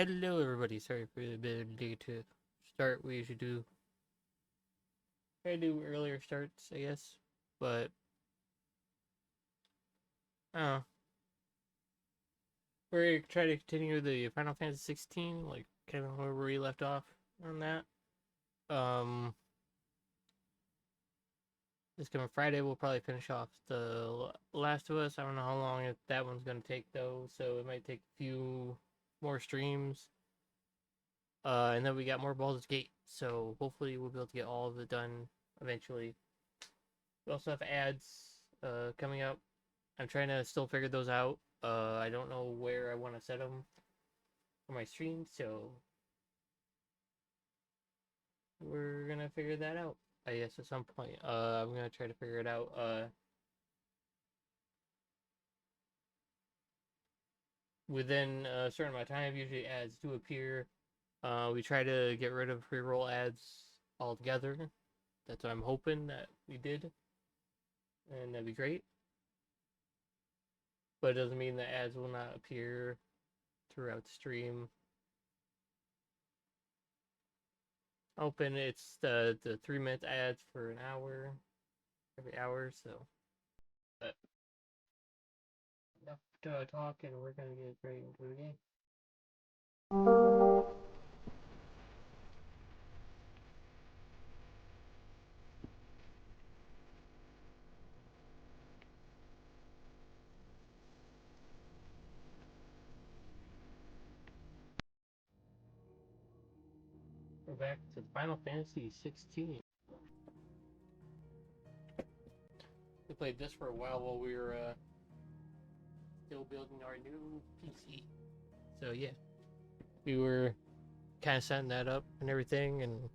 Hello, everybody. Sorry for the bit of day to start. We usually do try to do earlier starts, I guess, but uh, we're gonna try to continue the Final Fantasy 16, like kind of where we left off on that. Um, this coming Friday, we'll probably finish off the Last of Us. I don't know how long that one's gonna take though, so it might take a few more streams. And then we got more Baldur's Gate, so hopefully we'll be able to get all of it done eventually. We also have ads coming up. I'm trying to still figure those out. I don't know where I want to set them for my stream, so we're gonna figure that out. I guess at some point. I'm gonna try to figure it out. Within a certain amount of time, usually ads do appear. We try to get rid of pre-roll ads altogether. That's what I'm hoping that we did, and that'd be great. But it doesn't mean the ads will not appear throughout the stream. Open it's the 3 minute ads for an hour every hour, so but enough talk and we're gonna get right into the game. We're back to Final Fantasy 16. We played this for a while we were still building our new PC. So yeah, we were kind of setting that up and everything, and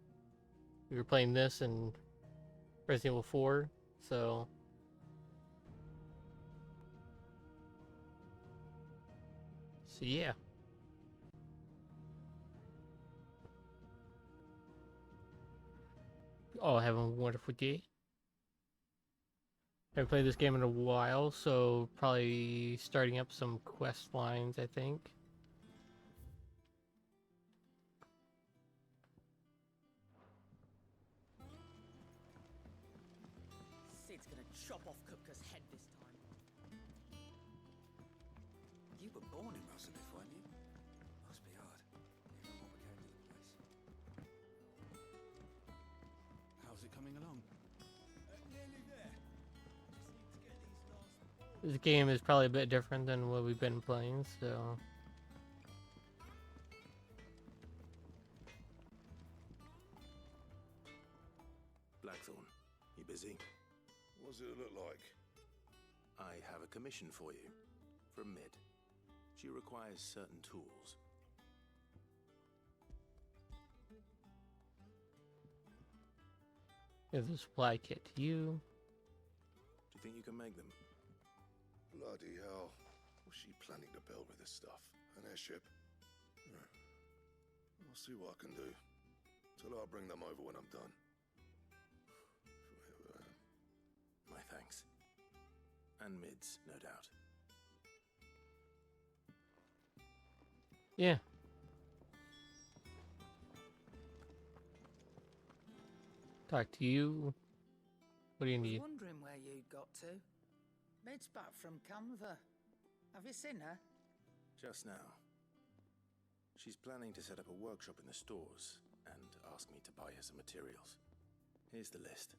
we were playing this and Resident Evil 4. So yeah. All having a wonderful day. Haven't played this game in a while, so probably starting up some quest lines, I think. Sid's gonna chop off Kupka's head this time. You were born in Russellif, weren't you? Must be hard. Hearing what became of the place. How's it coming along? Nearly there. Just need to get these last. This game is probably a bit different than what we've been playing, so... Blackthorn, you busy? What does it look like? I have a commission for you. From Mid. She requires certain tools. Here's a supply kit to you. Do you think you can make them? Bloody hell. What's she planning to build with this stuff? An airship? I'll see what I can do. Tell her I'll bring them over when I'm done. My thanks. And Mid's, no doubt. Yeah. Talk to you. What do you I was need? wondering where you'd got to. Mid's back from Canva. Have you seen her? Just now. She's planning to set up a workshop in the stores and ask me to buy her some materials. Here's the list.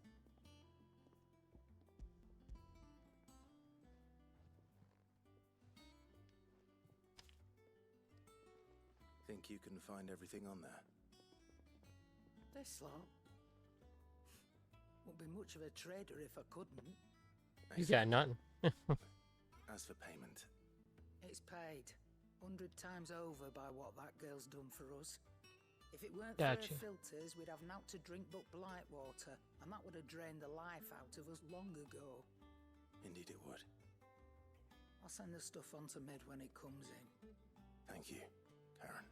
Think you can find everything on there? This lot. Wouldn't be much of a trader if I couldn't. You got nothing. As for payment, It's paid 100 times over by what that girl's done for us. If it weren't Gotcha. for her filters, we'd have naught to drink but blight water, and that would have drained the life out of us long ago. indeed it would. I'll send the stuff on to Mid when it comes in. Thank you, Karen.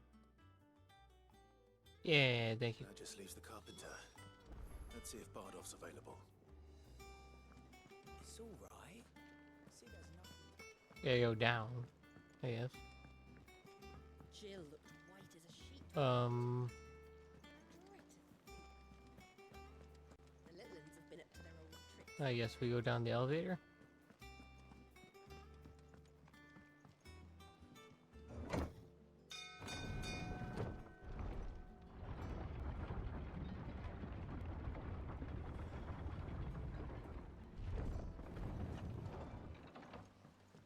Yeah, thank you. That just leaves the carpenter. Let's see if Bardolph's available. It's all right. Sid has nothing. Gotta go down, I guess. Jill looked white Um, The little ones have been up to their old tricks. I guess we go down the elevator.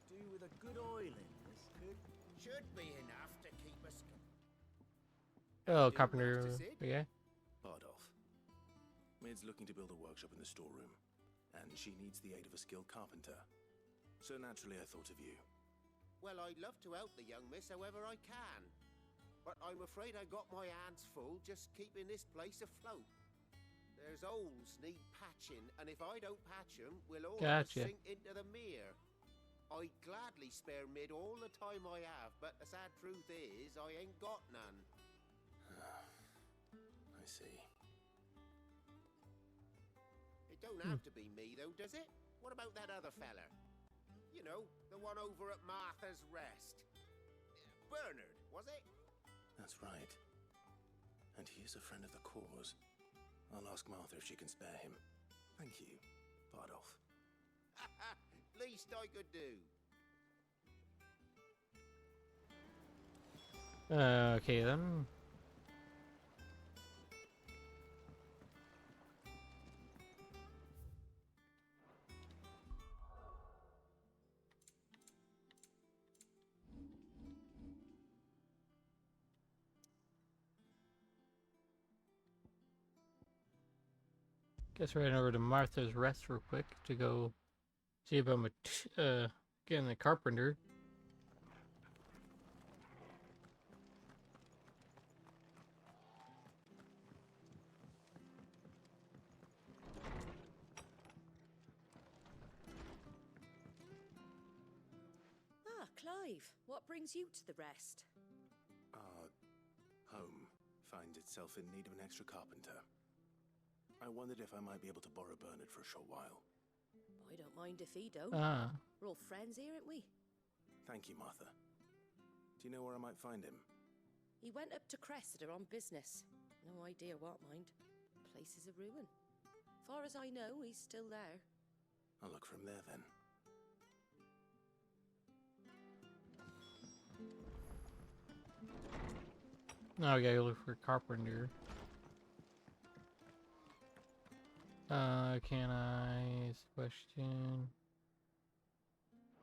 Do with a good oil in this should be enough to keep us. Oh, Do, carpenter. Master Sid? Yeah. Bardolph. Mid's looking to build a workshop in the storeroom, and she needs the aid of a skilled carpenter. So naturally I thought of you. Well, I'd love to help the young miss however I can. But I'm afraid I got my hands full just keeping this place afloat. There's holes need patching, and if I don't patch them, we'll all Gotcha. sink into the mere. I'd gladly spare Mid all the time I have, but the sad truth is I ain't got none. I see. It don't have to be me, though, does it? What about that other fella? You know, the one over at Martha's Rest. Bernard, was it? That's right. And he is a friend of the cause. I'll ask Martha if she can spare him. Thank you, Bardolph. Least I could do. Okay then. Guess we're heading over to Martha's Rest real quick to go see about getting the carpenter. Ah, Clive, what brings you to the Rest? Our home finds itself in need of an extra carpenter. I wondered if I might be able to borrow Bernard for a short while. I don't mind if he don't. Ah, We're all friends here, aren't we? Thank you, Martha. Do you know where I might find him? He went up to Cressida on business. No idea what, mind. Place is a ruin. Far as I know, he's still there. I'll look for him there then. now we gotta look for a carpenter. Can I? Is the question.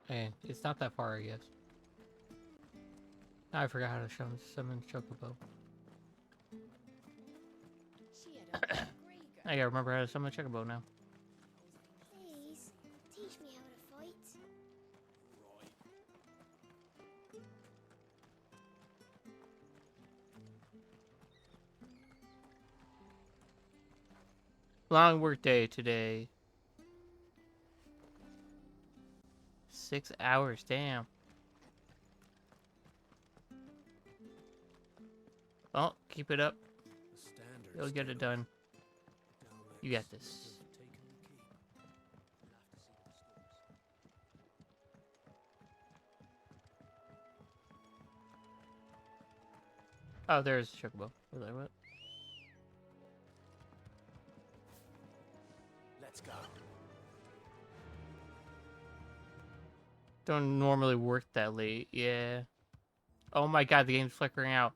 Hey, it's not that far, I guess. I forgot how to summon Chocobo. She had a Gregor. I gotta remember how to summon Chocobo now. Please, teach me how to fight. Long work day today. 6 hours, damn. Well, keep it up. The standards You'll get it done. You got this. Doesn't take on the keep. We'll have to see the stores. Oh, there's Chocobo. Was that what? Let's go. Don't normally work that late. Yeah. Oh my god, the game's flickering out.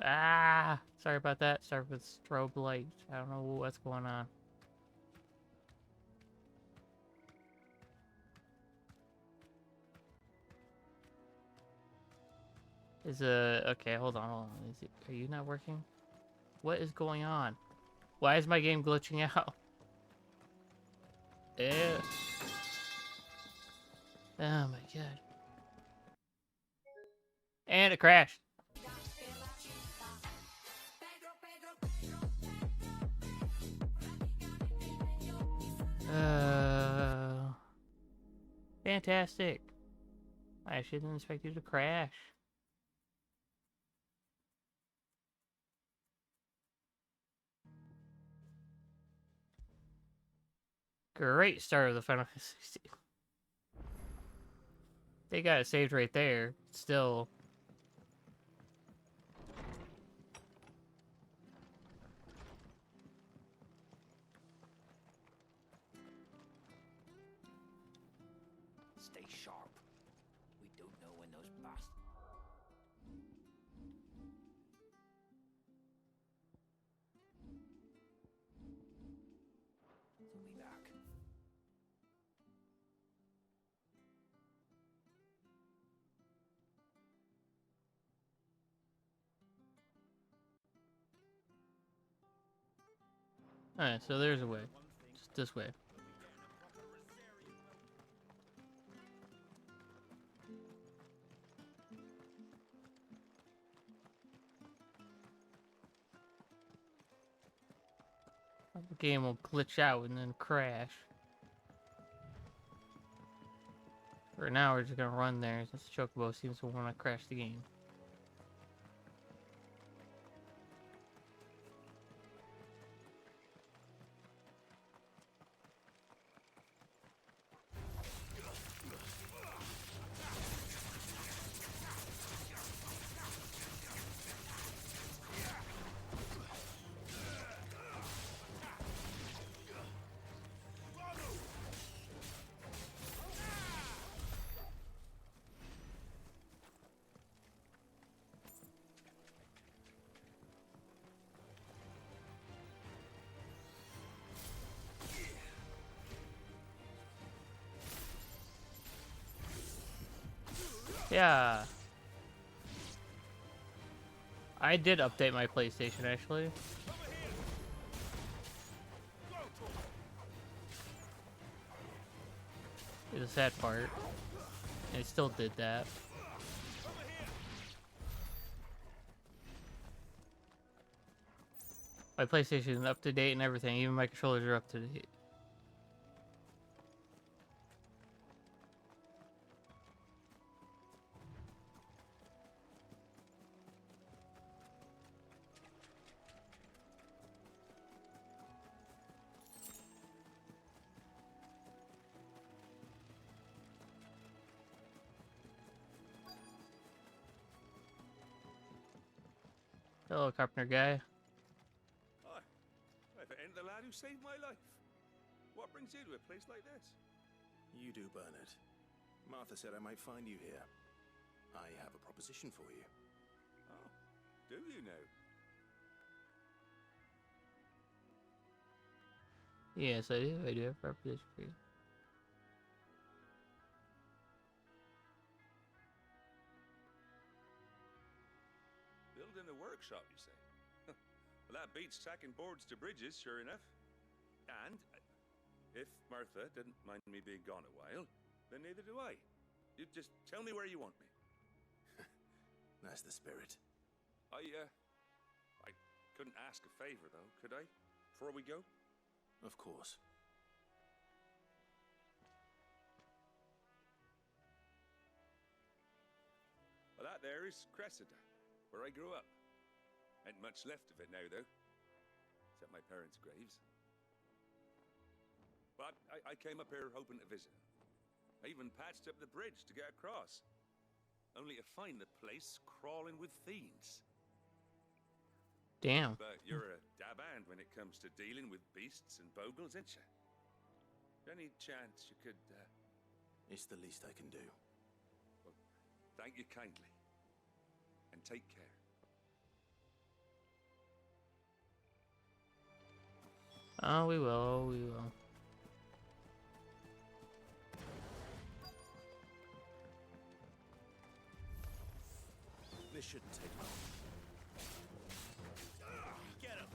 Ah! Sorry about that. Sorry with strobe light. I don't know what's going on. Okay, hold on. Are you not working? What is going on? Why is my game glitching out? Ew. Oh my god. And it crashed. Fantastic. I shouldn't expect you to crash. Great start of the Final Fantasy. They got it saved right there. Still, Stay sharp. We don't know when those bastards... They'll be back. Alright, so there's a way. Just this way. The game will glitch out and then crash. For now, we're just gonna run there since Chocobo seems to want to crash the game. Yeah. I did update my PlayStation actually. It's a sad part. And it still did that. My PlayStation is up to date and everything. Even my controllers are up to date. Hello, carpenter guy. Hi. If it ain't the lad who saved my life. What brings you to a place like this? You do, Bernard. Martha said I might find you here. I have a proposition for you. Oh, do you now? Yes, I do. I do have a proposition for you. Building a workshop, you say? Well, that beats tacking boards to bridges, sure enough. And if Martha didn't mind me being gone a while, then neither do I. You just tell me where you want me. That's the spirit. I couldn't ask a favor, though, could I? Before we go? Of course. Well, that there is Cressida, where I grew up. Ain't much left of it now, though. Except my parents' graves. But I came up here hoping to visit. I even patched up the bridge to get across. Only to find the place crawling with fiends. Damn. But you're a dab hand when it comes to dealing with beasts and bogles, ain't you? Any chance you could, It's the least I can do. Well, thank you kindly. And take care. Oh, we will. We will. This shouldn't take long. Get him!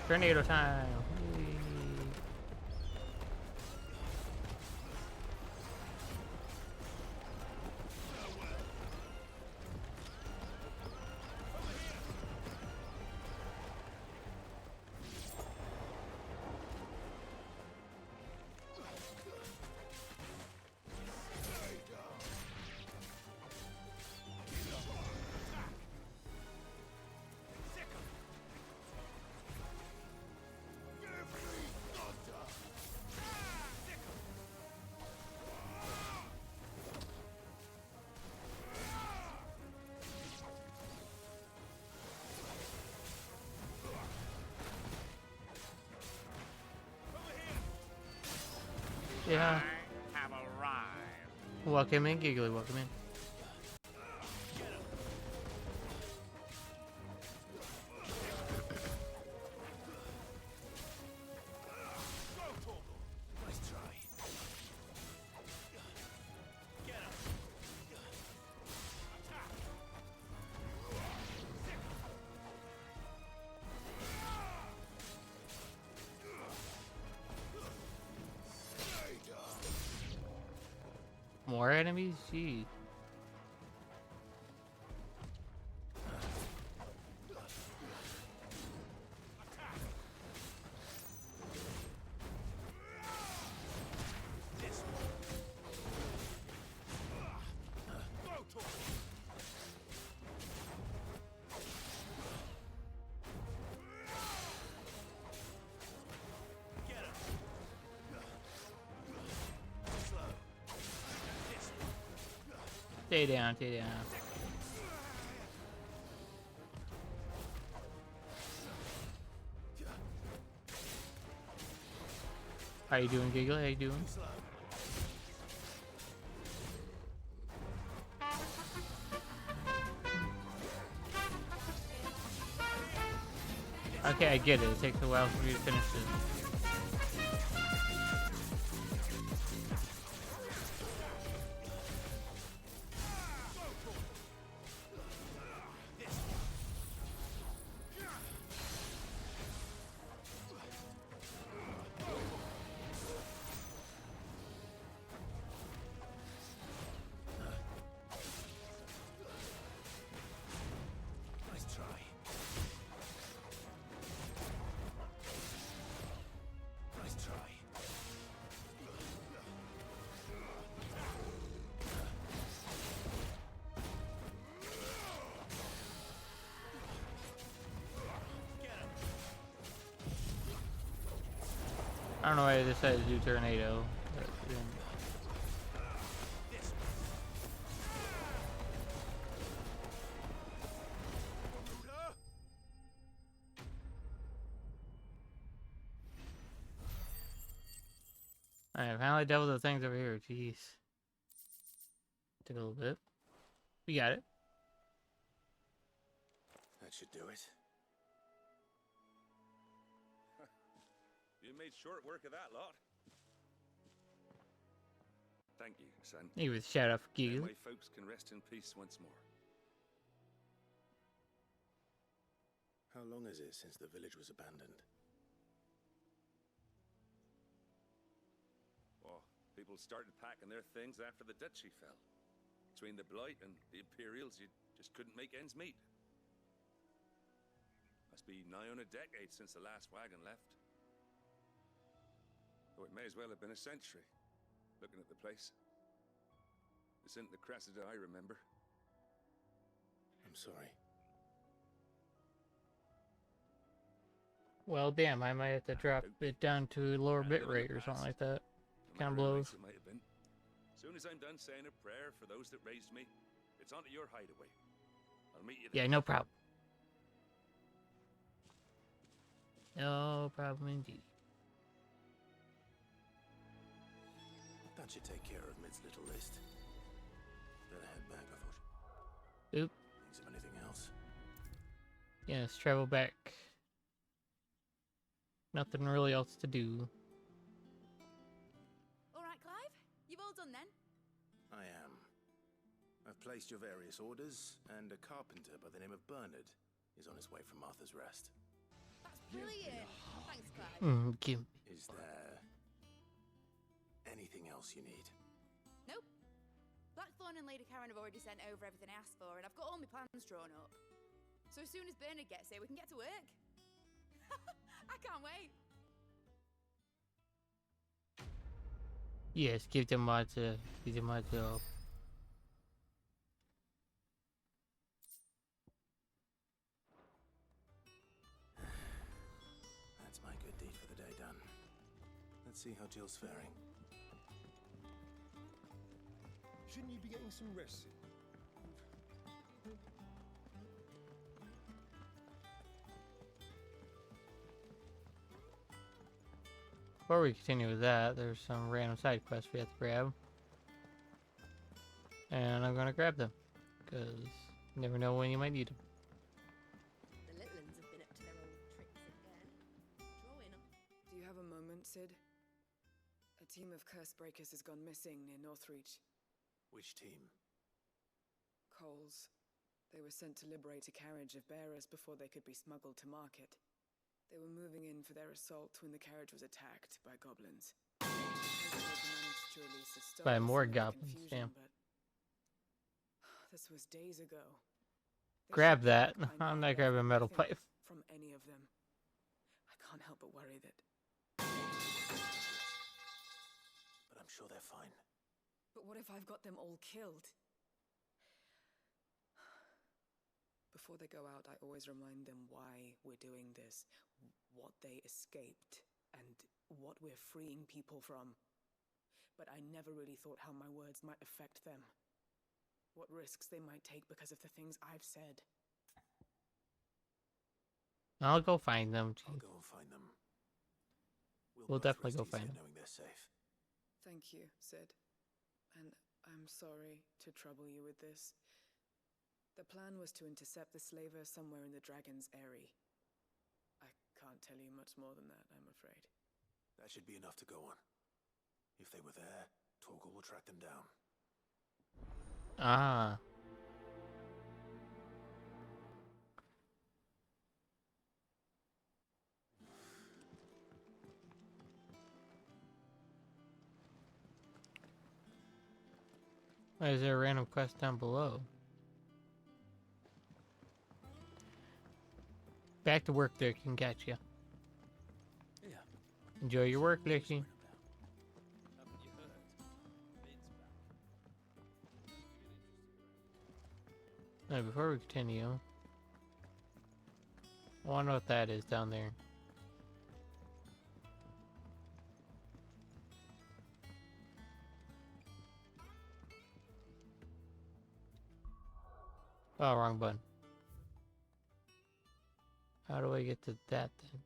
Tornado time. Whee. Yeah. I have arrived. Welcome in, Giggly. Welcome in. Nice try. Get him. Attack. More enemies? Gee. Stay down, stay down. How you doing, Giggly? How you doing? Okay, I get it. It takes a while for me to finish this. Nice try. Nice try. I don't know why I decided to do Tornado. But, Alright, finally dealt with the things over here. Jeez. Took a little bit. We got it. That should do it. You made short work of that lot. Thank you, son. He was shout out for Now Giggly. my folks can rest in peace once more. How long is it since the village was abandoned? Oh, people started packing their things after the duchy fell. Between the Blight and the Imperials, you just couldn't make ends meet. Must be nigh on a decade since the last wagon left. Oh, it may as well have been a century, looking at the place. This isn't the Cressida I remember. I'm sorry. Well, damn, I might have to drop it down to a lower bit rate or something like that. No Kinda matter how blows. nice it might have been. Soon as I'm done saying a prayer for those that raised me, it's onto your hideaway. I'll meet you there. Yeah, no problem. No problem indeed. That should take care of Mid's little list. Better head back before she Oop. thinks of anything else. Yeah, let's travel back. Nothing really else to do. All right, Clive? You've all done then? I am. I've placed your various orders, and a carpenter by the name of Bernard is on his way from Martha's Rest. That's brilliant. Thanks, Clive. Kim. Is there anything else you need? Nope. Blackthorn and Lady Karen have already sent over everything I asked for, and I've got all my plans drawn up. So as soon as Bernard gets here, we can get to work. I can't wait. Yes, give them my give them my job. That's my good deed for the day done. Let's see how Jill's faring. Shouldn't you be getting some rest soon? before we continue with that, there's some random side quests we have to grab. And I'm gonna grab them, because you never know when you might need them. The little uns have been up to their old tricks again. Drawing on. Do you have a moment, Sid? A team of curse breakers has gone missing near Northreach. Which team? Coles. They were sent to liberate a carriage of bearers before they could be smuggled to market. They were moving in for their assault when the carriage was attacked by goblins. Managed to release a stone By more in the goblins, confusion, damn. but this was days ago. They Grab should that. find I'm out not grabbing a metal anything pipe. from any of them. I can't help but worry that. But I'm sure they're fine. But what if I've got them all killed? Before they go out, I always remind them why we're doing this, what they escaped, and what we're freeing people from. But I never really thought how my words might affect them. What risks they might take because of the things I've said. I'll go find them. I'll go and find them. We'll both definitely rest go easier find them. knowing they're safe. Thank you, Sid. And I'm sorry to trouble you with this. The plan was to intercept the slaver somewhere in the Dragon's Eyrie. I can't tell you much more than that, I'm afraid. That should be enough to go on. If they were there, Torgal will track them down. Ah. Why is there a random quest down below? Back to work, Dick. Can catch you. Yeah. Enjoy your work, Licky. Haven't you heard? Mid's back. Now, before we continue, I want to know what that is down there. Oh, wrong button. How do I get to that then?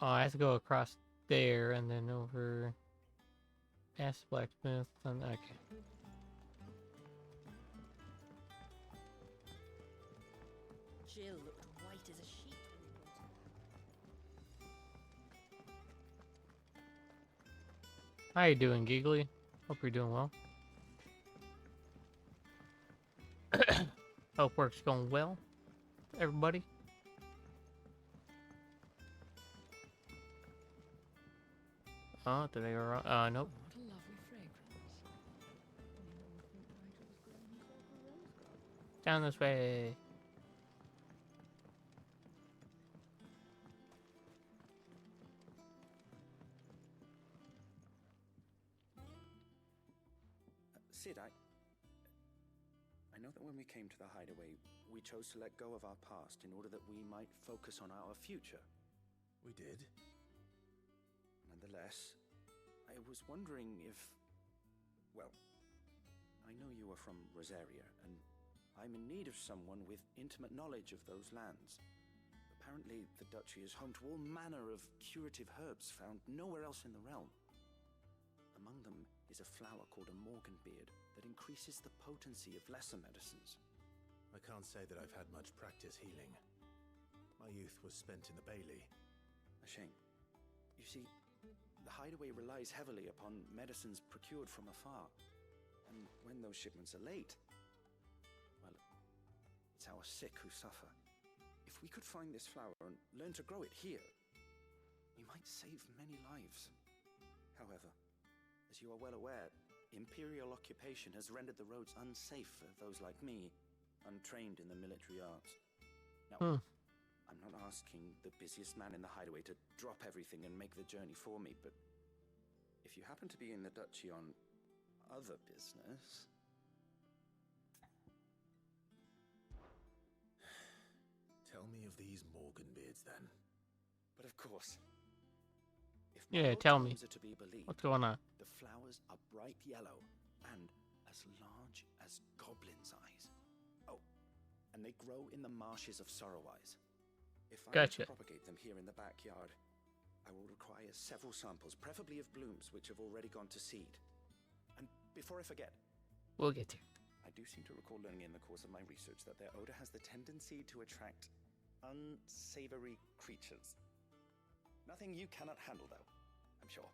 Oh, I have to go across there and then over past blacksmith and okay. Jill looked white as a sheet when we brought her. How you doing, Giggly? Hope you're doing well. Hope work's going well, everybody. Oh, did I go wrong? Nope. What a lovely fragrance. Down this way. Sid, I know that when we came to the hideaway, we chose to let go of our past in order that we might focus on our future. We did. Nonetheless, I was wondering if... Well, I know you are from Rosaria, and I'm in need of someone with intimate knowledge of those lands. Apparently, the duchy is home to all manner of curative herbs found nowhere else in the realm. Among them is a flower called a Morganbeard that increases the potency of lesser medicines. I can't say that I've had much practice healing. My youth was spent in the Bailey. A shame. You see, the hideaway relies heavily upon medicines procured from afar. And when those shipments are late, well, it's our sick who suffer. If we could find this flower and learn to grow it here, we might save many lives. However, as you are well aware, Imperial occupation has rendered the roads unsafe for those like me, untrained in the military arts. Now, I'm not asking the busiest man in the hideaway to drop everything and make the journey for me, but if you happen to be in the duchy on other business... Tell me of these Morganbeards, then. But of course. If Yeah, my tell me. claims are to be believed, What's going on? the flowers are bright yellow and as large as goblins' eyes. Oh, and they grow in the marshes of Sorrowise. If I Gotcha. were to propagate them here in the backyard, I will require several samples, preferably of blooms which have already gone to seed. And before I forget, We'll get there. I do seem to recall learning in the course of my research that their odor has the tendency to attract unsavory creatures. Nothing you cannot handle, though, I'm sure.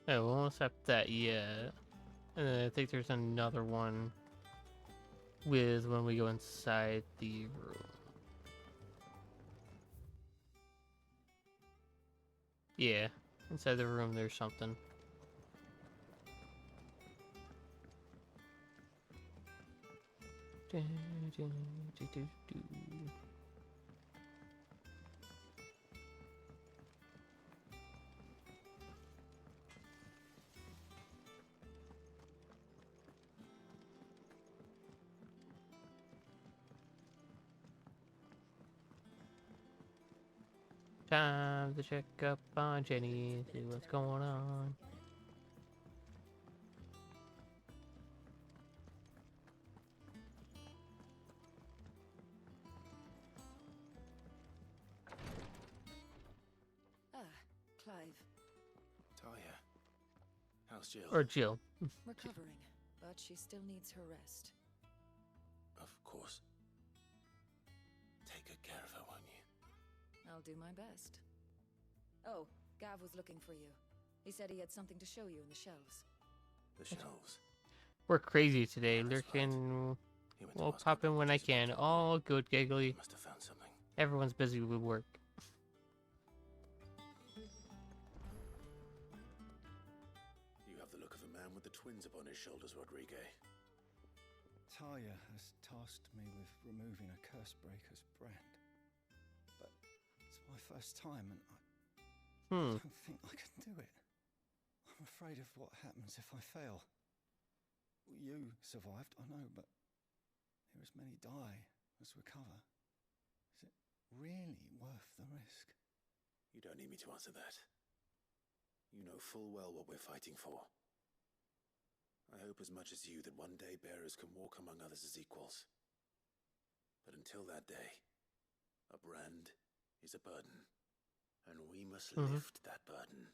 Yeah, we won't accept that yet. And then I think there's another one with when we go inside the room. Yeah, inside the room there's something. Time to check up on Jenny, see what's going on. Clive. Talia, how's Jill? Or Jill. Recovering, but she still needs her rest. Of course. Take good care of her, won't you? I'll do my best. Oh, Gav was looking for you. He said he had something to show you in the shelves. The shelves. We're crazy today, lurking. We'll pop in when I can. All good, giggly. Must have found something. Everyone's busy with work. You have the look of a man with the twins upon his shoulders, Rodrigue. Talia has tasked me with removing a Cursebreaker's brand. But it's my first time and I don't think I can do it. I'm afraid of what happens if I fail. You survived, I know, but here as many die as recover. Is it really worth the risk? You don't need me to answer that. You know full well what we're fighting for. I hope as much as you that one day bearers can walk among others as equals. But until that day, a brand is a burden, and we must lift that burden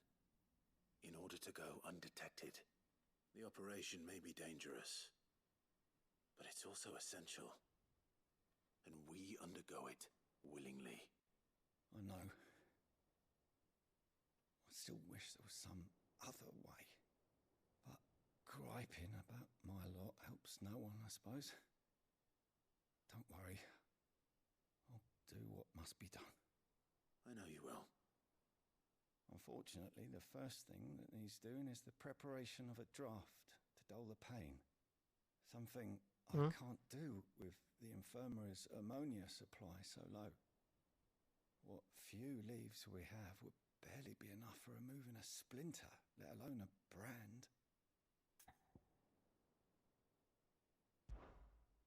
in order to go undetected. The operation may be dangerous, but it's also essential, and we undergo it willingly. I know. I still wish there was some other way. But griping about my lot helps no one, I suppose. Don't worry. I'll do what must be done. I know you will. Unfortunately, the first thing that needs doing is the preparation of a draft to dull the pain. Something I can't do with the infirmary's ammonia supply so low. What few leaves we have would barely be enough for removing a splinter, let alone a brand.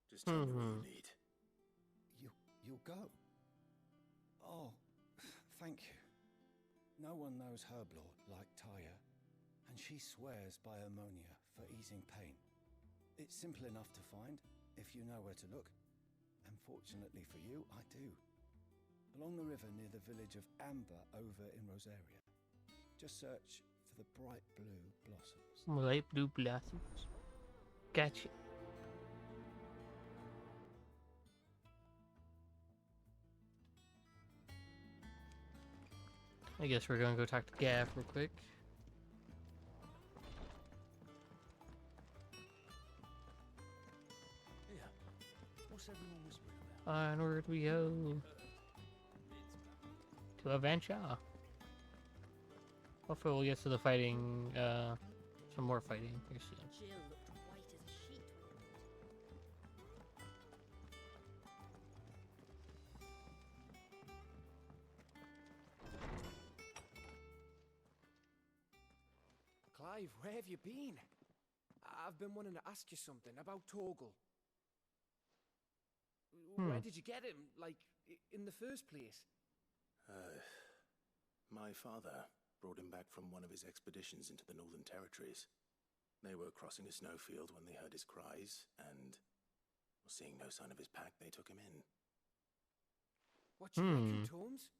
Just tell me what you need. You'll go? Oh, thank you. No one knows Herblore like Talia, and she swears by ammonia for easing pain. It's simple enough to find, if you know where to look. And fortunately for you, I do. Along the river near the village of Amber over in Rosaria. Just search for the bright blue blossoms. Light blue blossoms. Gotcha. I guess we're gonna go talk to Gav real quick. Yeah. What's everyone whispering about? Onward we go. To Avantia. Hopefully we'll get to the fighting, some more fighting here soon. Jill looked white as a sheet when you Clive, where have you been? I've been wanting to ask you something about Torgal. Where did you get him? Like, in the first place? My father brought him back from one of his expeditions into the Northern Territories. They were crossing a snowfield when they heard his cries, and seeing no sign of his pack, they took him in. What you reckon, Torms?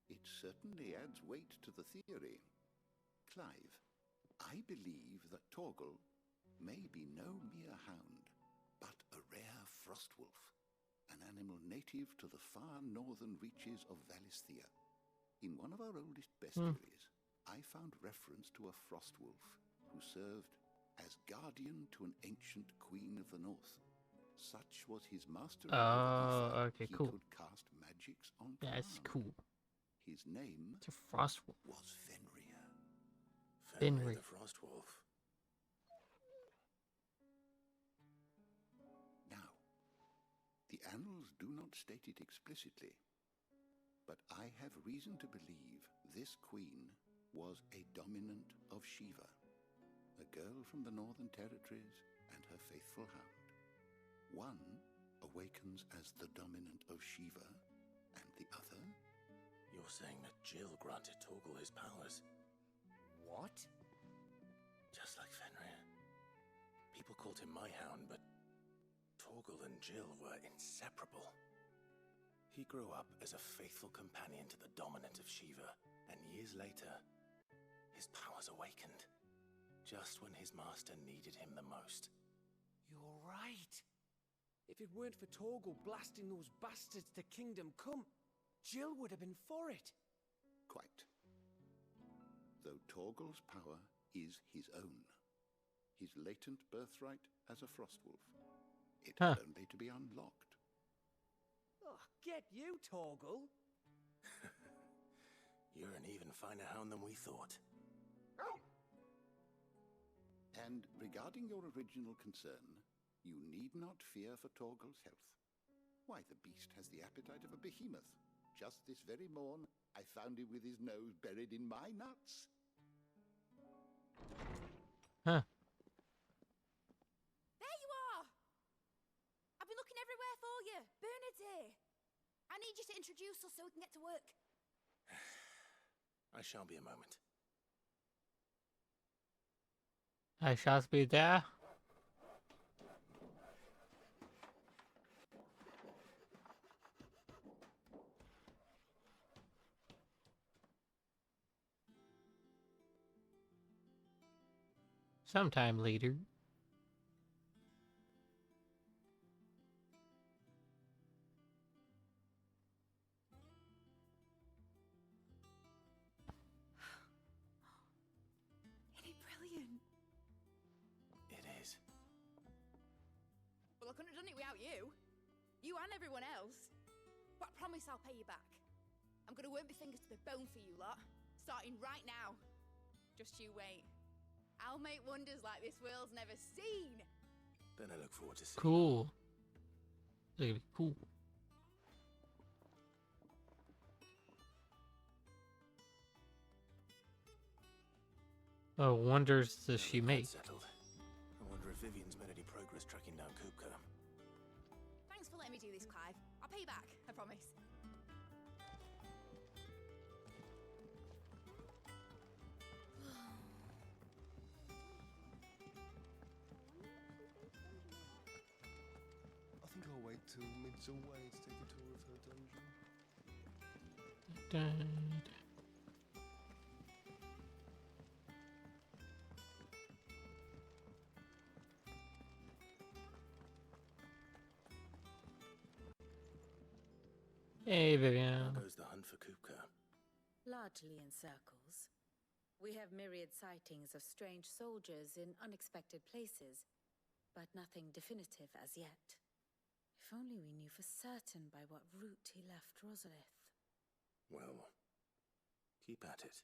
It certainly adds weight to the theory. Clive, I believe that Torgal may be no mere hound, but a rare frostwolf, an animal native to the far northern reaches of Valisthea. In one of our oldest bestiaries, I found reference to a frostwolf who served as guardian to an ancient queen of the north. Such was his master. Oh, okay, he cool. could cast magics on That's command. cool. His name It's a frostwolf. was Fenrir. Fenrir. the Frostwolf. Now, the annals do not state it explicitly, but I have reason to believe this queen was a dominant of Shiva, a girl from the Northern Territories and her faithful hound. One awakens as the dominant of Shiva, and the other... You're saying that Jill granted Torgal his powers? What? Just like Fenrir. People called him my hound, but Torgal and Jill were inseparable. He grew up as a faithful companion to the dominant of Shiva, and years later, his powers awakened, just when his master needed him the most. You're right. If it weren't for Torgal blasting those bastards to Kingdom Come, Jill would have been for it. Quite. Though Torgal's power is his own, his latent birthright as a frostwolf, it is only to be unlocked. Oh, get you, Torgal. You're an even finer hound than we thought. And regarding your original concern, you need not fear for Torgal's health. Why, the beast has the appetite of a behemoth. Just this very morn, I found him with his nose buried in my nuts. There you are! I've been looking everywhere for you. Bernard's here. I need you to introduce us so we can get to work. I shall be a moment. I shall be there. Sometime later. Isn't it brilliant? It is. Well, I couldn't have done it without you. You and everyone else. But I promise I'll pay you back. I'm gonna work my fingers to the bone for you lot. Starting right now. Just you wait. I'll make wonders like this world's never seen. Then I look forward to seeing. Cool. It's gonna be cool. Oh, wonders does she make? Settled. I wonder if Vivian's made any progress tracking down Kupka. Thanks for letting me do this, Clive. I'll pay you back, I promise. I think I'll wait till Mid's away to take a tour of her dungeon. Hey, Vivian. How goes the hunt for Kupka? Largely in circles. We have myriad sightings of strange soldiers in unexpected places, but nothing definitive as yet. If only we knew for certain by what route he left Rosalith. Well, keep at it.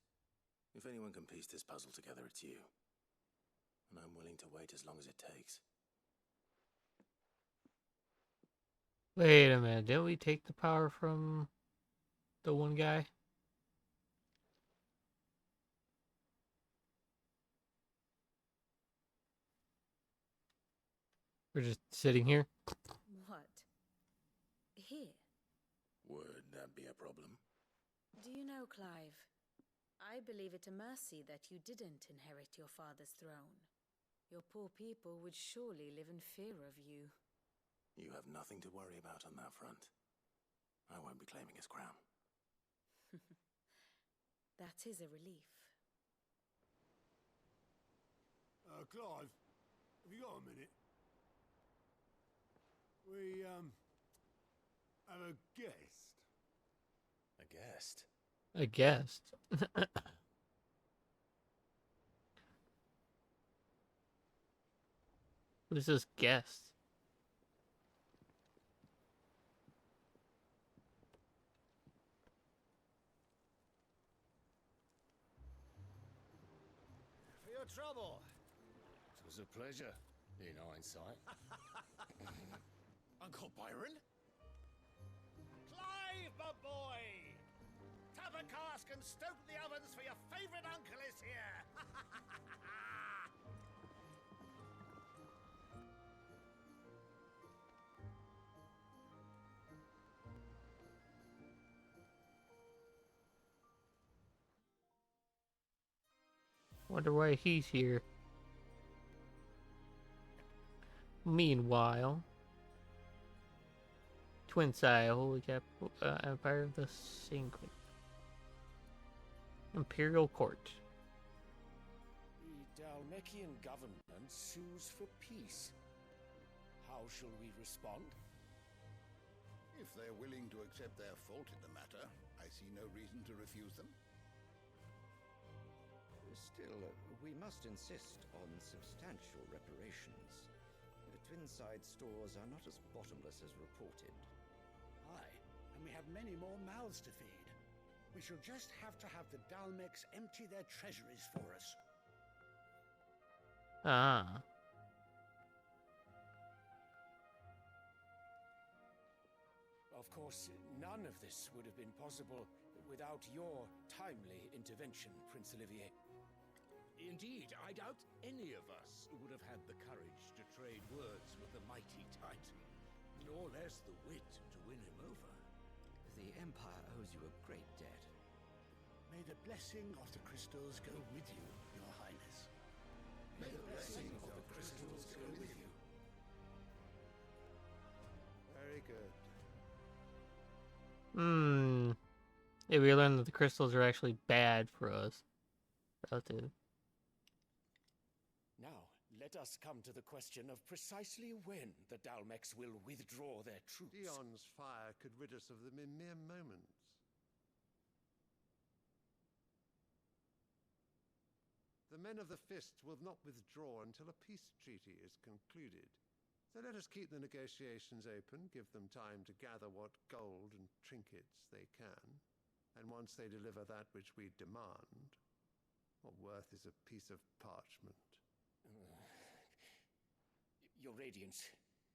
If anyone can piece this puzzle together, it's you. And I'm willing to wait as long as it takes. Wait a minute, didn't we take the power from the one guy? We're just sitting here? What? Here? Would that be a problem? Do you know, Clive? I believe it a mercy that you didn't inherit your father's throne. Your poor people would surely live in fear of you. You have nothing to worry about on that front. I won't be claiming his crown. That is a relief. Clive, have you got a minute? We, have a guest. A guest? A guest. Who's this guest? For your trouble. It was a pleasure, in hindsight. Uncle Byron? Clive, my boy! Tap a cask and stoke the ovens, for your favourite uncle is here! Wonder why he's here. Meanwhile, Twinside, Holy Cap, Empire of the Single. Imperial Court. The Dalmekian government sues for peace. How shall we respond? If they're willing to accept their fault in the matter, I see no reason to refuse them. Still, we must insist on substantial reparations. The Twinside stores are not as bottomless as reported. Aye, and we have many more mouths to feed. We shall just have to have the Dalmecs empty their treasuries for us. Ah. Of course, none of this would have been possible without your timely intervention, Prince Olivier. Indeed, I doubt any of us would have had the courage to trade words with the mighty Titan, nor less the wit to win him over. The Empire owes you a great debt. May the blessing of the crystals go with you, Your Highness. May the blessing of the crystals go with you. Very good. Yeah, we learned that the crystals are actually bad for us. Relative. Now, let us come to the question of precisely when the Dalmecs will withdraw their troops. Dion's fire could rid us of them in mere moments. The men of the Fist will not withdraw until a peace treaty is concluded. So let us keep the negotiations open, give them time to gather what gold and trinkets they can, and once they deliver that which we demand, what worth is a piece of parchment? Your Radiance,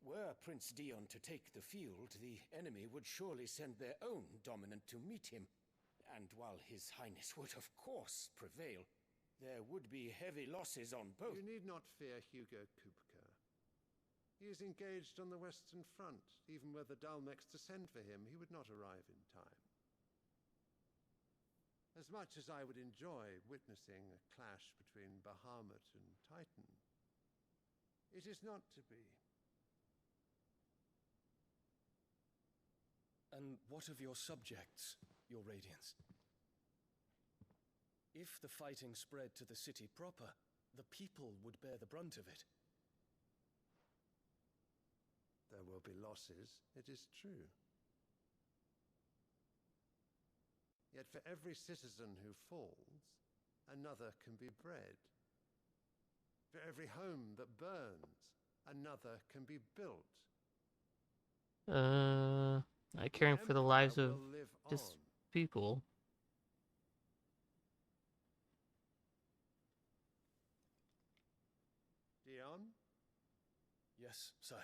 were Prince Dion to take the field, the enemy would surely send their own dominant to meet him. And while His Highness would of course prevail, there would be heavy losses on both. You need not fear Hugo Kupka. He is engaged on the Western Front. Even were the Dalmecs to send for him, he would not arrive in time. As much as I would enjoy witnessing a clash between Bahamut and Titan, it is not to be. And what of your subjects, Your Radiance? If the fighting spread to the city proper, the people would bear the brunt of it. There will be losses, it is true. Yet for every citizen who falls, another can be bred. For every home that burns, another can be built. Not caring for the lives of just people. Dion? Yes, sire.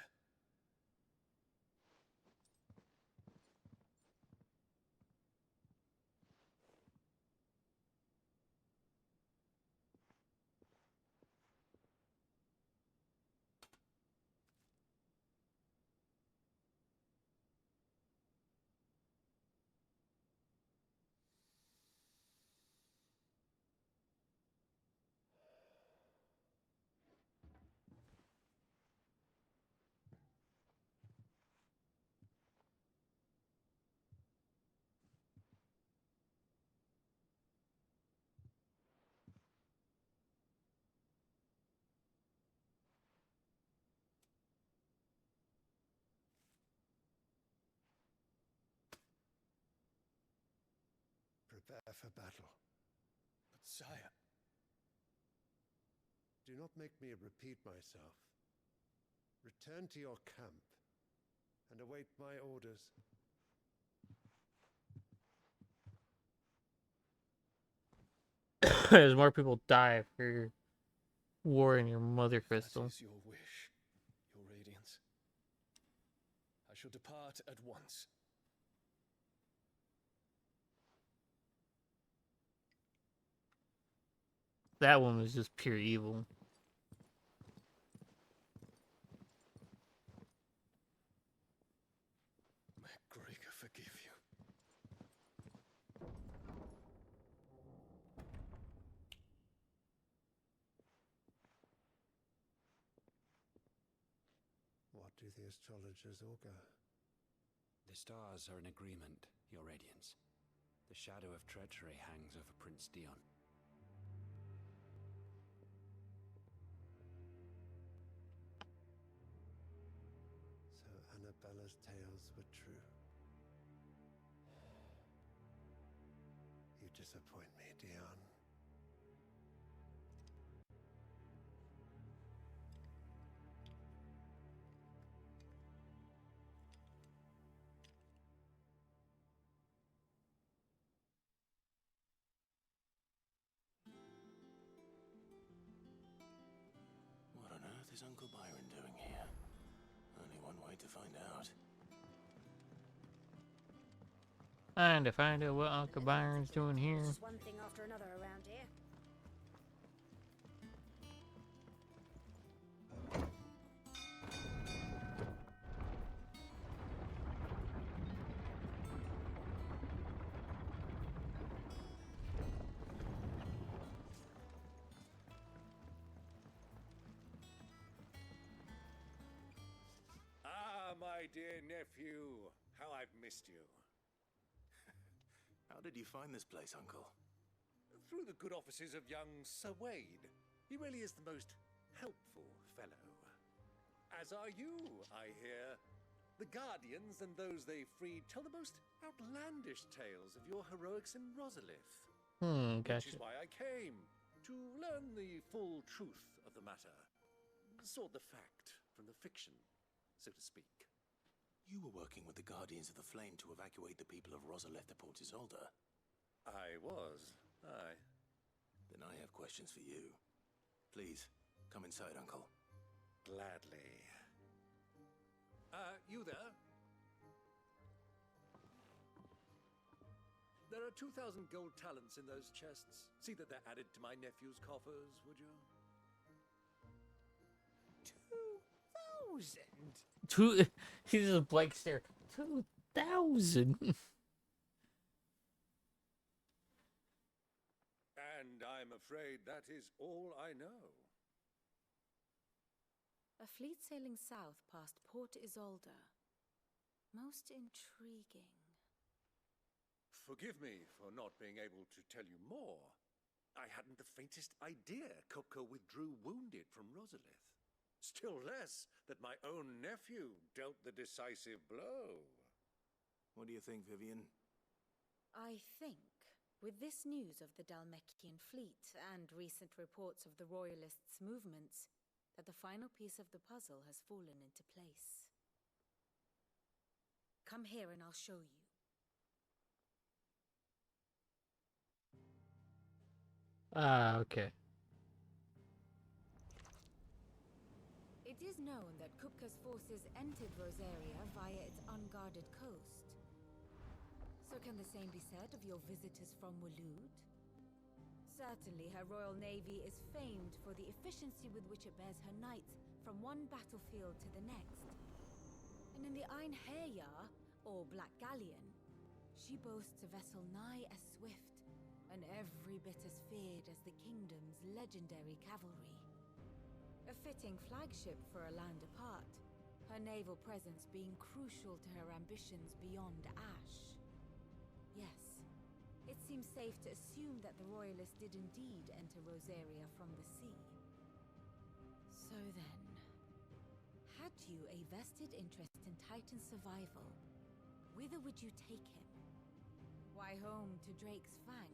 prepare for battle. But sire... Do not make me repeat myself. Return to your camp and await my orders. As more people die for war in your mother crystal. That is your wish, your radiance. I shall depart at once. That one was just pure evil. MacGregor forgive you. What do the astrologers augur? The stars are in agreement, Your Radiance. The shadow of treachery hangs over Prince Dion. So Annabella's tales were true. You disappoint me, Dion. What on earth is Uncle Byron doing here? Only one way to find out. Trying to find out what Uncle Byron's doing here. Just one thing after another around here. Ah, my dear nephew, how I've missed you. How did you find this place, Uncle? Through the good offices of young Sir Wade. He really is the most helpful fellow. As are you, I hear. The Guardians and those they freed tell the most outlandish tales of your heroics in Rosalith. Gotcha. Which is why I came, to learn the full truth of the matter. Sort the fact from the fiction, so to speak. You were working with the Guardians of the Flame to evacuate the people of Rosalith to Port Isolde. I was, aye. Then I have questions for you. Please, come inside, Uncle. Gladly. You there? There are 2,000 gold talents in those chests. See that they're added to my nephew's coffers, would you? 2,000? He's just a blank stare. 2,000? And I'm afraid that is all I know. A fleet sailing south past Port Isolde. Most intriguing. Forgive me for not being able to tell you more. I hadn't the faintest idea Kupka withdrew wounded from Rosalith. Still less that my own nephew dealt the decisive blow. What do you think, Vivian? I think, with this news of the Dhalmekian fleet and recent reports of the Royalists' movements, that the final piece of the puzzle has fallen into place. Come here and I'll show you. Okay. It is known that Kupka's forces entered Rosaria via its unguarded coast. So can the same be said of your visitors from Waloed? Certainly her royal navy is famed for the efficiency with which it bears her knights from one battlefield to the next. And in the Ein Herjar, or Black Galleon, she boasts a vessel nigh as swift and every bit as feared as the kingdom's legendary cavalry. A fitting flagship for a land apart, her naval presence being crucial to her ambitions beyond Ash. Yes, it seems safe to assume that the Royalists did indeed enter Rosaria from the sea. So then, had you a vested interest in Titan's survival, whither would you take him? Why, home to Drake's Fang,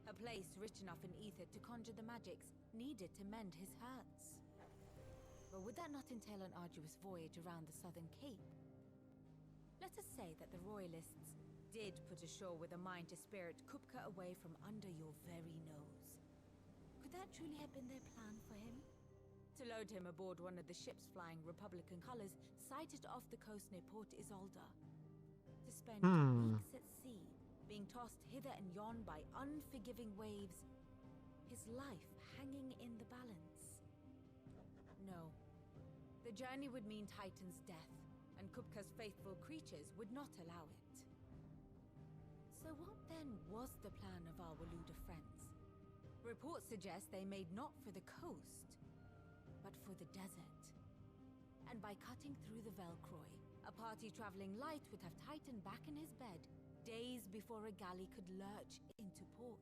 a place rich enough in ether to conjure the magics needed to mend his hurts. But would that not entail an arduous voyage around the southern cape? Let us say that the royalists did put ashore with a mind to spirit Kupka away from under your very nose. Could that truly have been their plan for him? To load him aboard one of the ships flying Republican colors sighted off the coast near Port Isolde. To spend weeks at sea, being tossed hither and yon by unforgiving waves, his life hanging in the balance. No. The journey would mean Titan's death, and Kupka's faithful creatures would not allow it. So what then was the plan of our Waluda friends? Reports suggest they made not for the coast, but for the desert. And by cutting through the Velcroy, a party traveling light would have Titan back in his bed days before a galley could lurch into port.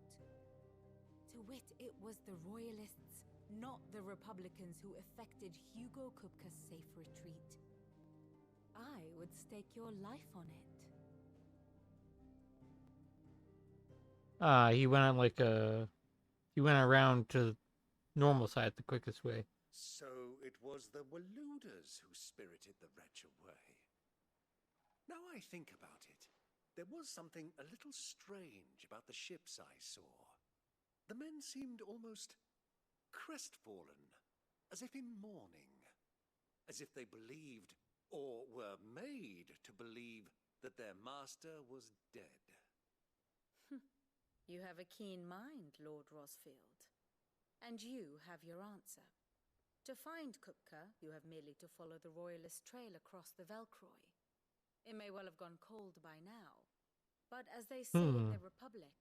To wit, it was the royalists, not the Republicans, who effected Hugo Kupka's safe retreat. I would stake your life on it. He went on like a... He went around to normal side the quickest way. So it was the Waludas who spirited the wretch away. Now I think about it, there was something a little strange about the ships I saw. The men seemed almost crestfallen, as if in mourning, as if they believed, or were made to believe, that their master was dead. You have a keen mind, Lord Rosfield. And you have your answer. To find Kupka, you have merely to follow the royalist trail across the Velcroy. It may well have gone cold by now, but as they say in the Republic,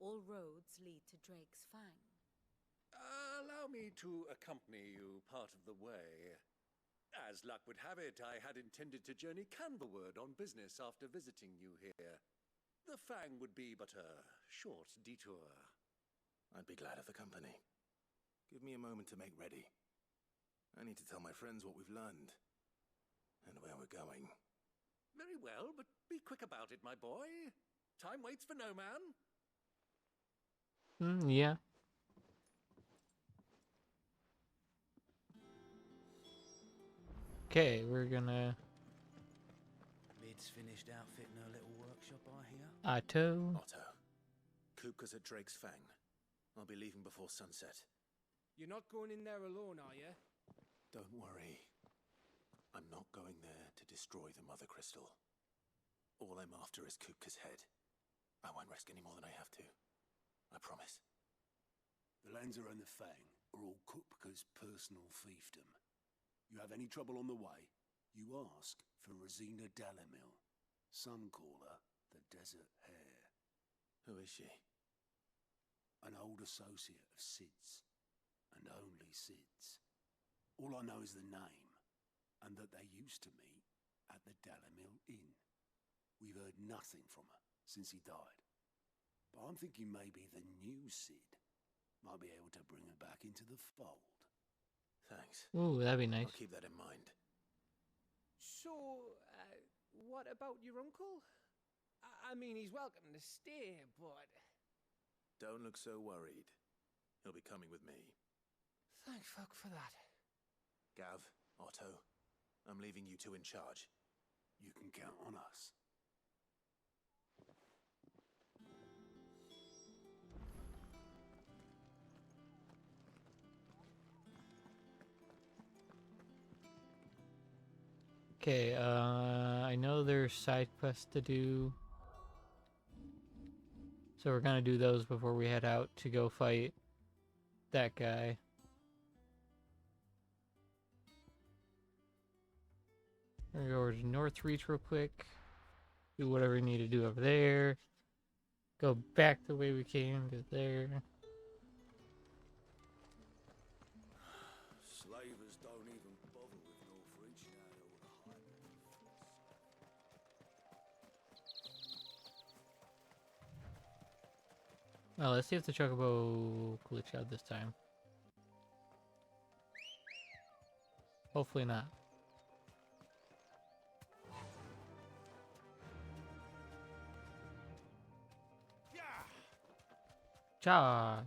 all roads lead to Drake's Fang. Allow me to accompany you part of the way. As luck would have it, I had intended to journey Canverward on business after visiting you here. The Fang would be but a short detour. I'd be glad of the company. Give me a moment to make ready. I need to tell my friends what we've learned, and where we're going. Very well, but be quick about it, my boy. Time waits for no man. Yeah. Okay, we're gonna... Mid's finished outfitting her little workshop, I hear. Otto. Kupka's at Drake's Fang. I'll be leaving before sunset. You're not going in there alone, are you? Don't worry. I'm not going there to destroy the Mother Crystal. All I'm after is Kupka's head. I won't risk any more than I have to. I promise. The Lancer and the Fang are all Kupka's personal fiefdom. You have any trouble on the way, you ask for Rosina Dalamil. Some call her the Desert Hare. Who is she? An old associate of Sid's, and only Sid's. All I know is the name, and that they used to meet at the Dalamil Inn. We've heard nothing from her since he died. But I'm thinking maybe the new Sid might be able to bring her back into the fold. Thanks. Ooh, that'd be nice. I'll keep that in mind. So, what about your uncle? I mean, he's welcome to stay, but... Don't look so worried. He'll be coming with me. Thank fuck for that. Gav, Otto, I'm leaving you two in charge. You can count on us. Okay, I know there's side quests to do. So we're gonna do those before we head out to go fight that guy. We're gonna go over to Northreach real quick. Do whatever we need to do over there. Go back the way we came to there. Slavers don't even bother with Northreach now, all the hype. Well, let's see if the Chocobo glitch out this time. Hopefully not. Charge.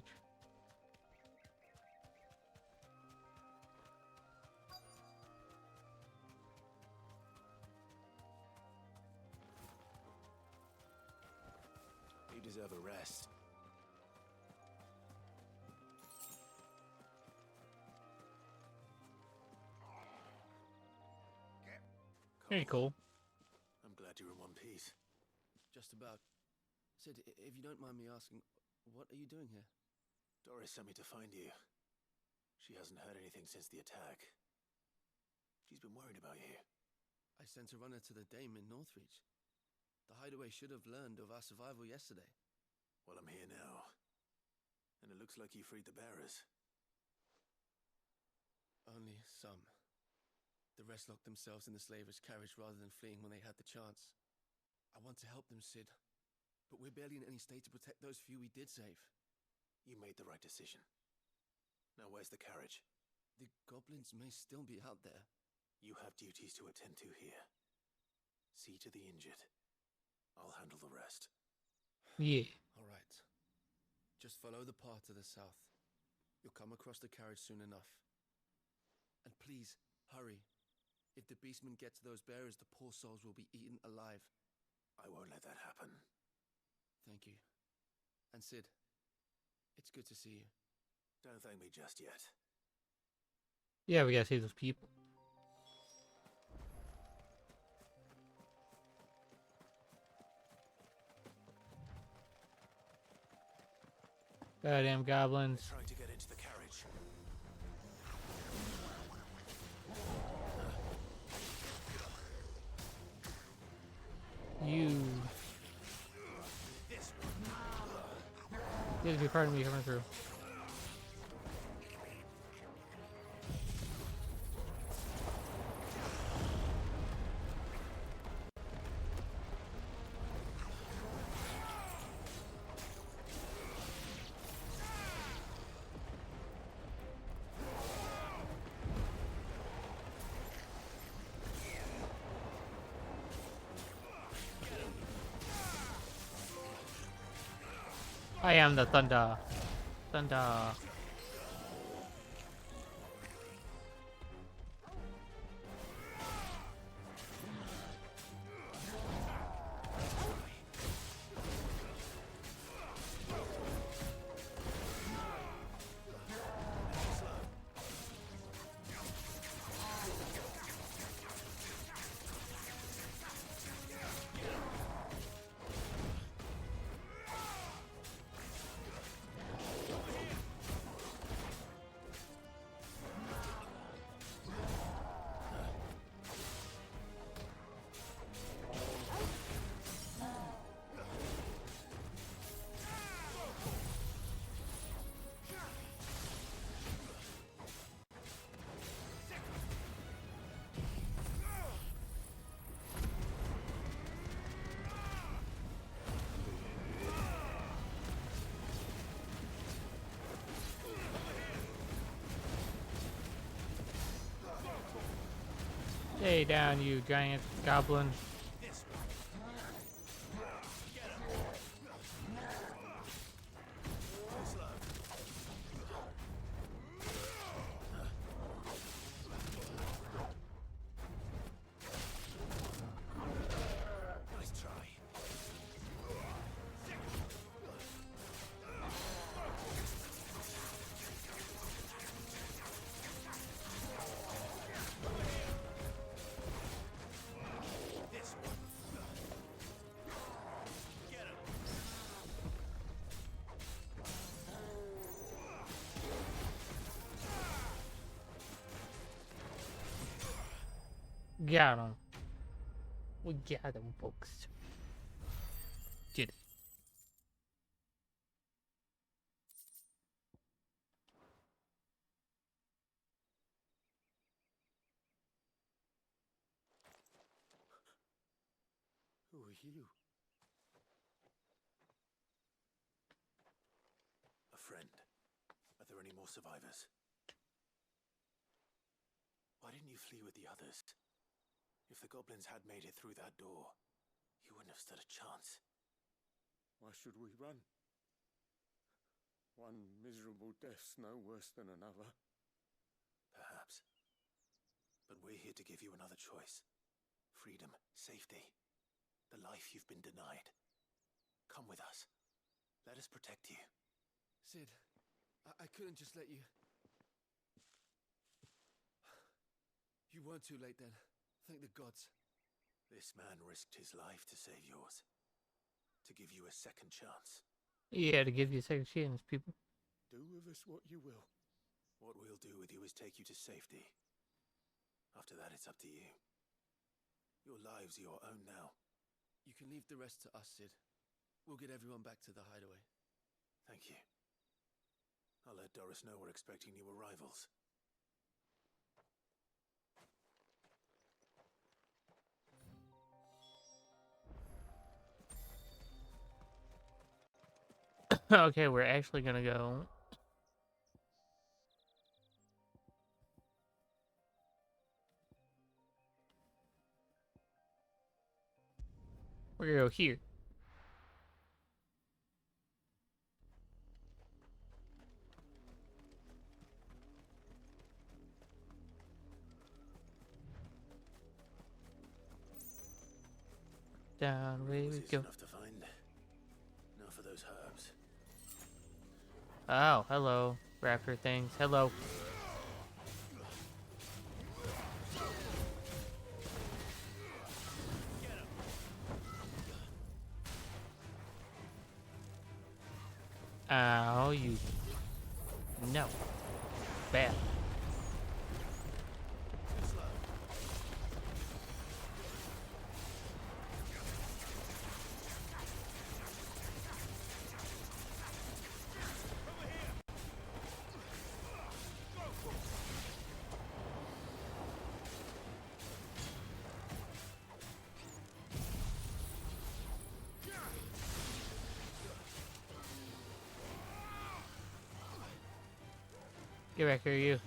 You deserve a rest. Very cool. I'm glad you're in one piece. Just about. Sid, if you don't mind me asking, what are you doing here? Doris sent me to find you. She hasn't heard anything since the attack. She's been worried about you. I sent a runner to the Dame in Northreach. The Hideaway should have learned of our survival yesterday. Well, I'm here now. And it looks like you freed the bearers. Only some. The rest locked themselves in the slaver's carriage rather than fleeing when they had the chance. I want to help them, Sid. But we're barely in any state to protect those few we did save. You made the right decision. Now where's the carriage? The goblins may still be out there. You have duties to attend to here. See to the injured. I'll handle the rest. Yeah. All right. Just follow the path to the south. You'll come across the carriage soon enough. And please, hurry. If the beastmen get to those bearers, the poor souls will be eaten alive. I won't let that happen. Thank you. And Sid, it's good to see you. Don't thank me just yet. Yeah, we gotta see those people. Goddamn goblins. Trying to get into the carriage. You. There's a part of me coming through. I am the thunder. Thunder. Stay down, you giant goblin. Nice try. Got him. We got him, folks. Did it. Who are you? A friend. Are there any more survivors? Why didn't you flee with the others? If the goblins had made it through that door, you wouldn't have stood a chance. Why should we run? One miserable death's no worse than another. Perhaps. But we're here to give you another choice. Freedom, safety, the life you've been denied. Come with us. Let us protect you. Sid, I couldn't just let you... You weren't too late then. Thank the gods. This man risked his life to save yours. To give you a second chance. Yeah, to give you a second chance, people. Do with us what you will. What we'll do with you is take you to safety. After that, it's up to you. Your lives are your own now. You can leave the rest to us, Sid. We'll get everyone back to the hideaway. Thank you. I'll let Doris know we're expecting new arrivals. Okay, we're actually gonna go. We're gonna go here. Down, way we go. Enough to find. Now for those herbs. Oh, hello, raptor things. Hello. Ow, you. No. Bad. Get back here, you.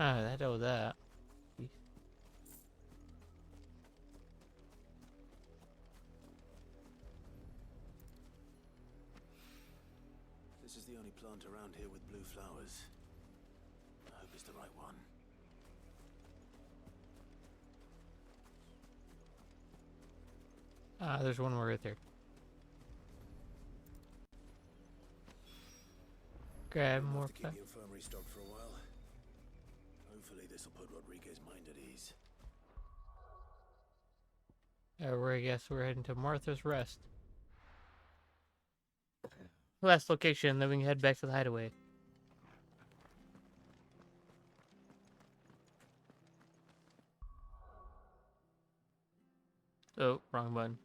Ah, I know that. This is the only plant around here with blue flowers. I hope it's the right one. Ah, there's one more right there. Grab more. To keep the infirmary stocked for a while. Hopefully this will put Rodriguez's mind at ease. I guess we're heading to Martha's Rest. Last location, then we can head back to the hideaway. Oh, wrong button.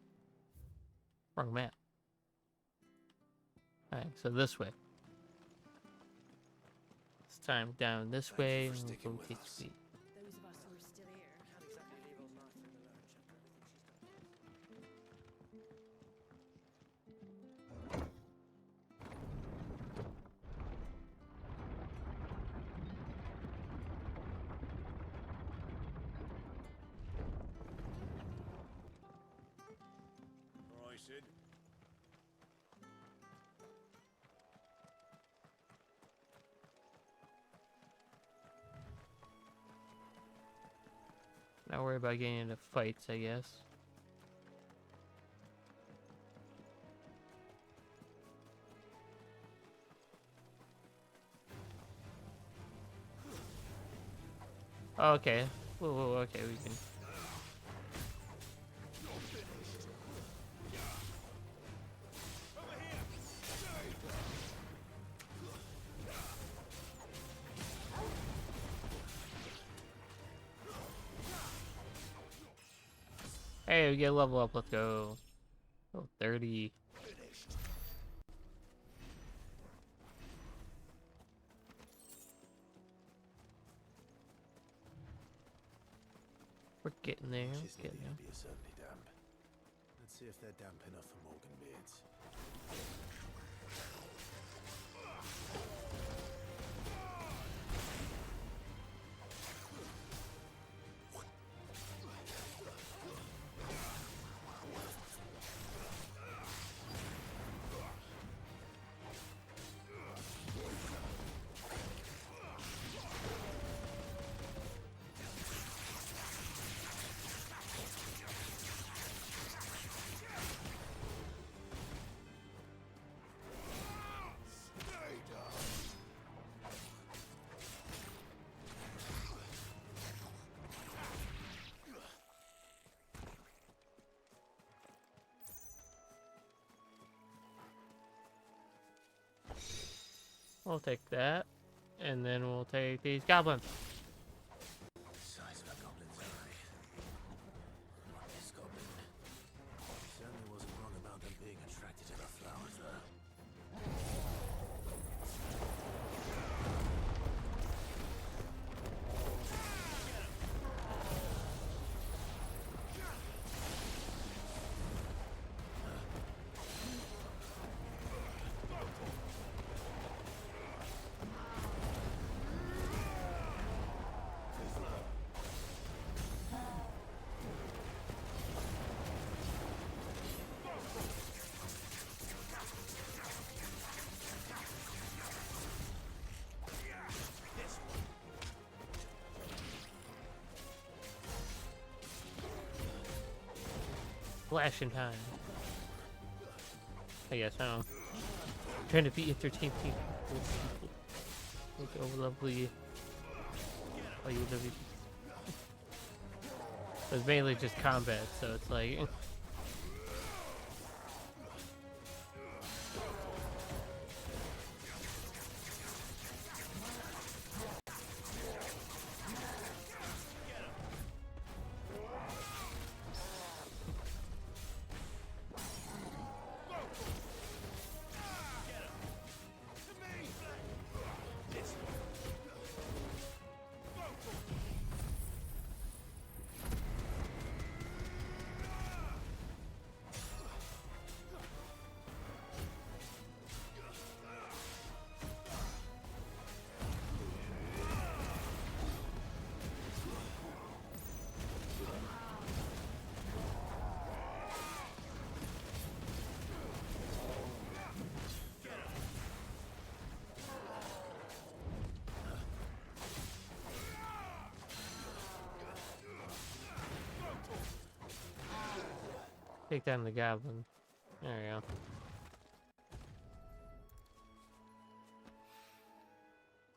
Wrong map. Alright, so this way. It's time down this way and we'll go take speed. Those of us who are still here can't exactly leave old Martha in the lurch after everything she's done. All right, Sid. Not worry about getting into fights, I guess. Oh, okay. Whoa, okay, we can. Hey, we get a level up. Let's go. Oh, 30. We're getting there. She's Getting there. are certainly damp. Let's see if they're damp enough for Morgan beards. We'll take that, and then we'll take these goblins. Size of a goblin's eye. Not this goblin. Certainly wasn't wrong about them being attracted to the flowers, though. Flash in time. I guess I don't know. Trying to be entertaining with people. Like, oh, lovely. Oh, you lovely. It's mainly just combat, so it's like. Take down the goblin. There we go.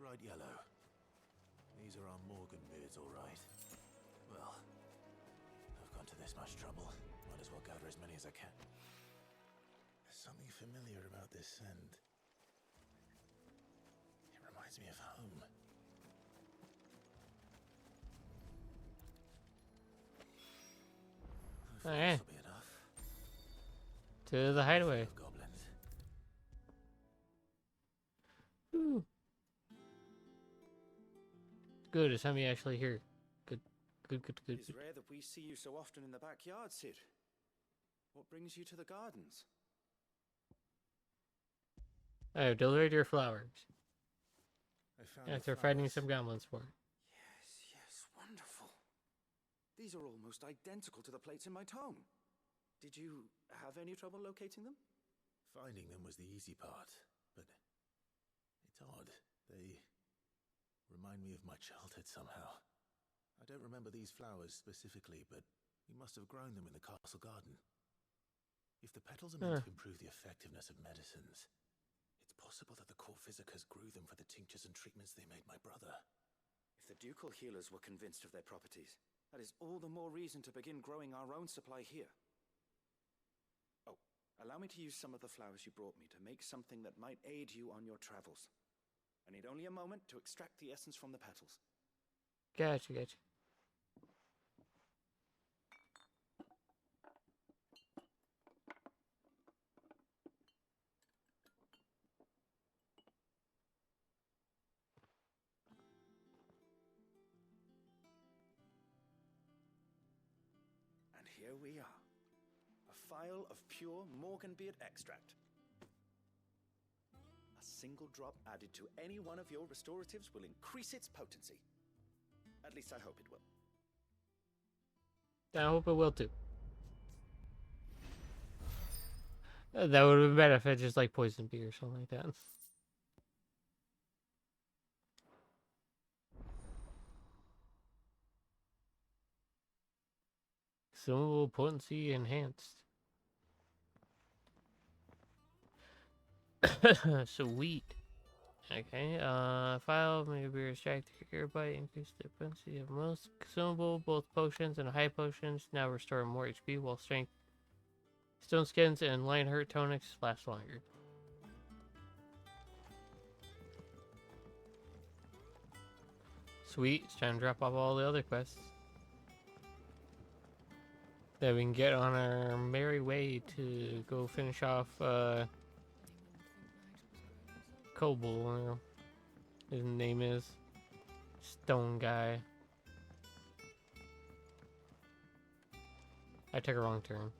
Bright yellow. These are our Morgan beards, all right. Well, I've gone to this much trouble. Might as well gather as many as I can. There's something familiar about this scent. It reminds me of home. Okay. To the hideaway. Ooh. Good, it's somebody actually here. Good. It's rare that we see you so often in the backyard, Cid. What brings you to the gardens? Oh, delivered your flowers. I found After fighting some goblins for it. Yes, wonderful. These are almost identical to the plates in my tome. Did you have any trouble locating them? Finding them was the easy part, but it's odd. They remind me of my childhood somehow. I don't remember these flowers specifically, but we must have grown them in the castle garden. If the petals are meant to improve the effectiveness of medicines, it's possible that the court physicers grew them for the tinctures and treatments they made my brother. If the ducal healers were convinced of their properties, that is all the more reason to begin growing our own supply here. Oh, allow me to use some of the flowers you brought me to make something that might aid you on your travels. I need only a moment to extract the essence from the petals. Gotcha. here we are. A phial of pure Morganbeard extract. A single drop added to any one of your restoratives will increase its potency. At least I hope it will. I hope it will too. That would have been better if it just like poison bee or something like that. Consumable potency enhanced. Sweet. Okay, file may be restricted hereby increase the potency of most consumable, both potions and high potions. Now restore more HP while strength, stone skins, and line hurt tonics last longer. Sweet, it's time to drop off all the other quests. Then we can get on our merry way to go finish off, Kobold, his name is Stone Guy. I took a wrong turn.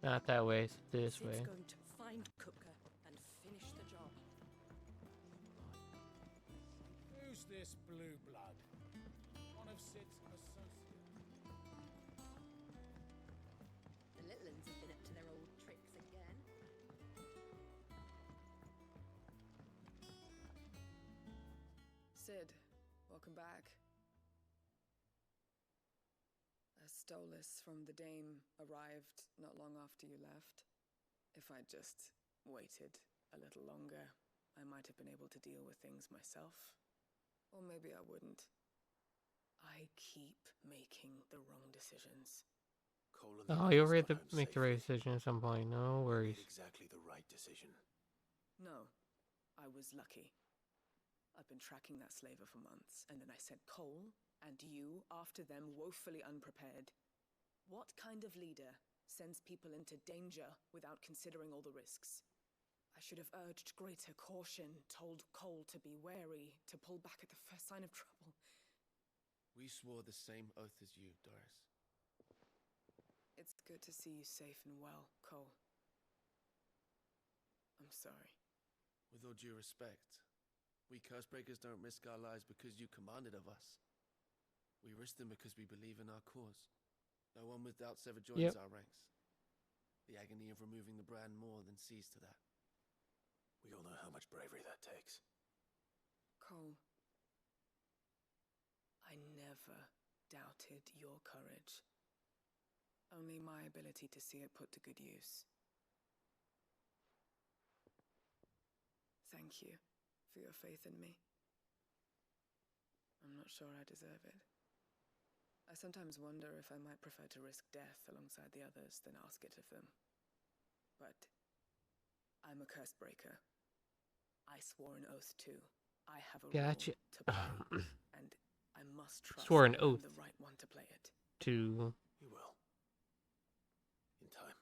Not that way, it's this Sid's way. going to find Kupka and finish the job. Who's this blue blood? One of Sid's associates. The little uns have been up to their old tricks again. Sid, welcome back. A Stolas from the Dame arrived not long after you left. If I'd just waited a little longer, I might have been able to deal with things myself. Or maybe I wouldn't. I keep making the wrong decisions. Cole and the Oh, others you'll have got to home make the right safely. decision at some point. No worries. Made exactly the right decision. No, I was lucky. I've been tracking that slaver for months, and then I sent Cole and you after them, woefully unprepared. What kind of leader sends people into danger without considering all the risks? I should have urged greater caution, told Cole to be wary, to pull back at the first sign of trouble. We swore the same oath as you, Doris. It's good to see you safe and well, Cole. I'm sorry. With all due respect, we Cursebreakers don't risk our lives because you commanded of us. We risk them because we believe in our cause. No one with doubts ever joins our ranks. The agony of removing the brand more than sees to that. We all know how much bravery that takes. Cole, I never doubted your courage. Only my ability to see it put to good use. Thank you for your faith in me. I'm not sure I deserve it. I sometimes wonder if I might prefer to risk death alongside the others than ask it of them. But I'm a Cursebreaker. I swore an oath too. I have a role Gotcha. to play, and I must trust Swore an that I'm oath the right one to play it. to You will. In time.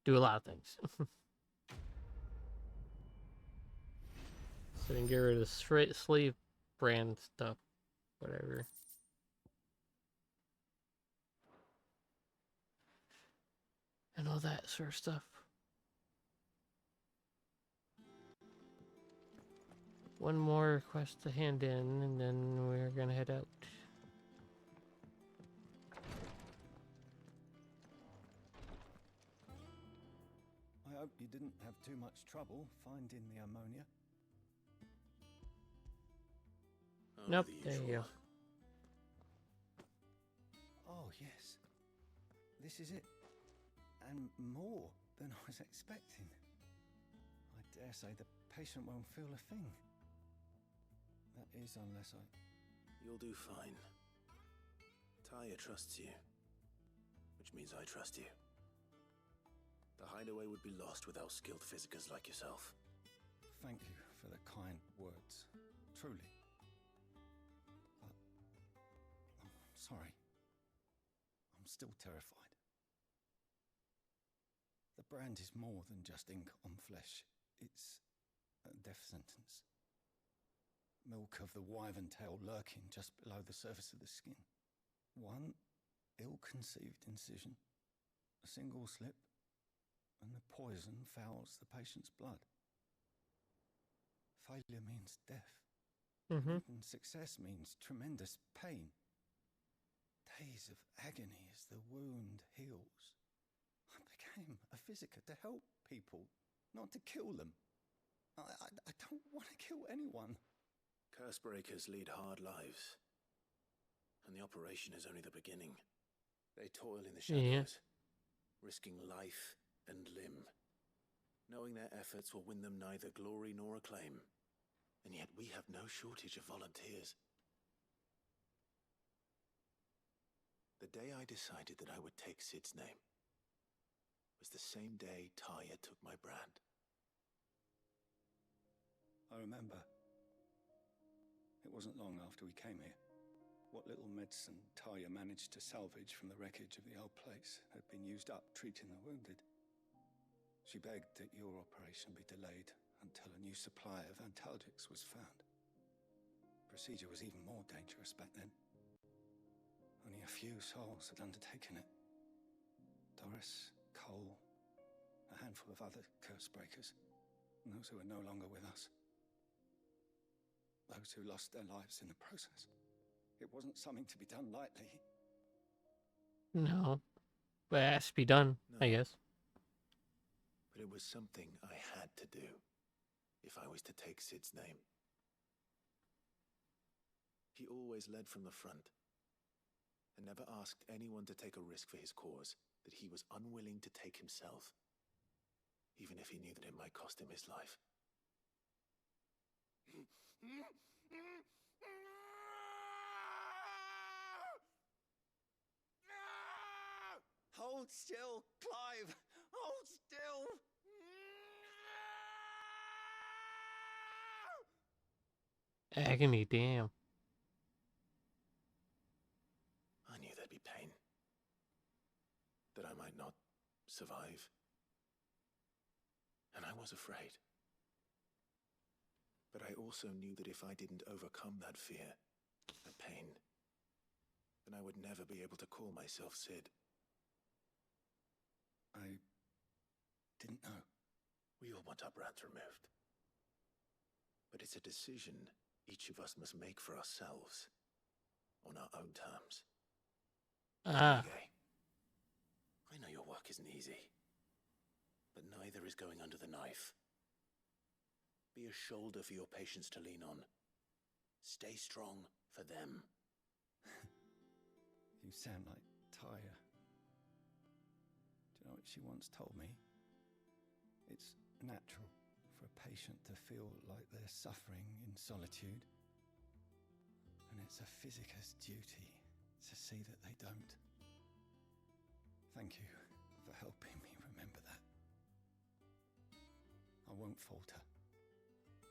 do a lot of things. So then get rid of the straight sleeve brand stuff, whatever. And all that sort of stuff. One more quest to hand in, and then we're gonna head out. I hope you didn't have too much trouble finding the ammonia. Nope, there you go. Oh, yes. This is it. And more than I was expecting. I dare say the patient won't feel a thing. That is, unless I... You'll do fine. Taya trusts you. Which means I trust you. The hideaway would be lost without skilled physicers like yourself. Thank you for the kind words. Truly. But... I'm sorry. I'm still terrified. The The brand is more than just ink on flesh. It's a death sentence. Milk of the wyvern tail lurking just below the surface of the skin. One ill-conceived incision, a single slip, and the poison fouls the patient's blood. Failure means death. Mm-hmm. And success means tremendous pain. Days of agony as the wound heals. I became a physiker to help people, not to kill them. I don't want to kill anyone. Cursebreakers lead hard lives. And the operation is only the beginning. They toil in the shadows, risking life and limb, knowing their efforts will win them neither glory nor acclaim. And yet we have no shortage of volunteers. The day I decided that I would take Sid's name was the same day Taya took my brand. I remember. It wasn't long after we came here. What little medicine Taya managed to salvage from the wreckage of the old place had been used up treating the wounded. She begged that your operation be delayed until a new supply of antalgics was found. Procedure was even more dangerous back then. Only a few souls had undertaken it. Doris, Cole, a handful of other Cursebreakers, and those who are no longer with us. Those who lost their lives in the process. It wasn't something to be done lightly. No. But it has to be done, I guess. But it was something I had to do if I was to take Sid's name. He always led from the front and never asked anyone to take a risk for his cause that he was unwilling to take himself, even if he knew that it might cost him his life. Hold still, Clive! Hold still! Agony, damn. I knew there'd be pain. That I might not survive. And I was afraid. But I also knew that if I didn't overcome that fear, that pain, then I would never be able to call myself Sid. I didn't know. We all want our brands removed. But it's a decision each of us must make for ourselves, on our own terms. Okay. I know your work isn't easy, but neither is going under the knife. Be a shoulder for your patients to lean on. Stay strong for them. You sound like Taya. Do you know what she once told me? It's natural for a patient to feel like they're suffering in solitude. And it's a physiker's duty to see that they don't. Thank you for helping me remember that. I won't falter.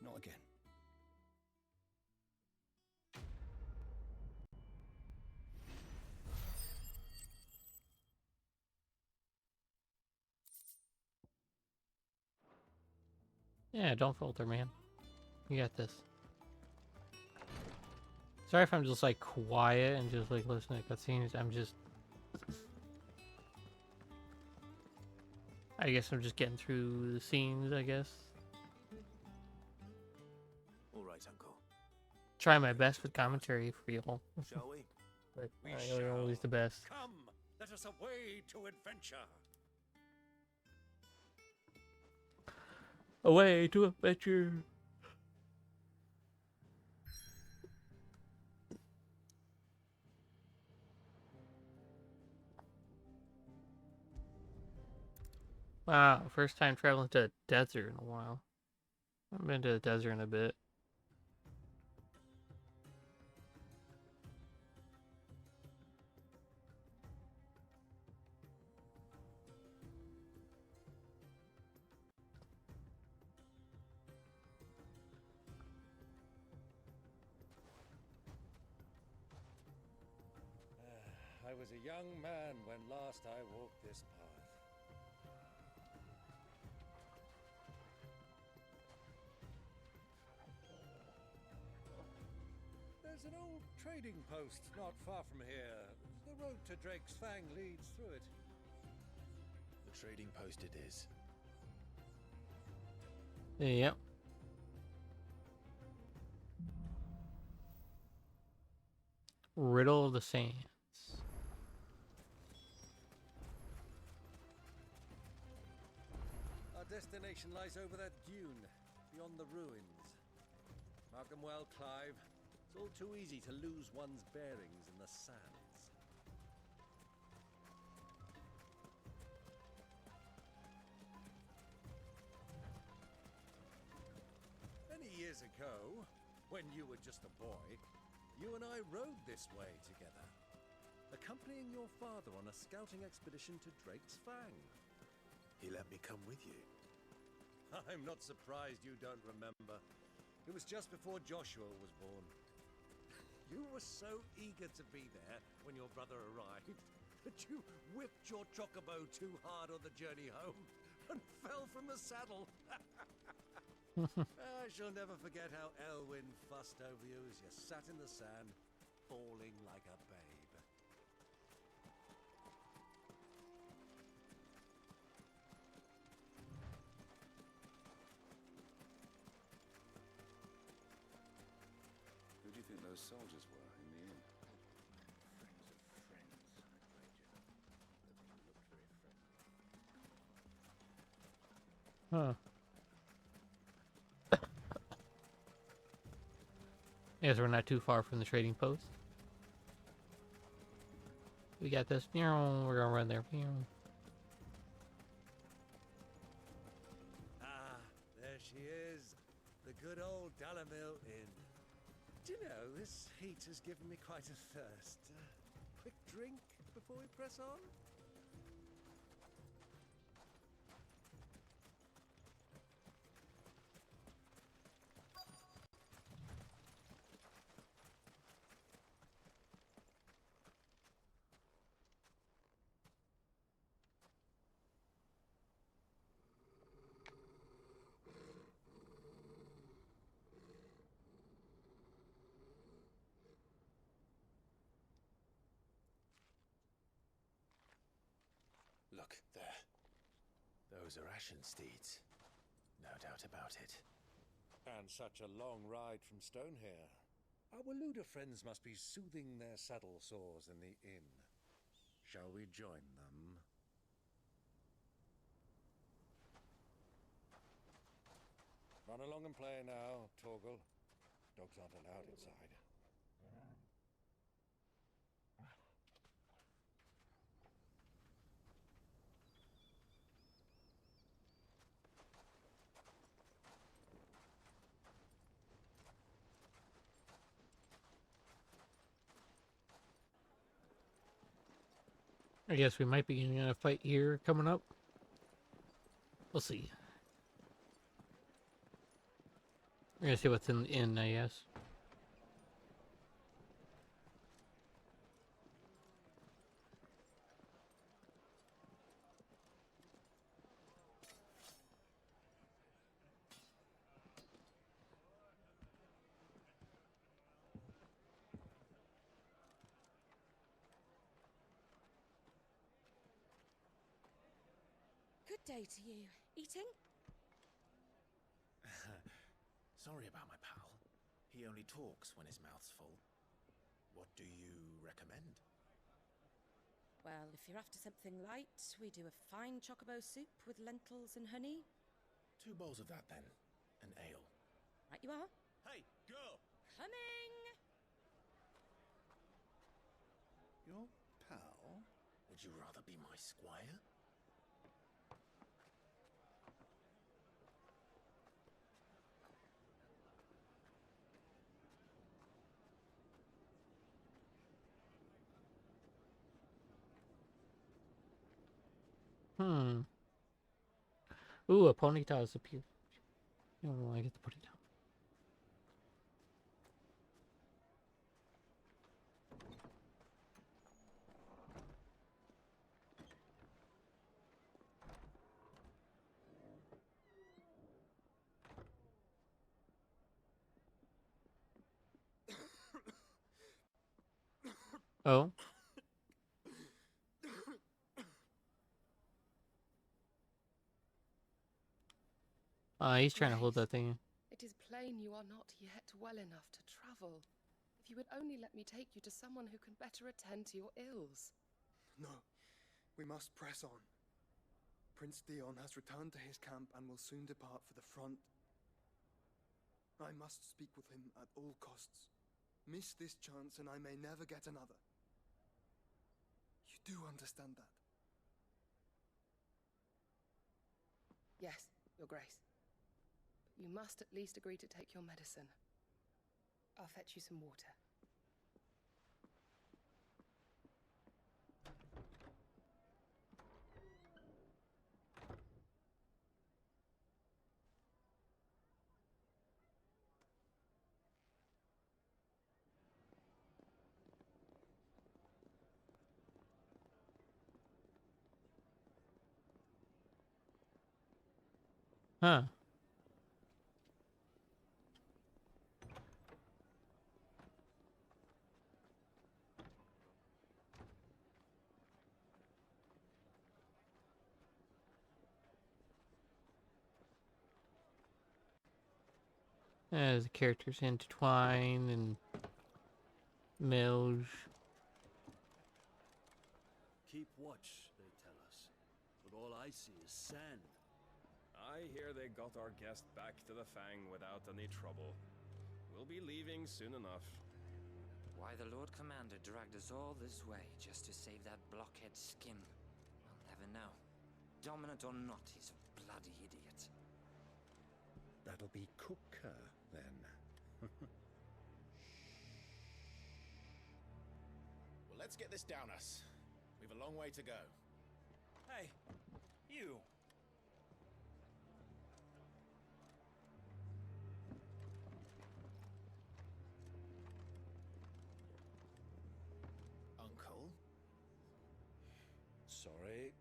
Not again. Yeah, don't falter, man. You got this. Sorry if I'm just like quiet and just like listening to cutscenes. I'm just... I guess I'm just getting through the scenes, I guess. All right, Uncle. Try my best with commentary for y'all. Shall we? But We I know always the best. Come, let us away to adventure. Away to adventure. Wow, first time traveling to a desert in a while. I haven't been to a desert in a bit. I was a young man when last I walked this path. There's an old trading post not far from here. The road to Drake's Fang leads through it. The trading post it is. Yep. Riddle of the Sands. Our destination lies over that dune, beyond the ruins. Mark 'em well, Clive. It's all too easy to lose one's bearings in the sands. Many years ago, when you were just a boy, you and I rode this way together, accompanying your father on a scouting expedition to Drake's Fang. He let me come with you. I'm not surprised you don't remember. It was just before Joshua was born. You were so eager to be there when your brother arrived that you whipped your chocobo too hard on the journey home and fell from the saddle. I shall never forget how Elwyn fussed over you as you sat in the sand, bawling like a babe. Who do you think those soldiers were in the inn? Huh. Yes, we're not too far from the trading post. We got this. We're gonna run there. Ah, there she is. The good old Dalamil Inn. Do you know, this heat has given me quite a thirst. Quick drink before we press on? Look, there. Those are Ashen steeds. No doubt about it. And such a long ride from Stonehair. Our Luda friends must be soothing their saddle sores in the inn. Shall we join them? Run along and play now, Torgal. Dogs aren't allowed inside. I guess we might be getting a fight here coming up. We'll see. We're gonna see what's in the inn, I guess. Good day to you. Eating? Sorry about my pal. He only talks when his mouth's full. What do you recommend? Well, if you're after something light, we do a fine chocobo soup with lentils and honey. 2 bowls of that, then. An ale. Right you are. Hey, girl! Coming! Your pal? Would you rather be my squire? Ooh, a ponytail has appeared. You don't want to get the ponytail. Oh. He's trying to hold that thing. It is plain you are not yet well enough to travel. If you would only let me take you to someone who can better attend to your ills. No, we must press on. Prince Dion has returned to his camp and will soon depart for the front. I must speak with him at all costs. Miss this chance and I may never get another. You do understand that? Yes, Your Grace. But you must at least agree to take your medicine. I'll fetch you some water. Huh. As the characters intertwine and merge. Keep watch, they tell us. But all I see is sand. I hear they got our guest back to the Fang without any trouble. We'll be leaving soon enough. Why the Lord Commander dragged us all this way just to save that blockhead Skim, we'll never know. Dominant or not, he's a bloody idiot. That'll be Cooker, then. Well, let's get this down us. We've a long way to go. Hey, you! Uncle? Sorry.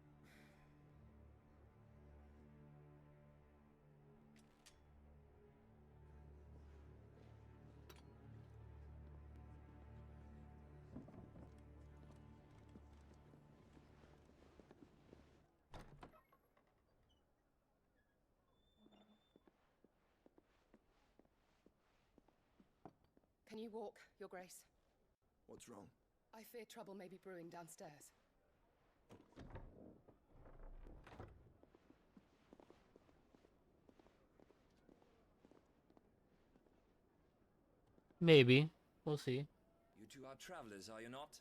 Can you walk, Your Grace? What's wrong? I fear trouble may be brewing downstairs. Maybe. We'll see. You two are travelers, are you not?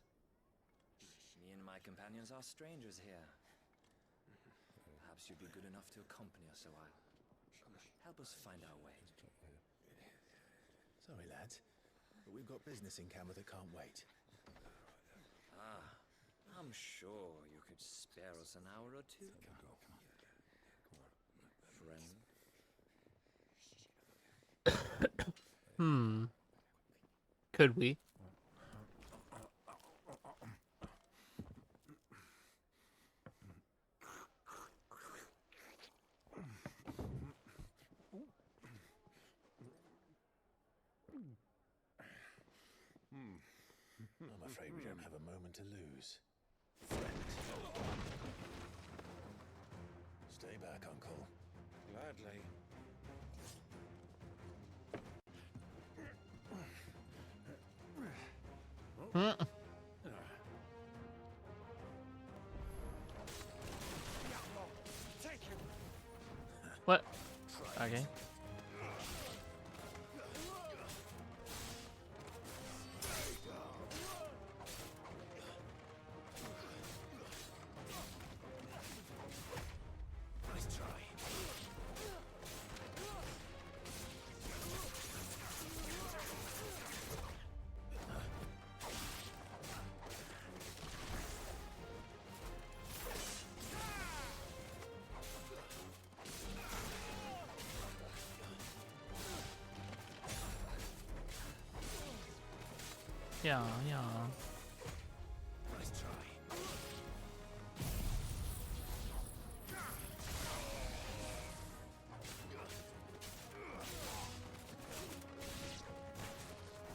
Me and my companions are strangers here. Perhaps you'd be good enough to accompany us a while. Help us find our way. Sorry, lads, but we've got business in camera that can't wait. Ah, I'm sure you could spare us an hour or two. Friend. Could we? I'm afraid we don't have a moment to lose. Friend. Stay back, Uncle. Gladly. What? Okay. Nice try. Yeah, yeah. Nice try.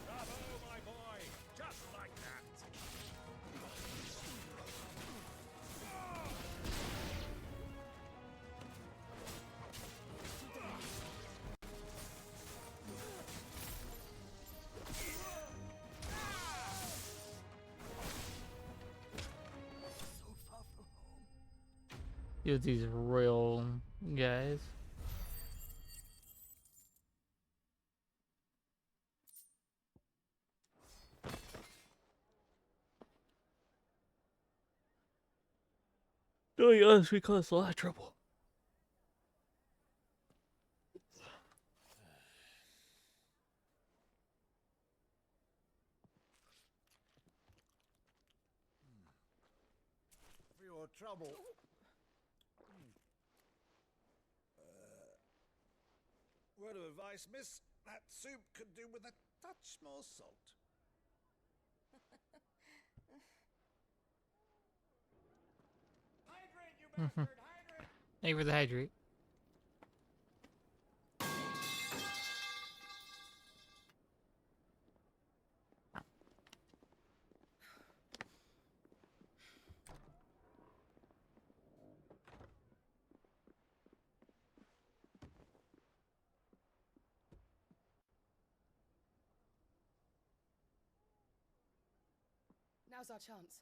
Bravo, my boy! Just like that! Use these royal guys. Doing us, we cause a lot of trouble. For your trouble. Word of advice, miss. That soup could do with a touch more salt. Thank you for the hydrate. Now's our chance.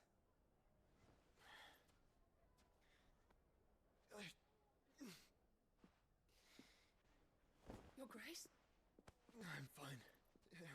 Your Grace? I'm fine. Yeah.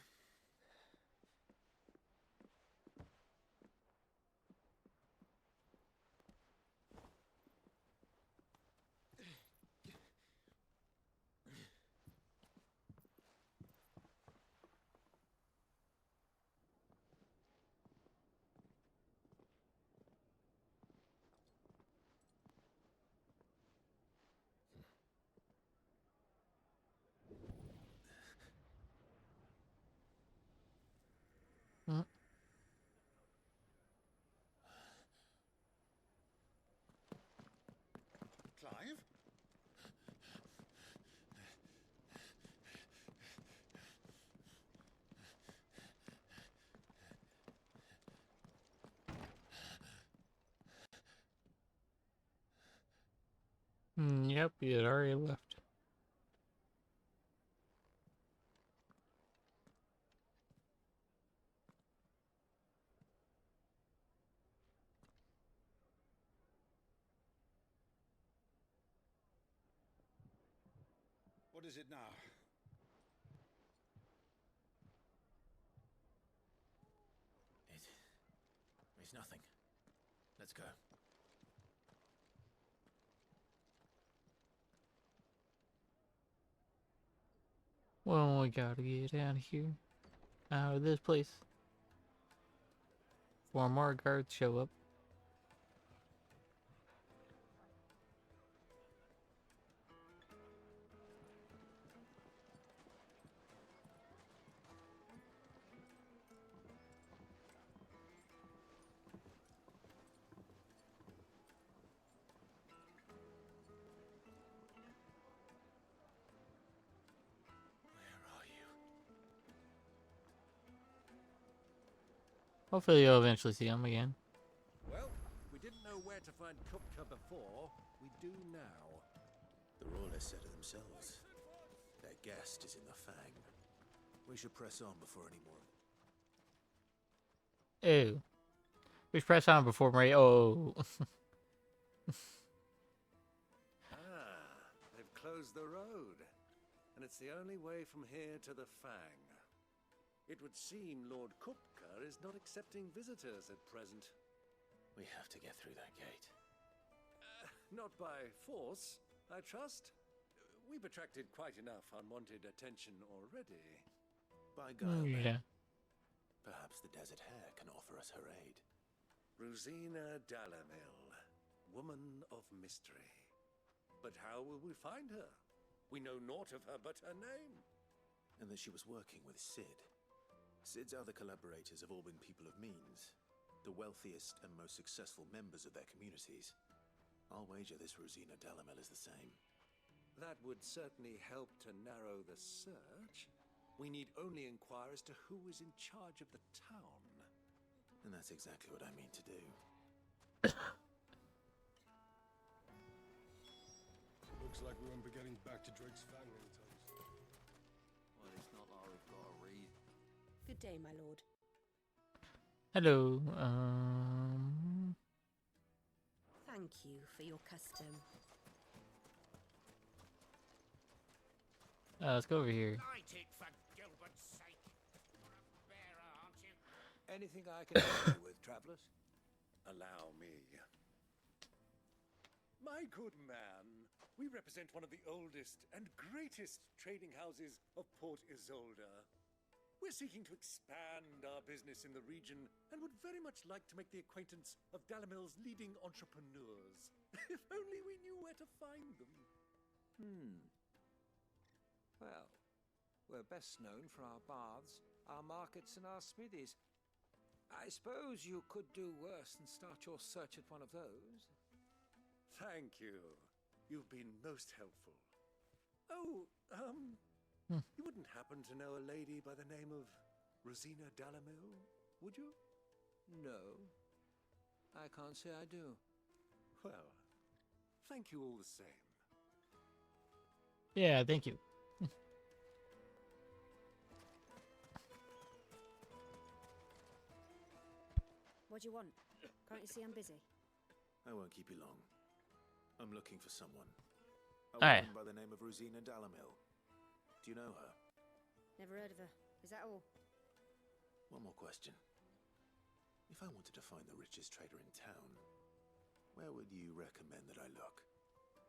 Clive? Yep, he had already left. What is it now? It's nothing. Let's go. Well, we gotta get out of here. Out of this place. Before more guards show up. Hopefully you'll eventually see him again. Well, we didn't know where to find Kupka before. We do now. The Royalists said it themselves. Their guest is in the Fang. We should press on before any more. Ew. We should press on before Marie. Oh. They've closed the road. And it's the only way from here to the Fang. It would seem Lord Kupka is not accepting visitors at present. We have to get through that gate. Not by force, I trust. We've attracted quite enough unwanted attention already. By guile, Yeah. Perhaps the Desert Hare can offer us her aid. Rosina Dalamil, woman of mystery. But how will we find her? We know naught of her but her name. And that she was working with Cid. Cid's other collaborators have all been people of means, the wealthiest and most successful members of their communities. I'll wager this Rosina Dalamil is the same. That would certainly help to narrow the search. We need only inquire as to who is in charge of the town. And that's exactly what I mean to do. Looks like we won't be getting back to Drake's Fang anytime soon. Well, it's not like we've got a read. Good day, my lord. Hello. Thank you for your custom. Let's go over here. Light it, for Gilbert's sake. You're a bearer, aren't you? Anything I can help you with, travelers? Allow me. My good man, we represent one of the oldest and greatest trading houses of Port Isolde. We're seeking to expand our business in the region and would very much like to make the acquaintance of Dalimil's leading entrepreneurs. If only we knew where to find them. Well, we're best known for our baths, our markets, and our smithies. I suppose you could do worse than start your search at one of those. Thank you. You've been most helpful. Oh, you wouldn't happen to know a lady by the name of Rosina Dalimil, would you? No, I can't say I do. Well, thank you all the same. Yeah, thank you. What do you want? Can't you see I'm busy? I won't keep you long. I'm looking for someone. A Aye. woman by the name of Rosina Dalimil. Do you know her? Never heard of her. Is that all? One more question. If I wanted to find the richest trader in town, where would you recommend that I look?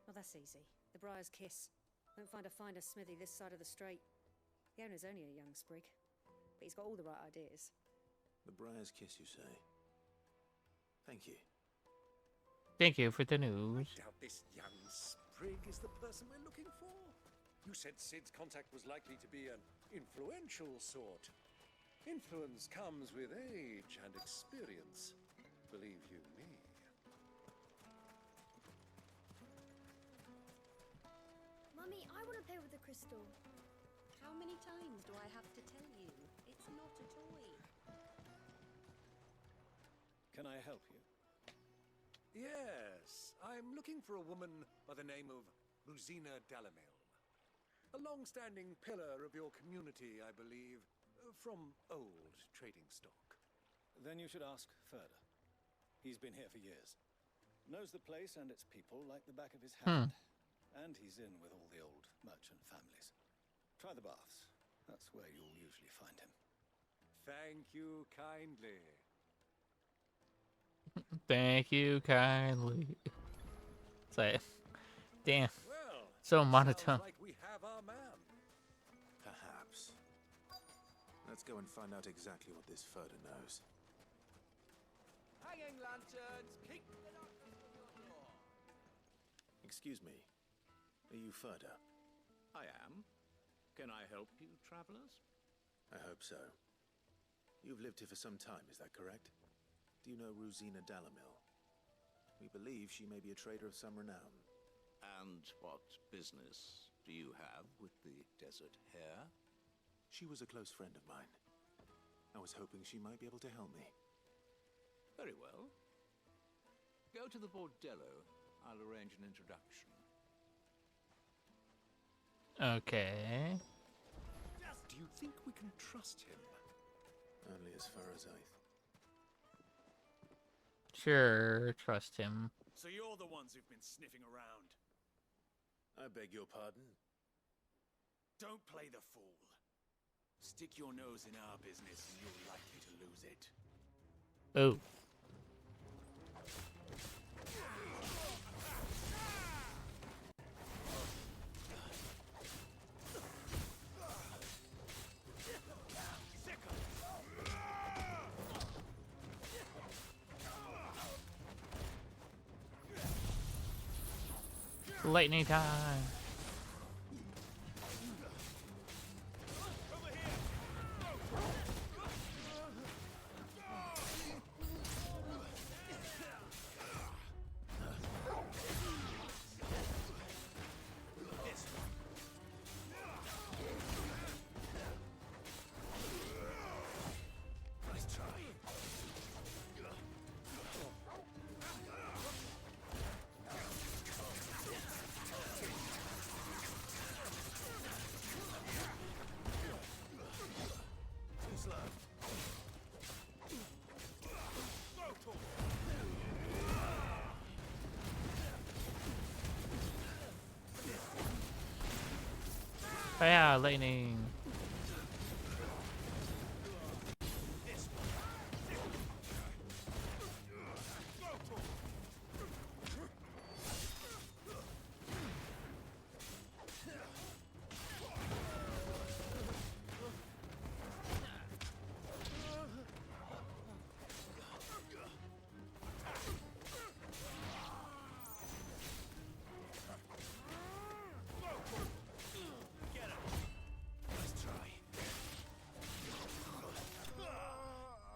Oh, that's easy. The Briar's Kiss. Won't find a finer smithy this side of the strait. The owner's only a young sprig, but he's got all the right ideas. The Briar's Kiss, you say? Thank you. Thank you for the news. I doubt this young sprig is the person we're looking for. You said Sid's contact was likely to be an influential sort. Influence comes with age and experience, believe you me. Mummy, I want to play with the crystal. How many times do I have to tell you? It's not a toy. Can I help you? Yes, I'm looking for a woman by the name of Rosina Dalimil. A long-standing pillar of your community, I believe, from old trading stock. Then you should ask further. He's been here for years. Knows the place and its people like the back of his hand. And he's in with all the old merchant families. Try the baths. That's where you'll usually find him. Thank you kindly. Thank you kindly. It's like, damn. Well, So monotone. sounds like we have our man. Perhaps. Let's go and find out exactly what this Furder knows. Hanging lanterns, keep the darkness from your door. Excuse me. Are you Furder? I am. Can I help you, travelers? I hope so. You've lived here for some time, is that correct? Do you know Rosina Dalimil? We believe she may be a trader of some renown. And what business do you have with the Desert Hare? She was a close friend of mine. I was hoping she might be able to help me. Very well. Go to the Bordello. I'll arrange an introduction. Okay. Do you think we can trust him? Only as far as I... Sure, trust him. So you're the ones who've been sniffing around. I beg your pardon? Don't play the fool. Stick your nose in our business and you're likely to lose it. Oh. Lightning time. Nice try. Yeah, lightning.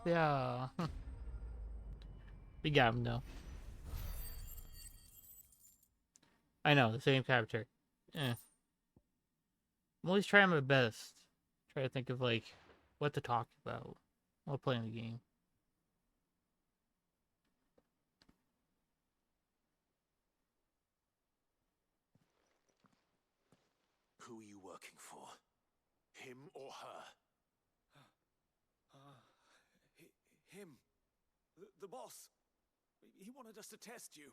Yeah. We got him though. I know, the same character. I'm always trying my best. Try to think of like what to talk about while playing the game. Who are you working for? Him or her? Him. The boss. He wanted us to test you.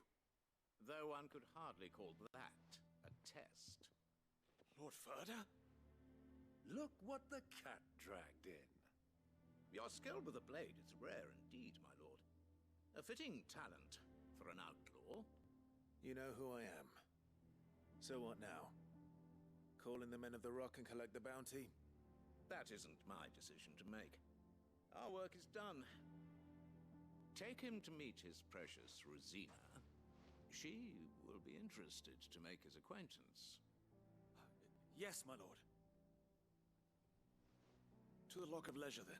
Though one could hardly call that a test. Lord Ferda? Look what the cat dragged in. Your skill with the blade is rare indeed, my lord. A fitting talent for an outlaw. You know who I am. So what now? Call in the Men of the Rock and collect the bounty? That isn't my decision to make. Our work is done. Take him to meet his precious Rosina. She will be interested to make his acquaintance. Yes, my lord. To the Lock of Leisure, then.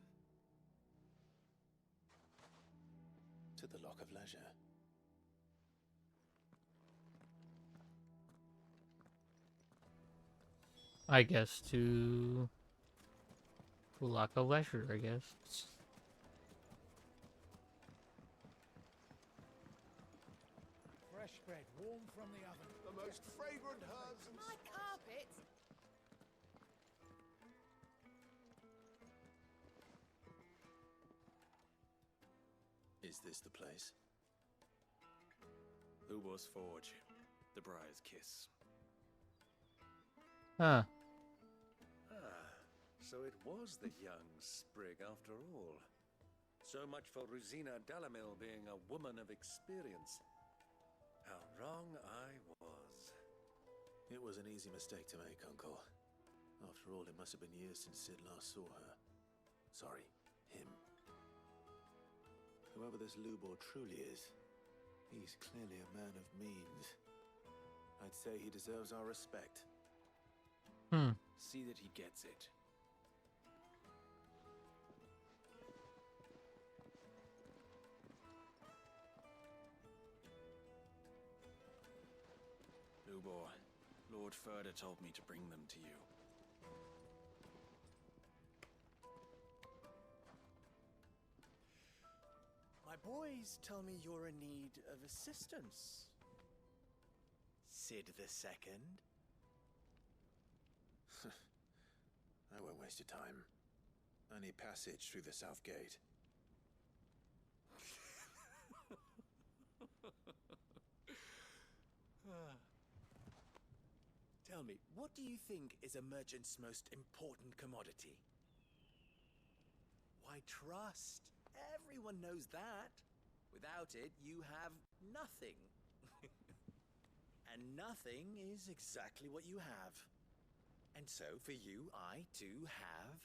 To the Lock of Leisure. I guess to Lock of Leisure, I guess. Fresh bread, warm from the oven. The most fragrant herbs and... My carpet! Is this the place? Lubor's Forge. The Briar's Kiss. Huh. So it was the young sprig after all. So much for Rosina Dalamil being a woman of experience. How wrong I was. It was an easy mistake to make, Uncle. After all, it must have been years since Sid last saw her. Sorry, him. Whoever this Lubor truly is, he's clearly a man of means. I'd say he deserves our respect. See that he gets it. Lubor, Lord Ferda told me to bring them to you. My boys tell me you're in need of assistance. Sid the Second? I won't waste your time. I need passage through the south gate. Tell me, what do you think is a merchant's most important commodity? Why, trust. Everyone knows that. Without it, you have nothing. And nothing is exactly what you have. And so, for you, I, too, have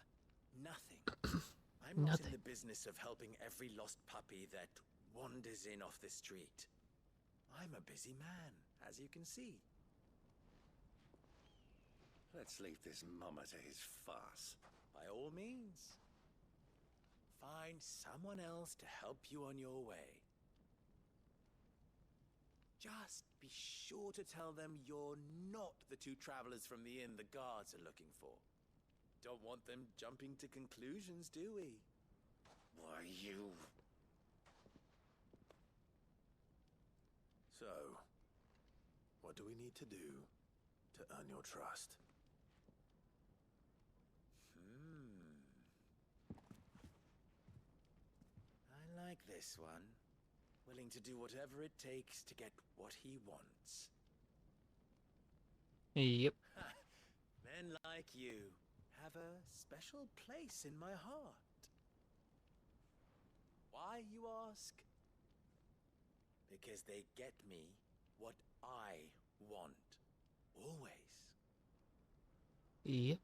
nothing. I'm not in the business of helping every lost puppy that wanders in off the street. I'm a busy man, as you can see. Let's leave this mummer to his farce. By all means. Find someone else to help you on your way. Just be sure to tell them you're not the two travelers from the inn the guards are looking for. Don't want them jumping to conclusions, do we? Why, you... So, what do we need to do to earn your trust? I like this one. Willing to do whatever it takes to get what he wants. Yep. Men like like you have a special place in my heart. Why, you ask? Because they get me what I want. Always. Yep.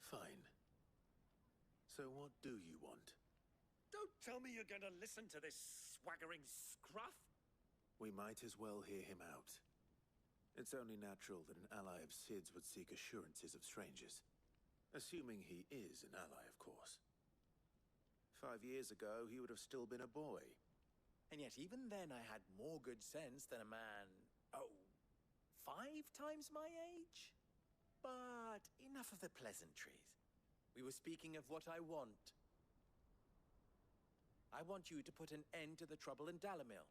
Fine. So what do you want? Don't tell me you're going to listen to this swaggering scruff. We might as well hear him out. It's only natural that an ally of Sid's would seek assurances of strangers. Assuming he is an ally, of course. 5 years ago, he would have still been a boy. And yet even then I had more good sense than a man, 5 times my age? But enough of the pleasantries. We were speaking of what I want. I want you to put an end to the trouble in Dalamil.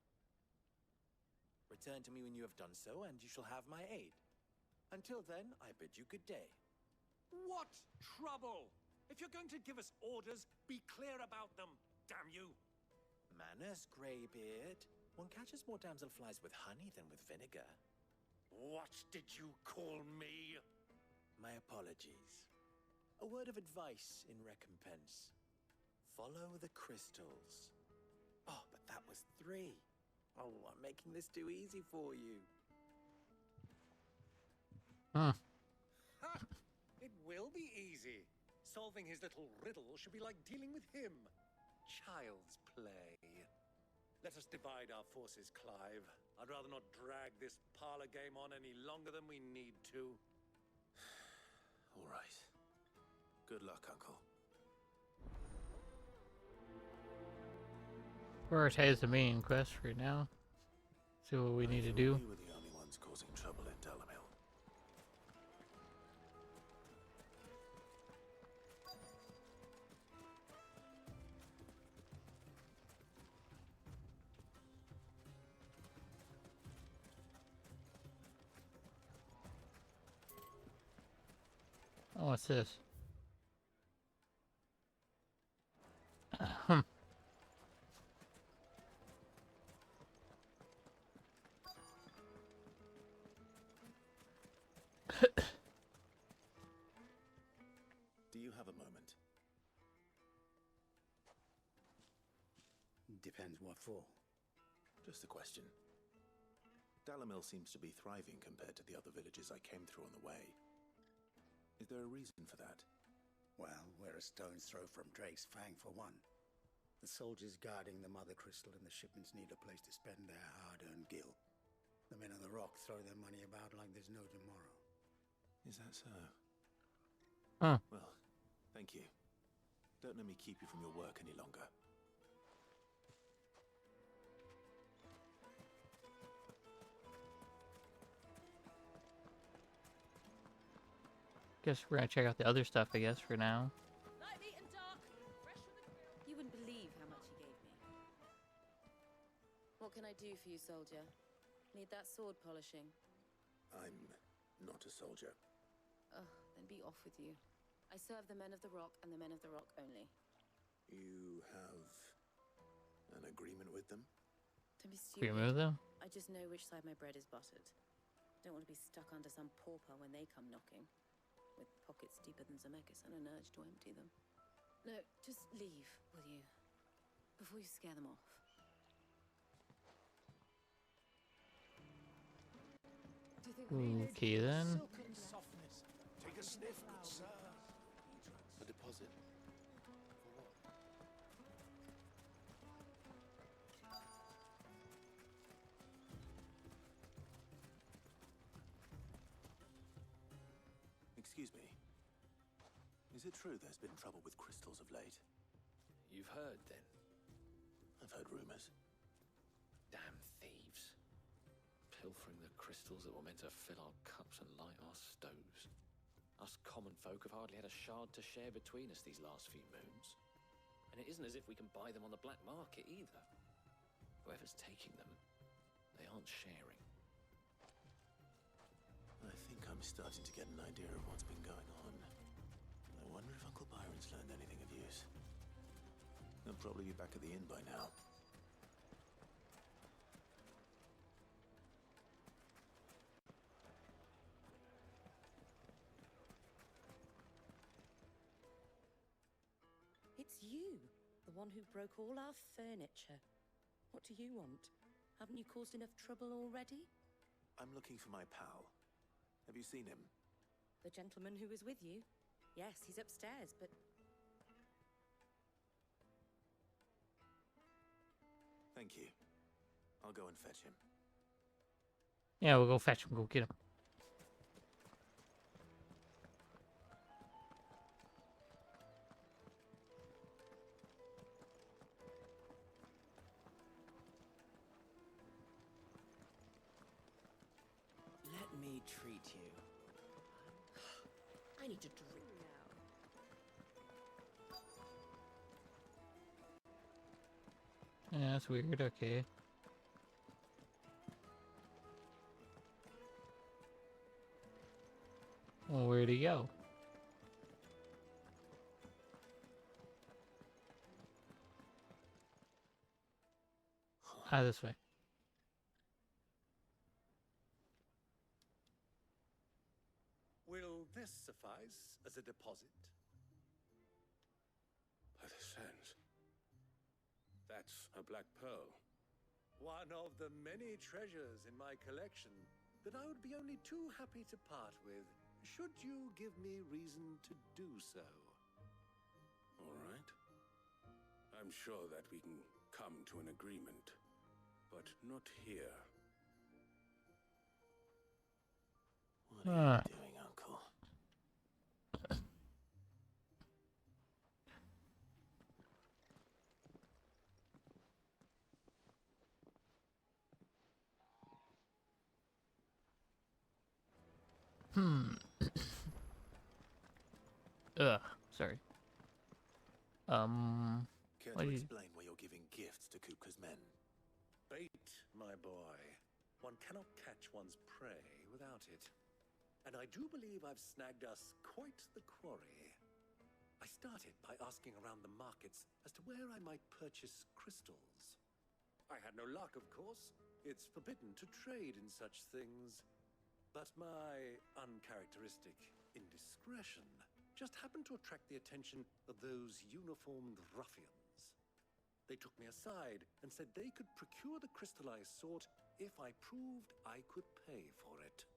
Return to me when you have done so, and you shall have my aid. Until then, I bid you good day. What trouble? If you're going to give us orders, be clear about them, damn you! Manners, Greybeard. One catches more damselflies with honey than with vinegar. What did you call me? My apologies. A word of advice in recompense. Follow the crystals. Oh, but that was 3. Oh, I'm making this too easy for you. Huh. Ha! It will be easy. Solving his little riddle should be like dealing with him. Child's play. Let us divide our forces, Clive. I'd rather not drag this parlor game on any longer than we need to. All right. Good luck, Uncle. Prioritize the main quest right now. See what we need to do. We were the only ones causing trouble in Dalamil. Oh, what's this? Do you have a moment? Depends what for. Just a question. Dalamil seems to be thriving compared to the other villages I came through on the way. Is there a reason for that? Well, we're a stone's throw from Drake's Fang for one. The soldiers guarding the Mother Crystal and the shipments need a place to spend their hard-earned gil. The men of the Rock throw their money about like there's no tomorrow. Is that so? Huh. Well, thank you. Don't let me keep you from your work any longer. Guess we're gonna check out the other stuff, I guess, for now. Light, meat, and dark. Fresh from the grill. You wouldn't believe how much he gave me. What can I do for you, soldier? Need that sword polishing? I'm not a soldier. Ugh, then be off with you. I serve the men of the Rock and the men of the Rock only. You have an agreement with them? Don't be stupid. Agreement with them? I just know which side my bread is buttered. Don't want to be stuck under some pauper when they come knocking. With pockets deeper than Zemeckis and an urge to empty them. No, just leave, will you? Before you scare them off. Do you think Okay then. Silken softness. Take a sniff, good sir. A deposit. For what? Excuse me. Is it true there's been trouble with crystals of late? You've heard, then? I've heard rumors. Damn thieves. Pilfering the crystals that were meant to fill our cups and light our stoves. Us common folk have hardly had a shard to share between us these last few moons. And it isn't as if we can buy them on the black market either. Whoever's taking them, they aren't sharing. I think I'm starting to get an idea of what's been going on. I wonder if Uncle Byron's learned anything of use. He'll probably be back at the inn by now. The one who broke all our furniture. What do you want? Haven't you caused enough trouble already? I'm looking for my pal. Have you seen him? The gentleman who was with you? Yes, he's upstairs, but... Thank you. I'll go and fetch him. Yeah, we'll go fetch him. Go get him. Let me treat you. I need to drink now. Yeah, that's weird. Okay. Well, where'd he go? Ah, this way. Will this suffice as a deposit? By the sands. That's a black pearl. One of the many treasures in my collection that I would be only too happy to part with, should you give me reason to do so. All right. I'm sure that we can come to an agreement, but not here. What are you doing, Uncle? Sorry. Care what to do you... explain why you're giving gifts to Kupka's men? Bait, my boy. One cannot catch one's prey without it. And I do believe I've snagged us quite the quarry. I started by asking around the markets as to where I might purchase crystals. I had no luck, of course. It's forbidden to trade in such things. But my uncharacteristic indiscretion just happened to attract the attention of those uniformed ruffians. They took me aside and said they could procure the crystal I sought if I proved I could pay for it.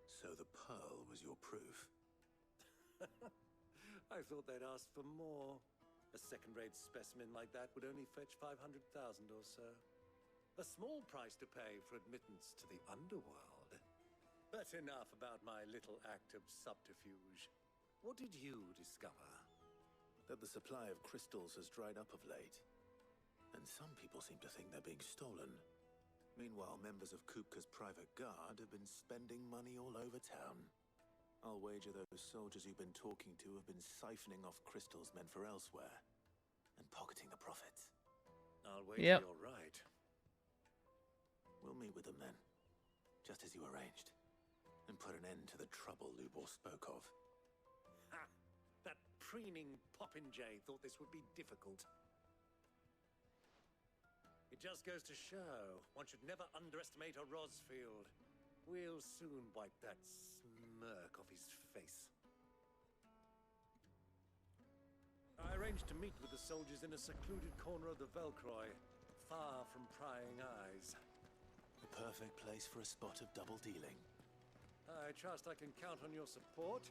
So the pearl was your proof? I thought they'd asked for more. A second-rate specimen like that would only fetch 500,000 or so. A small price to pay for admittance to the underworld. But enough about my little act of subterfuge. What did you discover? That the supply of crystals has dried up of late. And some people seem to think they're being stolen. Meanwhile, members of Kupka's private guard have been spending money all over town. I'll wager those soldiers you've been talking to have been siphoning off crystals meant for elsewhere. And pocketing the profits. I'll wager you're right. We'll meet with them then. Just as you arranged. And put an end to the trouble Lubor spoke of. Ha! That preening popinjay thought this would be difficult. It just goes to show one should never underestimate a Rosfield. We'll soon wipe that smirk off his face. I arranged to meet with the soldiers in a secluded corner of the Velcroy, far from prying eyes. The perfect place for a spot of double dealing. I trust I can count on your support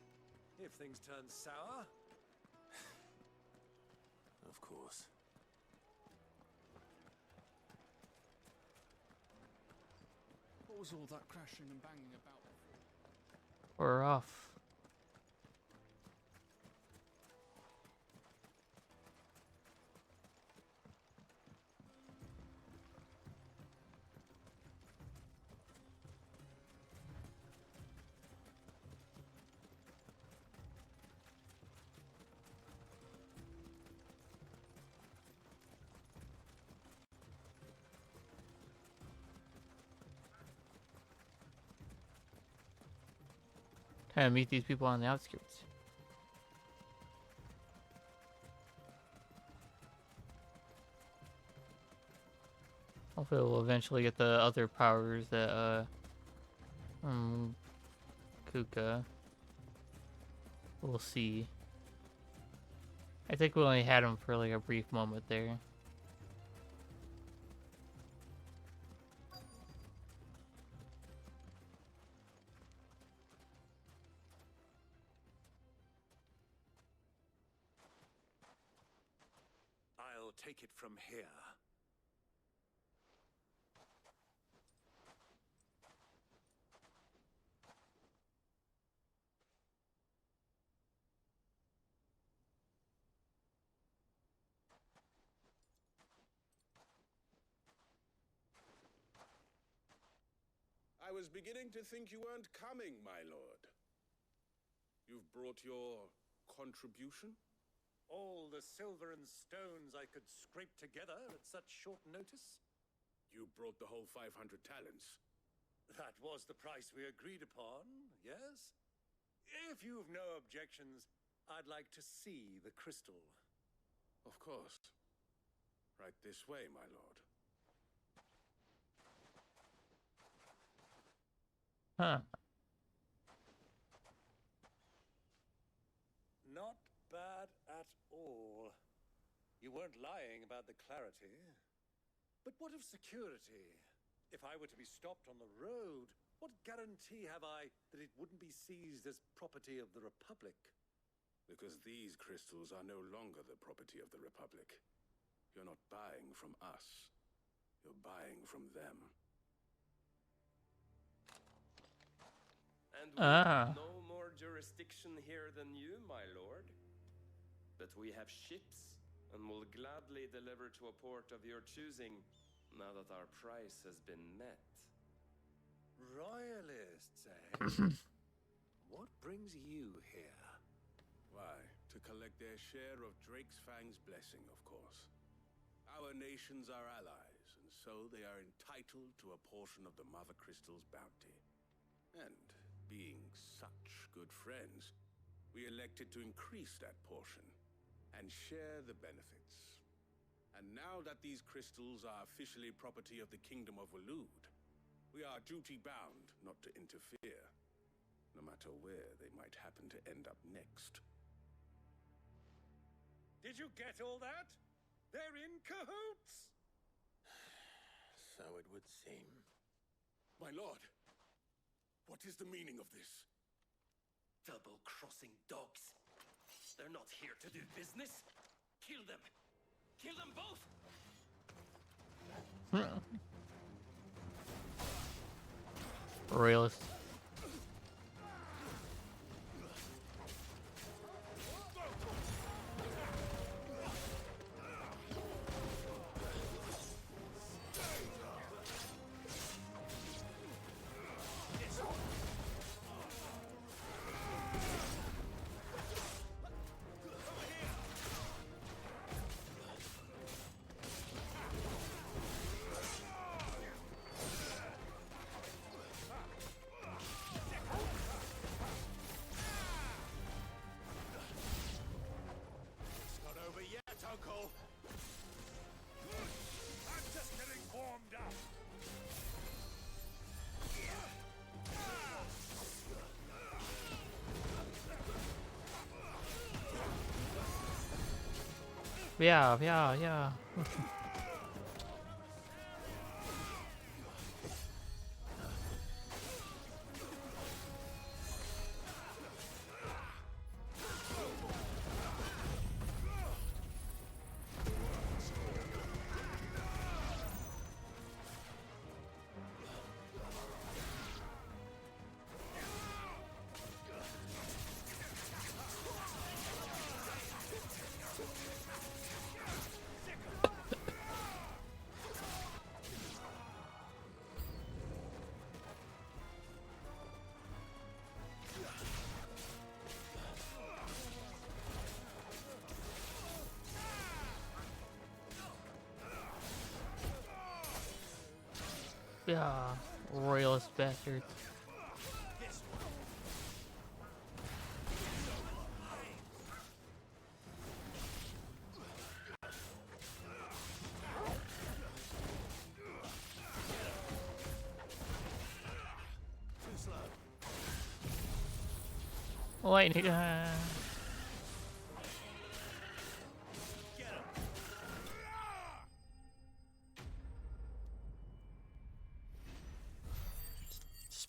if things turn sour. Of course. What was all that crashing and banging about? We're off. Trying to meet these people on the outskirts. Hopefully we'll eventually get the other powers that Kupka. We'll see. I think we only had him for like a brief moment there. I'll take it from here. I was beginning to think you weren't coming, my lord. You've brought your contribution? All the silver and stones I could scrape together at such short notice? You brought the whole 500 talents. That was the price we agreed upon, yes? If you've no objections, I'd like to see the crystal. Of course. Right this way, my lord. Huh. Not bad at all. You weren't lying about the clarity. But what of security? If I were to be stopped on the road, what guarantee have I that it wouldn't be seized as property of the Republic? Because these crystals are no longer the property of the Republic. You're not buying from us. You're buying from them. And we have no more jurisdiction here than you, my lord. But we have ships, and will gladly deliver to a port of your choosing, now that our price has been met. Royalists, eh? What brings you here? Why, to collect their share of Drake's Fang's blessing, of course. Our nations are allies, and so they are entitled to a portion of the Mother Crystal's bounty. And being such good friends, we elected to increase that portion and share the benefits. And now that these crystals are officially property of the Kingdom of Waloed, we are duty-bound not to interfere, no matter where they might happen to end up next. Did you get all that? They're in cahoots! So it would seem. My lord, what is the meaning of this? Double-crossing dogs. They're not here to do business. Kill them. Kill them both. Royalist. Uncle! I'm just getting warmed up! Yeah. Yeah, royalist bastards. Lightning.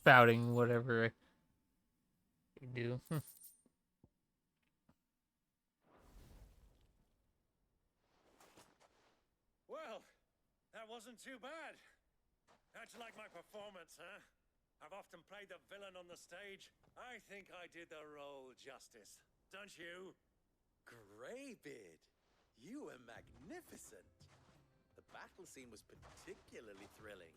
spouting whatever you do. Well, that wasn't too bad. How'd you like my performance, huh? I've often played the villain on the stage. I think I did the role justice. Don't you? Greybeard, you were magnificent. The battle scene was particularly thrilling.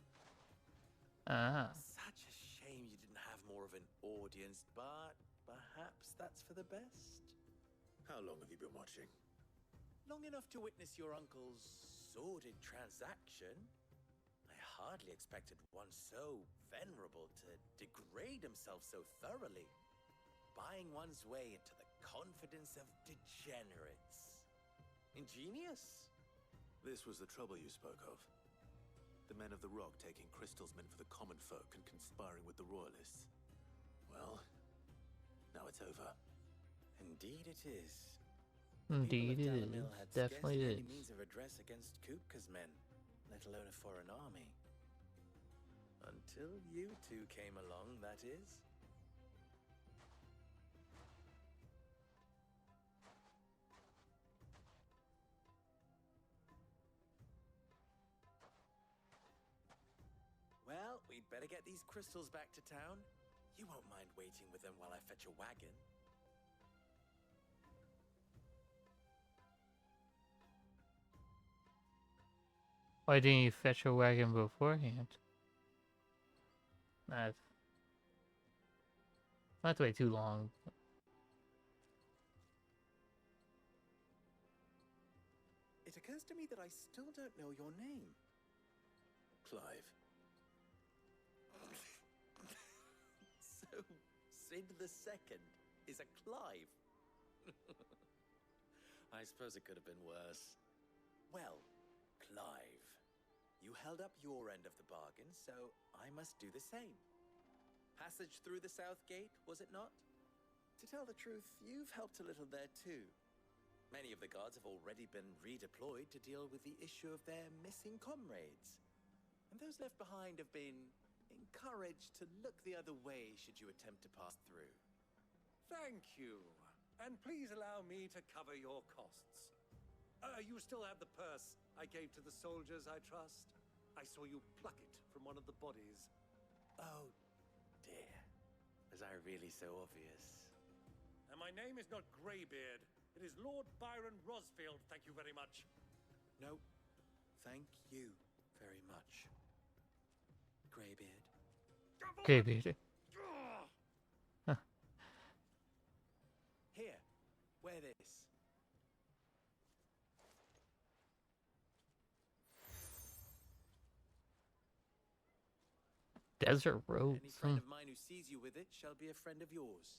Ah. Such a shame you didn't have more of an audience, but perhaps that's for the best. How long have you been watching? Long enough to witness your uncle's sordid transaction. I hardly expected one so venerable to degrade himself so thoroughly, buying one's way into the confidence of degenerates. Ingenious. This was the trouble you spoke of. The men of the Rock taking crystals meant for the common folk and conspiring with the Royalists. Well, now it's over. Indeed it is. Indeed it is. Dalimil had Definitely scarcely is. any means of redress against Kupka's men, let alone a foreign army. Until you two came along, that is. Well, we'd better get these crystals back to town. You won't mind waiting with them while I fetch a wagon. Why didn't you fetch a wagon beforehand? Not to wait too long. It occurs to me that I still don't know your name. Clive. So, Sid the Second is a Clive. I suppose it could have been worse. Well, Clive, you held up your end of the bargain, so I must do the same. Passage through the South Gate, was it not? To tell the truth, you've helped a little there too. Many of the guards have already been redeployed to deal with the issue of their missing comrades. And those left behind have been encouraged to look the other way should you attempt to pass through. Thank you. And please allow me to cover your costs. You still have the purse I gave to the soldiers, I trust? I saw you pluck it from one of the bodies. Oh, dear. Was I really so obvious? And my name is not Greybeard. It is Lord Byron Rosfield, thank you very much. No, thank you very much. Greybeard. Greybeard. Here, wear this. Desert robes. Any friend of mine who sees you with it shall be a friend of yours.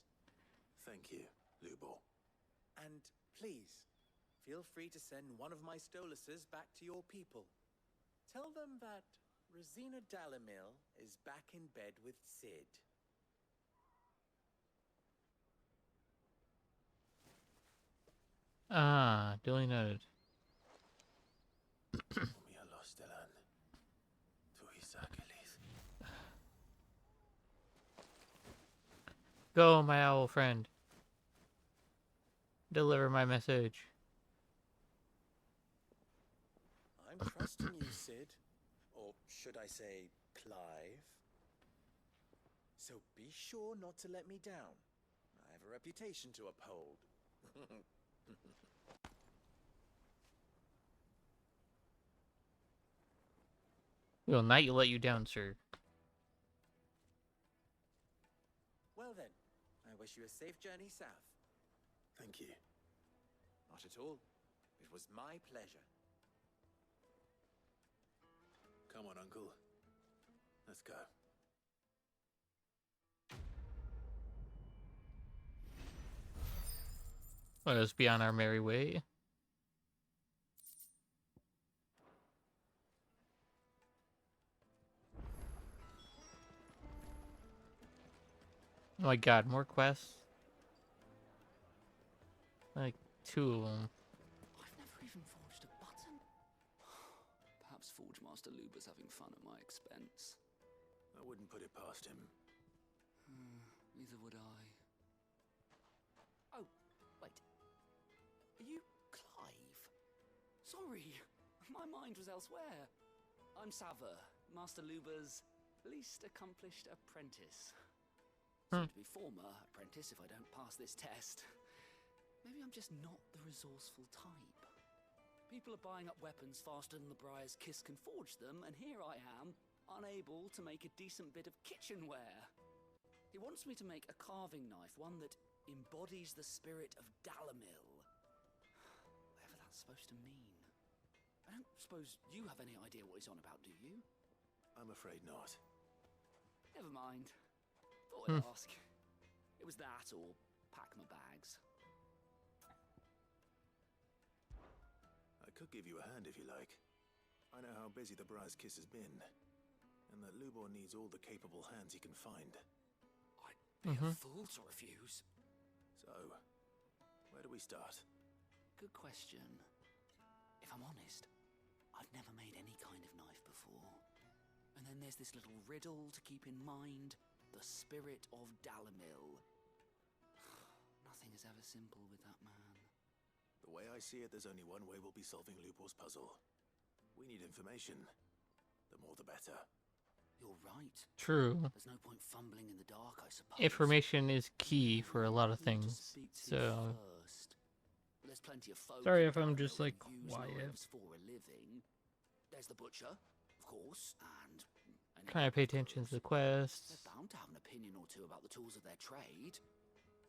Thank you, Lubor. And please, feel free to send one of my Stoluses back to your people. Tell them that Rosina Dalimil is back in bed with Sid. Ah, duly noted. Go, my owl friend. Deliver my message. I'm trusting you, Sid. Or should I say, Clive? So be sure not to let me down. I have a reputation to uphold. We will not let you down, sir. Well then, I wish you a safe journey south. Thank you. Not at all. It was my pleasure. Come on, Uncle. Let's go. Let us be on our merry way. Oh my god, more quests? Like 2 of them. I've never even forged a button. Perhaps Forge Master Luber's having fun at my expense. I wouldn't put it past him. Neither would I. Oh, wait. Are you Clive? Sorry, my mind was elsewhere. I'm Sava, Master Luba's least accomplished apprentice. Soon to be former apprentice if I don't pass this test. Maybe I'm just not the resourceful type. People are buying up weapons faster than the Briar's Kiss can forge them, and here I am, unable to make a decent bit of kitchenware. He wants me to make a carving knife, one that embodies the spirit of Dalamil. Whatever that's supposed to mean. I don't suppose you have any idea what he's on about, do you? I'm afraid not. Never mind. Thought I'd ask. It was that or pack my bags. I could give you a hand if you like. I know how busy the Briar's Kiss has been, and that Lubor needs all the capable hands he can find. I'd be a fool to refuse. So, where do we start? Good question. If I'm honest, I've never made any kind of knife before. And then there's this little riddle to keep in mind. The spirit of Dalamil. Nothing is ever simple with that man. The way I see it, there's only one way we'll be solving Lubor's puzzle. We need information. The more the better. You're right. True. There's no point fumbling in the dark, I suppose. Information is key for a lot of things. So. There's plenty of folk Sorry if I'm just like quiet. For a living. There's the butcher, of course, and trying to pay attention to the quests. They're bound to have an opinion or two about the tools of their trade.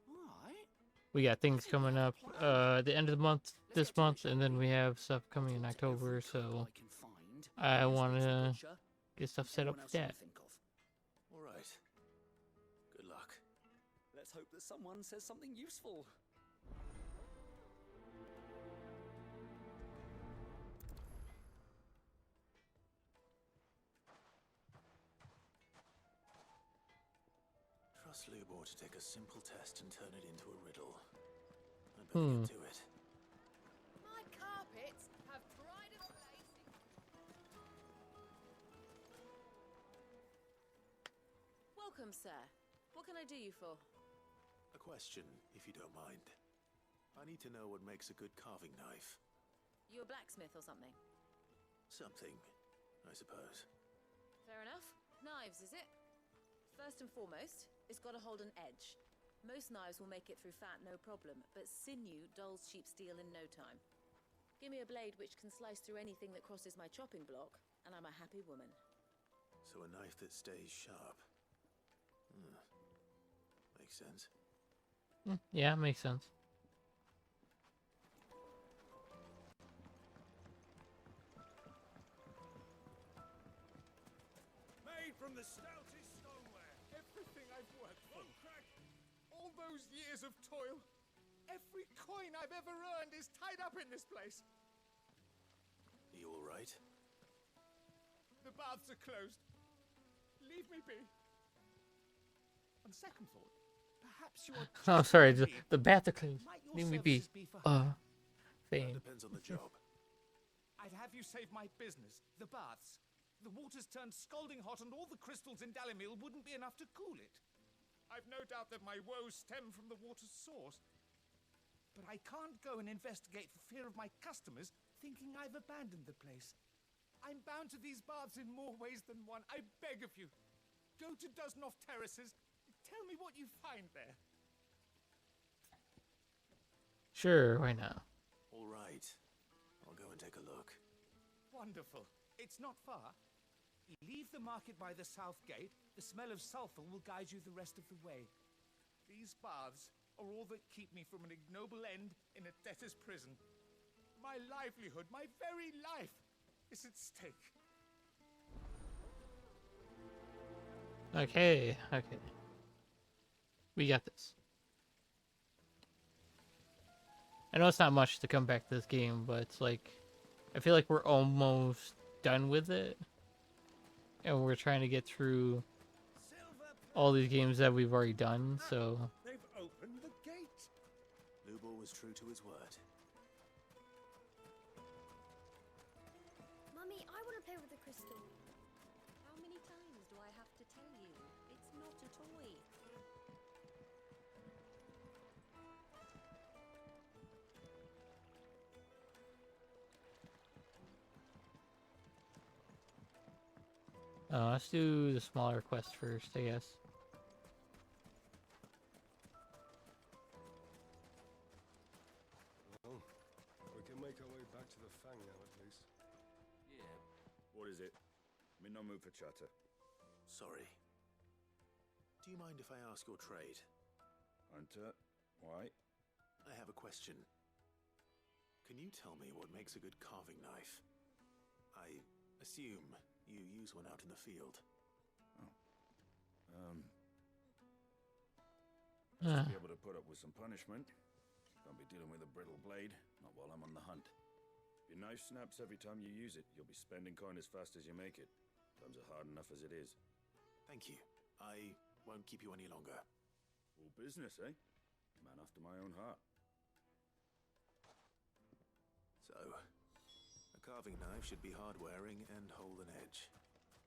All right. We got things coming up at the end of the month, this month, and then we have stuff coming in October, so I want to get stuff set up for that. All right. Good luck. Let's hope that someone says something useful. Trust Lubor to take a simple test and turn it into a riddle. I better get to it. My carpets have pride of place. Welcome, sir. What can I do you for? A question, if you don't mind. I need to know what makes a good carving knife. You a blacksmith or something? Something, I suppose. Fair enough. Knives, is it? First and foremost, it's got to hold an edge. Most knives will make it through fat, no problem, but sinew dulls cheap steel in no time. Give me a blade which can slice through anything that crosses my chopping block, and I'm a happy woman. So a knife that stays sharp. Makes sense. Yeah, makes sense. Made from the stoutest stoneware. Everything I've worked for. All those years of toil. Every coin I've ever earned is tied up in this place. Are you all right? The baths are closed. Leave me be. On second thought, perhaps you are. Oh, sorry, the bath are closed. Leave me be. Fame. Depends on the job. I'd have you save my business, the baths. The water's turned scalding hot, and all the crystals in Dalamil wouldn't be enough to cool it. I've no doubt that my woes stem from the water's source. But I can't go and investigate for fear of my customers thinking I've abandoned the place. I'm bound to these baths in more ways than one. I beg of you, go to Dusnoff Terraces. Tell me what you find there. Sure, why not? All right. I'll go and take a look. Wonderful. It's not far. Leave the market by the south gate. The smell of sulfur will guide you the rest of the way. These baths are all that keep me from an ignoble end in a debtor's prison. My livelihood, my very life, is at stake. Okay. We got this. I know it's not much to come back to this game, but it's like, I feel like we're almost done with it. And we're trying to get through all these games that we've already done, so... They've opened the gate! Lubor was true to his word. Mummy, I want to play with the crystal. How many times do I have to tell you? It's not a toy. Let's do the smaller quest first, I guess. Well, we can make our way back to the Fang now, at least. Yeah. What is it? I'm in no mood for chatter. Sorry. Do you mind if I ask your trade? Hunter, why? I have a question. Can you tell me what makes a good carving knife? I assume you use one out in the field. Just be able to put up with some punishment. Can't be dealing with a brittle blade, not while I'm on the hunt. If your knife snaps every time you use it, you'll be spending coin as fast as you make it. Times are hard enough as it is. Thank you. I won't keep you any longer. All business, eh? Man after my own heart. So, a carving knife should be hard-wearing and hold an edge.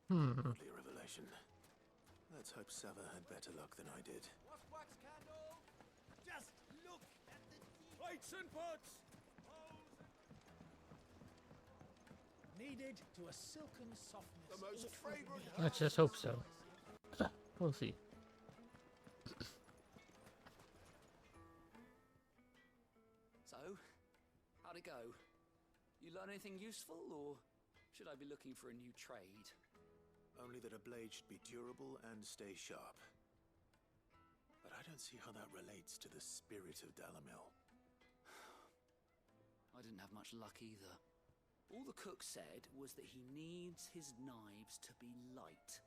Hardly a revelation. Let's hope Sava had better luck than I did. Wax candle! Just look at the plates and pots! Kneaded to a silken softness. The most fragrant. Let's just hope so. We'll see. So, how'd it go? You learn anything useful, or should I be looking for a new trade? Only that a blade should be durable and stay sharp. But I don't see how that relates to the spirit of Dalamil. I didn't have much luck either. All the cook said was that he needs his knives to be light.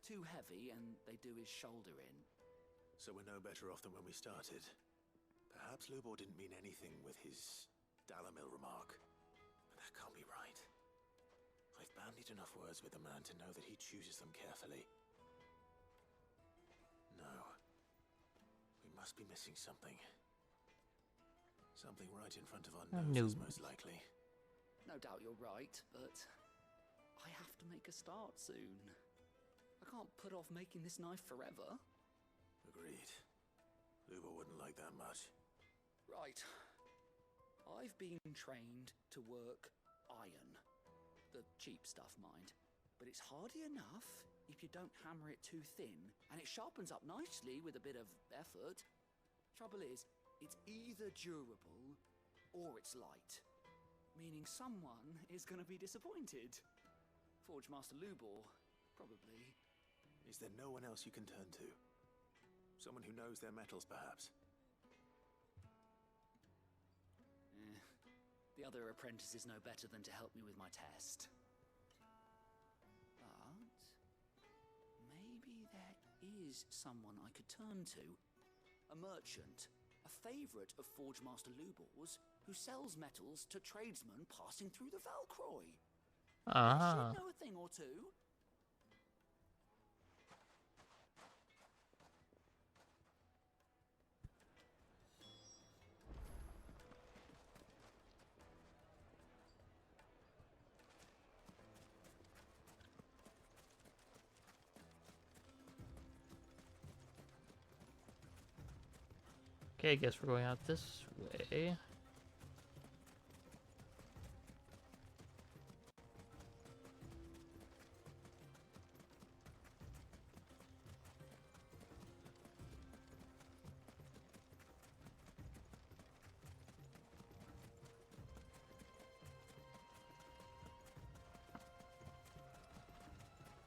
Too heavy and they do his shoulder in. So we're no better off than when we started. Perhaps Lubor didn't mean anything with his Dalamil remark. But that can't be right. I've bandied enough words with the man to know that he chooses them carefully. No. We must be missing something. Something right in front of our noses, most likely. No doubt you're right, but I have to make a start soon. I can't put off making this knife forever. Agreed. Lubor wouldn't like that much. Right. I've been trained to work iron. The cheap stuff, mind. But it's hardy enough if you don't hammer it too thin, and it sharpens up nicely with a bit of effort. Trouble is, it's either durable or it's light. Meaning someone is going to be disappointed. Forge Master Lubor, probably. Is there no one else you can turn to? Someone who knows their metals, perhaps? The other apprentices know better than to help me with my test. But maybe there is someone I could turn to. A merchant, a favourite of Forge Master Lubor's, who sells metals to tradesmen passing through the Valcroy. Ah. Should know a thing or two. Okay, I guess we're going out this way.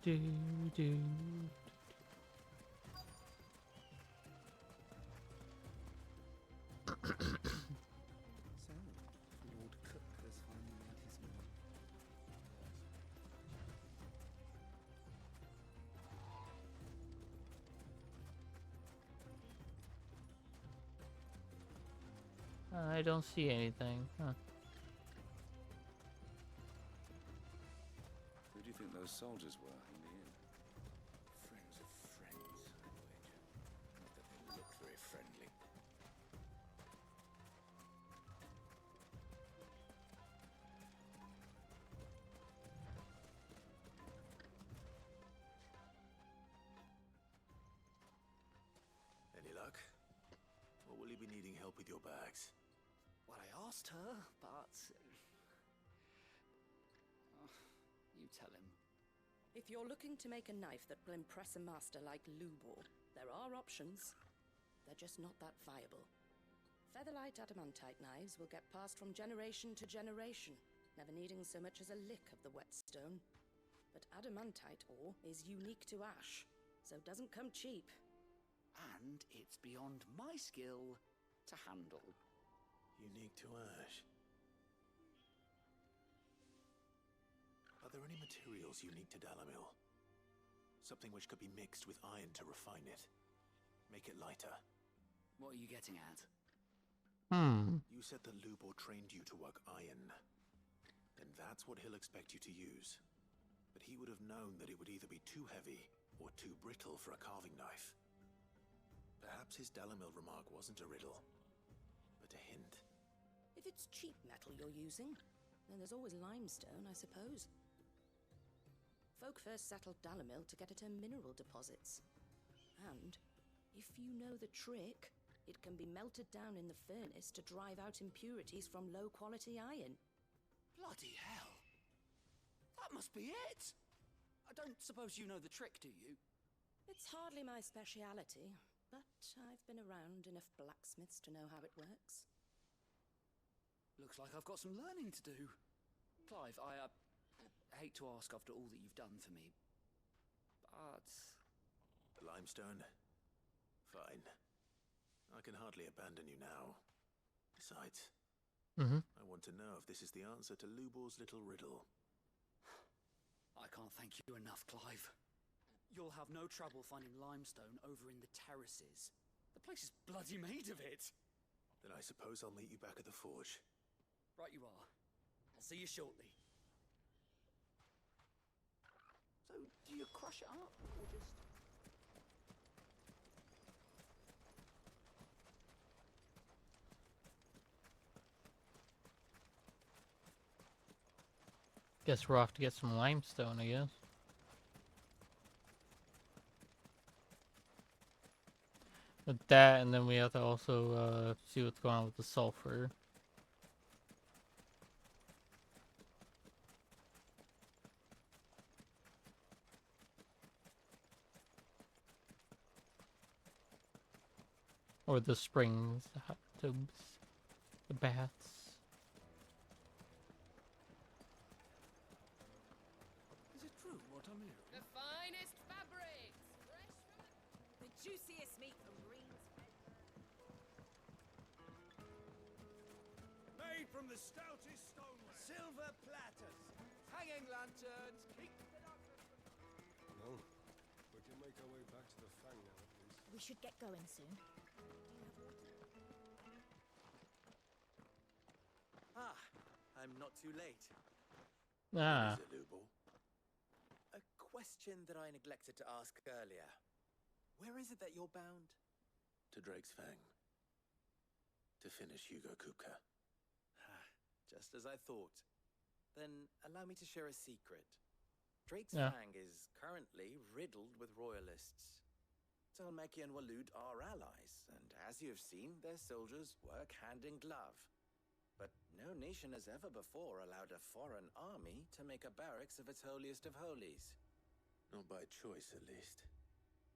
Do do. So, Lord Cook has finally made his move. I don't see anything. Huh. Who do you think those soldiers were in the inn? Friends of friends, I wager. Not that they look very friendly. Any luck? Or will you be needing help with your bags? Well, I asked her, but... you tell him. If you're looking to make a knife that will impress a master like Lubor, there are options. They're just not that viable. Featherlight adamantite knives will get passed from generation to generation, never needing so much as a lick of the whetstone. But adamantite ore is unique to ash, so doesn't come cheap. And it's beyond my skill to handle. Unique to ash. Are there any materials unique to Dalamil? Something which could be mixed with iron to refine it. Make it lighter. What are you getting at? You said that Lubor trained you to work iron. Then that's what he'll expect you to use. But he would have known that it would either be too heavy or too brittle for a carving knife. Perhaps his Dalamil remark wasn't a riddle, but a hint. If it's cheap metal you're using, then there's always limestone, I suppose. Folk first settled Dalamil to get at her mineral deposits. And, if you know the trick, it can be melted down in the furnace to drive out impurities from low-quality iron. Bloody hell! That must be it! I don't suppose you know the trick, do you? It's hardly my speciality, but I've been around enough blacksmiths to know how it works. Looks like I've got some learning to do. Clive, I hate to ask after all that you've done for me, but... The limestone? Fine. I can hardly abandon you now. Besides, I want to know if this is the answer to Lubor's little riddle. I can't thank you enough, Clive. You'll have no trouble finding limestone over in the terraces. The place is bloody made of it. Then I suppose I'll meet you back at the forge. Right you are. I'll see you shortly. So, do you crush it up, or just... Guess we're off to get some limestone, I guess. With that, and then we have to also see what's going on with the sulfur. Or the springs, the hot tubs, the baths. Is it true what I'm hearing? The finest fabrics, fresh from The juiciest meat from Green's. Made from the stoutest stoneware. Silver platters. Hanging lanterns. No. We can make our way back to the Fang now, at least. We should get going soon. Ah, I'm not too late. Ah. What is it, Lubor? A question that I neglected to ask earlier. Where is it that you're bound? To Drake's Fang. To finish Hugo Kupka. Just as I thought. Then allow me to share a secret. Drake's Yeah. Fang is currently riddled with royalists. Talmeki and Walud are allies, and as you've seen, their soldiers work hand in glove. But no nation has ever before allowed a foreign army to make a barracks of its holiest of holies. Not by choice, at least.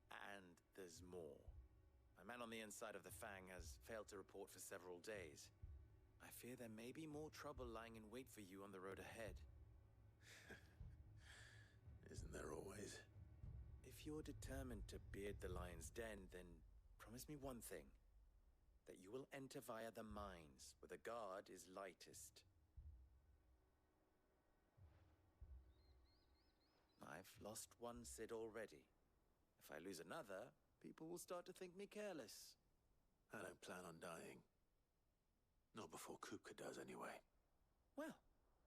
And there's more. A man on the inside of the Fang has failed to report for several days. I fear there may be more trouble lying in wait for you on the road ahead. Isn't there always? If you're determined to beard the lion's den, then promise me one thing. That you will enter via the mines, where the guard is lightest. I've lost one Cid already. If I lose another, people will start to think me careless. I don't plan on dying. Not before Kupka does, anyway. Well,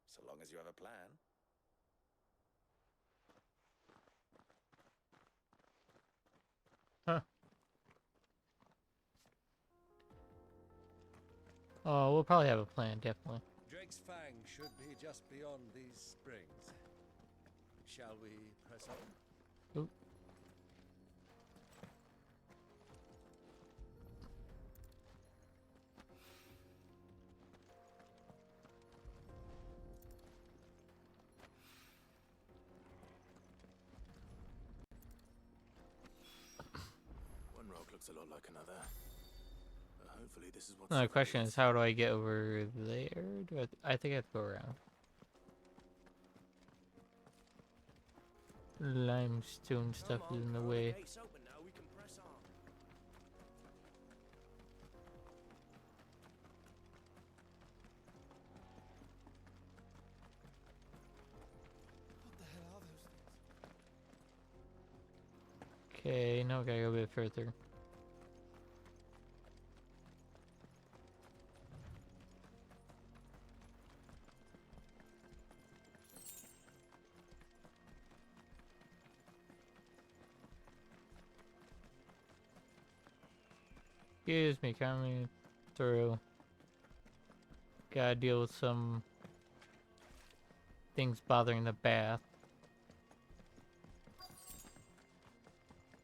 so long as you have a plan. Huh. Oh, we'll probably have a plan, definitely. Drake's Fang should be just beyond these springs. Shall we press on? Oop. looks a lot like another. But hopefully this is what. No, the question is, how do I get over there? Do I think I have to go around. Limestone stuff is in the way. Okay, now we gotta go a bit further. Excuse me, coming through. Gotta deal with some things bothering the bath.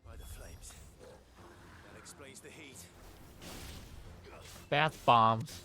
By the flames. That explains the heat. Bath bombs.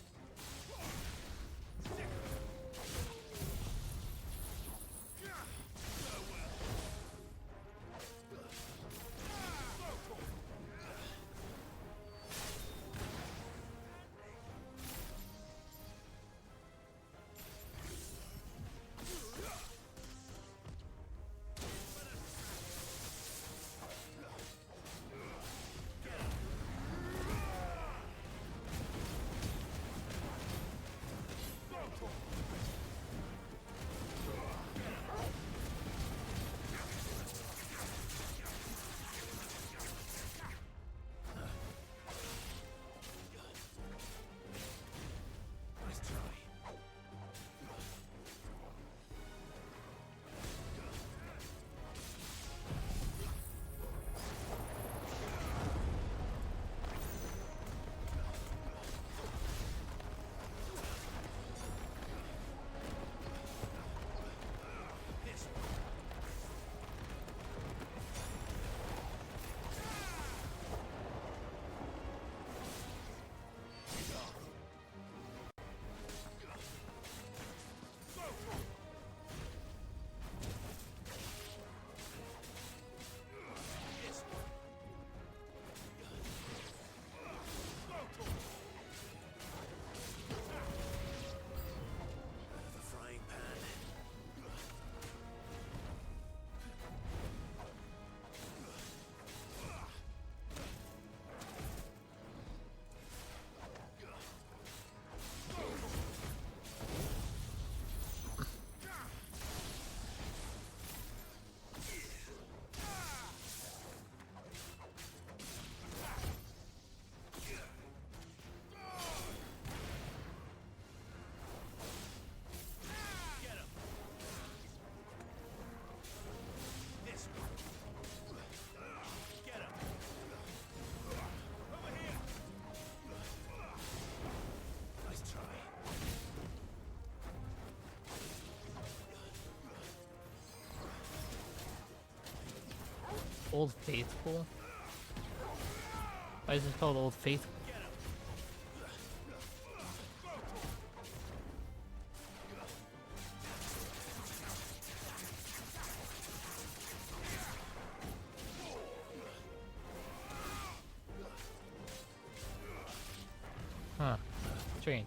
Old Faithful? Why is this called Old Faithful? Huh. Strange.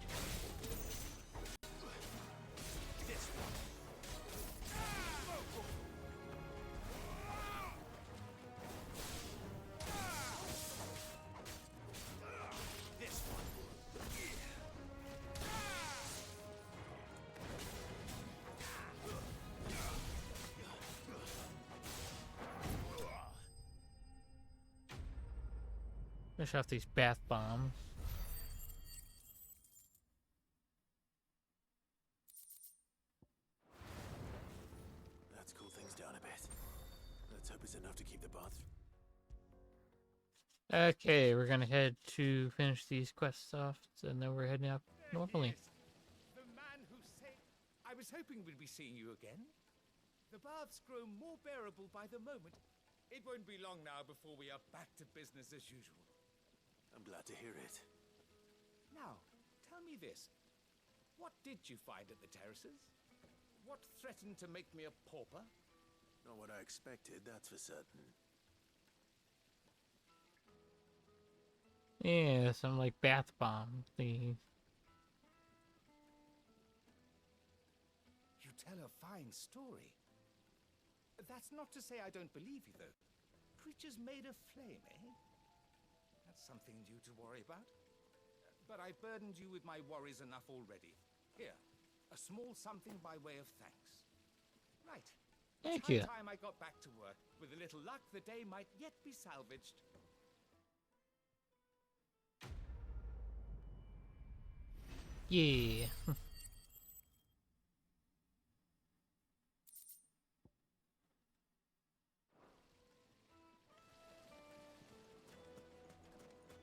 Finish off these bath bombs. Let's cool things down a bit. Let's hope it's enough to keep the bath. Okay, we're gonna head to finish these quests off, and then we're heading up normally. The man who saved... I was hoping we'd be seeing you again. The baths grow more bearable by the moment. It won't be long now before we are back to business as usual. I'm glad to hear it. Now, tell me this. What did you find at the terraces? What threatened to make me a pauper? Not what I expected, that's for certain. Yeah, some like bath bomb thingy. You tell a fine story. That's not to say I don't believe you, though. Creatures made of flame, eh? That's something new to worry about. But I've burdened you with my worries enough already. Here, a small something by way of thanks. Right. Thank It's you. high time I got back to work. With a little luck, the day might yet be salvaged. Yeah.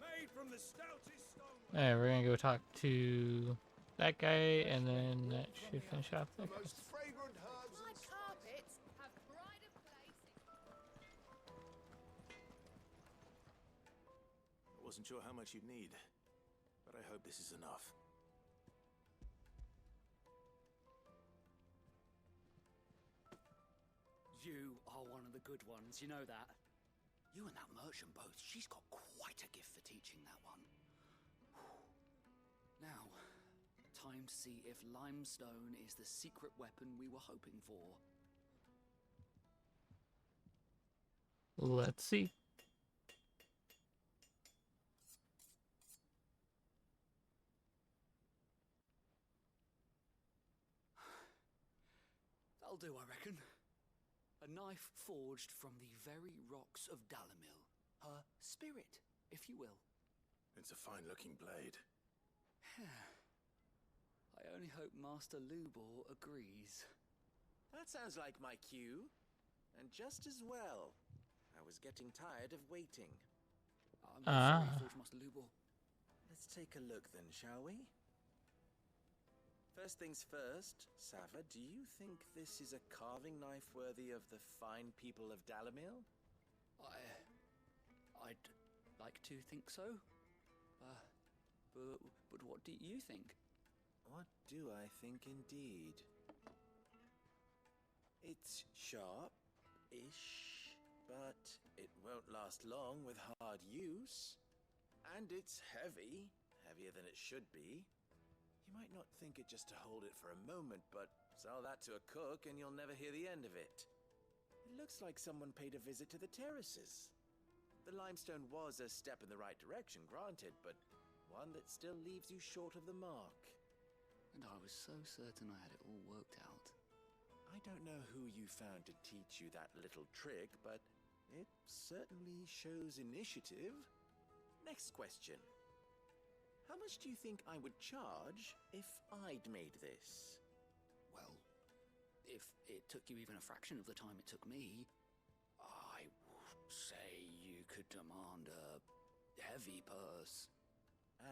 Made from the stoutest stone. Alright, we're gonna go talk to that guy, and then that should finish off The that. most fragrant herbs and carpets have pride of place. I wasn't sure how much you'd need, but I hope this is enough. You are one of the good ones, you know that. You and that merchant both, she's got quite a gift for teaching that one. Now, time to see if limestone is the secret weapon we were hoping for. Let's see. That'll do, I reckon. A knife forged from the very rocks of Dalamil. Her spirit, if you will. It's a fine-looking blade. I only hope Master Lubor agrees. That sounds like my cue. And just as well. I was getting tired of waiting. I'm sorry, Forge Master Lubor. Let's take a look then, shall we? First things first, Sava, do you think this is a carving knife worthy of the fine people of Dalamil? I'd like to think so. But what do you think? What do I think indeed? It's sharp-ish, but it won't last long with hard use. And it's heavy, heavier than it should be. You might not think it just to hold it for a moment, but sell that to a cook and you'll never hear the end of it. It looks like someone paid a visit to the terraces. The limestone was a step in the right direction, granted, but one that still leaves you short of the mark. And I was so certain I had it all worked out. I don't know who you found to teach you that little trick, but it certainly shows initiative. Next question. How much do you think I would charge if I'd made this? Well, if it took you even a fraction of the time it took me, I would say you could demand a heavy purse.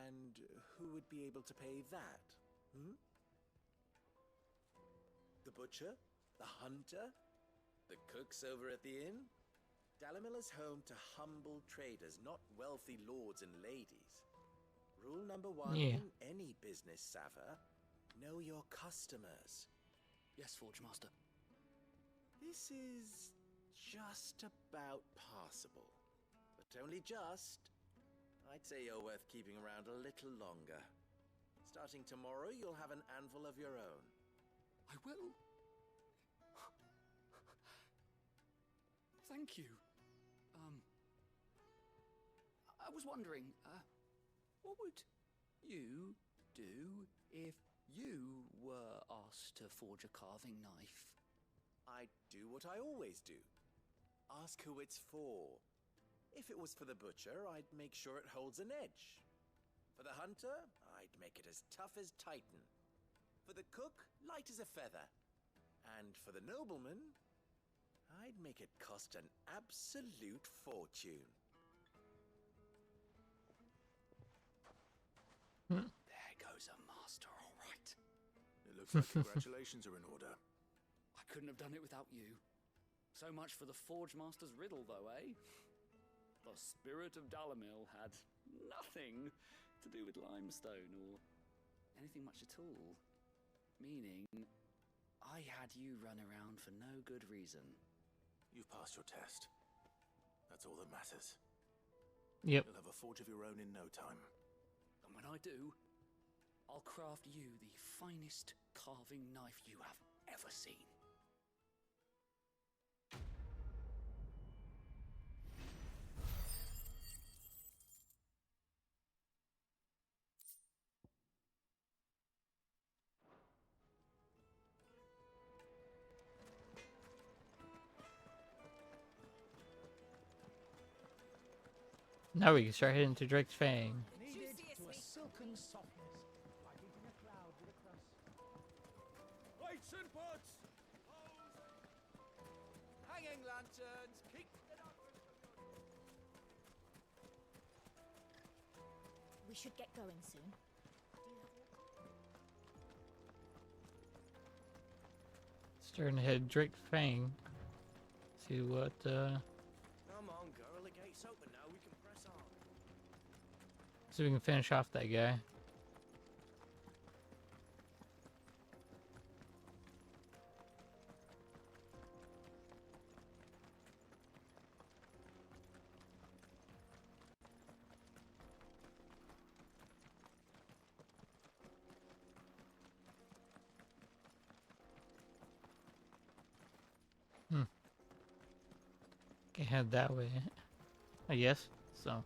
And who would be able to pay that? The butcher? The hunter? The cooks over at the inn? Dalamil is home to humble traders, not wealthy lords and ladies. Rule number one in any business, Sava, know your customers. Yes, Forge Master. This is just about passable. But only just. I'd say you're worth keeping around a little longer. Starting tomorrow, you'll have an anvil of your own. I will. Thank you. I was wondering, what would you do if you were asked to forge a carving knife? I'd do what I always do. Ask who it's for. If it was for the butcher, I'd make sure it holds an edge. For the hunter, I'd make it as tough as Titan. For the cook, light as a feather. And for the nobleman, I'd make it cost an absolute fortune. There goes a master, all right. It looks like congratulations are in order. I couldn't have done it without you. So much for the Forge Master's riddle, though, eh? The spirit of Dalamil had nothing to do with limestone or anything much at all. Meaning, I had you run around for no good reason. You've passed your test. That's all that matters. Yep. You'll have a forge of your own in no time. And when I do, I'll craft you the finest carving knife you have ever seen. Now we can start heading to Drake's Fang. Needed to a silken softness, like eating a cloud with a crust. Lights and pots! Hanging lanterns! Keep it up! We should get going soon. Starting to head Drake's Fang. See what Come on, girl. The gate's open now. We can press on. see if we can finish off that guy. Can head that way, I guess. So.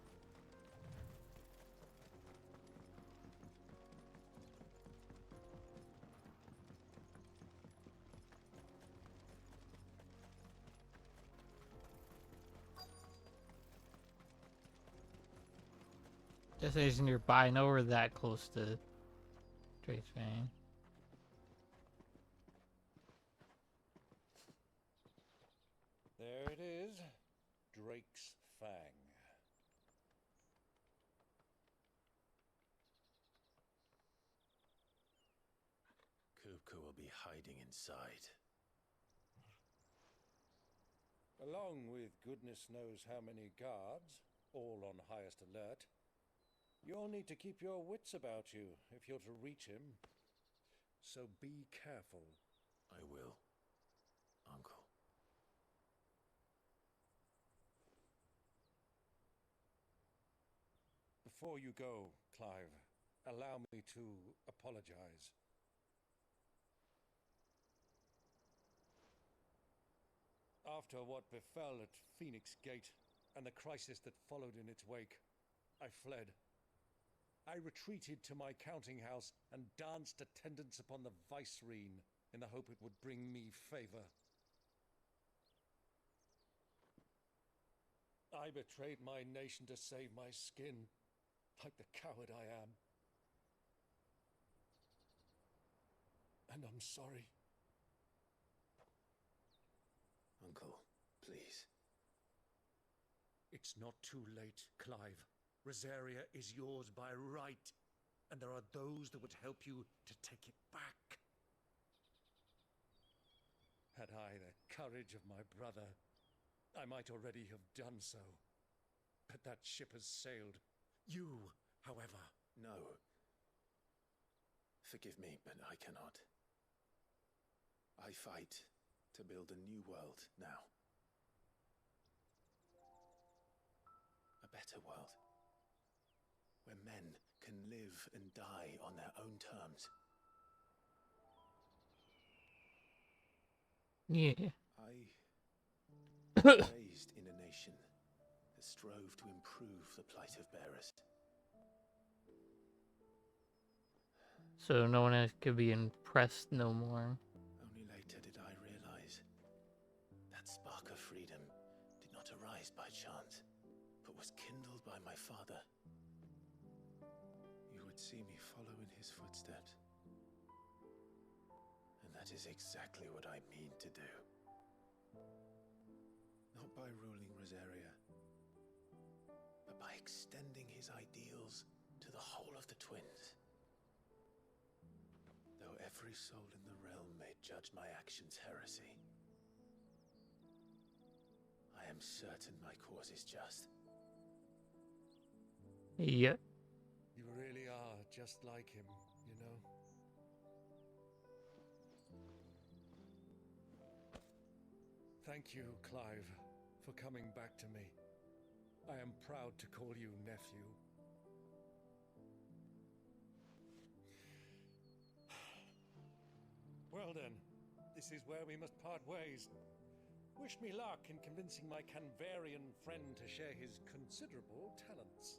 Destination's nearby. No, we're that close to Drake's Fang. There it is, Drake's Fang. Kupka will be hiding inside. Along with goodness knows how many guards, all on highest alert. You'll need to keep your wits about you if you're to reach him. So be careful. I will, Uncle. Before you go, Clive, allow me to apologize. After what befell at Phoenix Gate and the crisis that followed in its wake, I fled. I retreated to my counting house and danced attendance upon the Vicereine in the hope it would bring me favor. I betrayed my nation to save my skin, like the coward I am. And I'm sorry. Uncle, please. It's not too late, Clive. Rosaria is yours by right, and there are those that would help you to take it back. Had I the courage of my brother, I might already have done so. But that ship has sailed. You, however... No. Forgive me, but I cannot. I fight to build a new world now. A better world. Where men can live and die on their own terms. Yeah. I was raised in a nation that strove to improve the plight of bearers. So no one else could be impressed no more. Only later did I realize that spark of freedom did not arise by chance, but was kindled by my father. You would see me follow in his footsteps. And that is exactly what I mean to do. Not by ruling Rosaria, but by extending his ideals to the whole of the twins. Though every soul in the realm may judge my actions heresy, I am certain my cause is just. Yeah. You really are just like him, you know? Thank you, Clive, for coming back to me. I am proud to call you nephew. Well then, this is where we must part ways. Wish me luck in convincing my Canvarian friend to share his considerable talents.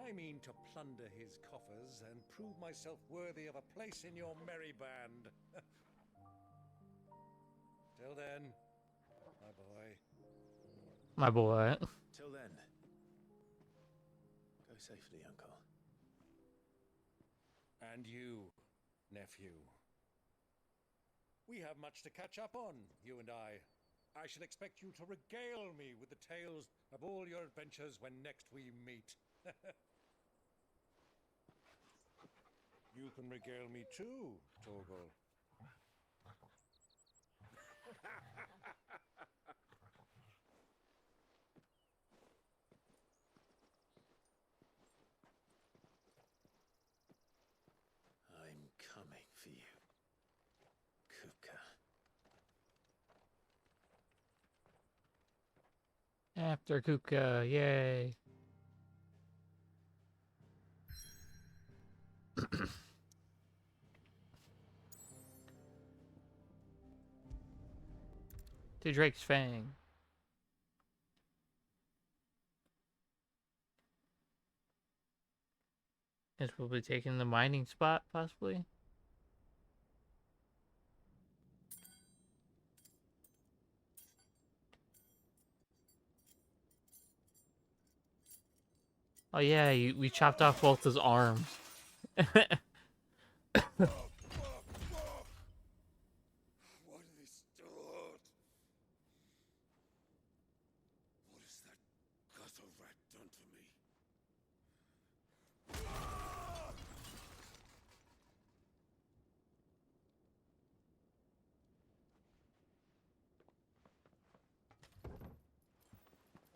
I mean to plunder his coffers and prove myself worthy of a place in your merry band. Till then, my boy. My boy. Till then, go safely, Uncle. And you, nephew. We have much to catch up on, you and I. I shall expect you to regale me with the tales of all your adventures when next we meet. You can regale me too, Torgal. I'm coming for you, Kupka. After Kupka, yay. To Drake's Fang. Guess we'll be taking the mining spot, possibly. Oh yeah, we chopped off both his arms. Why do they still hurt? What has that gutter rat done to me?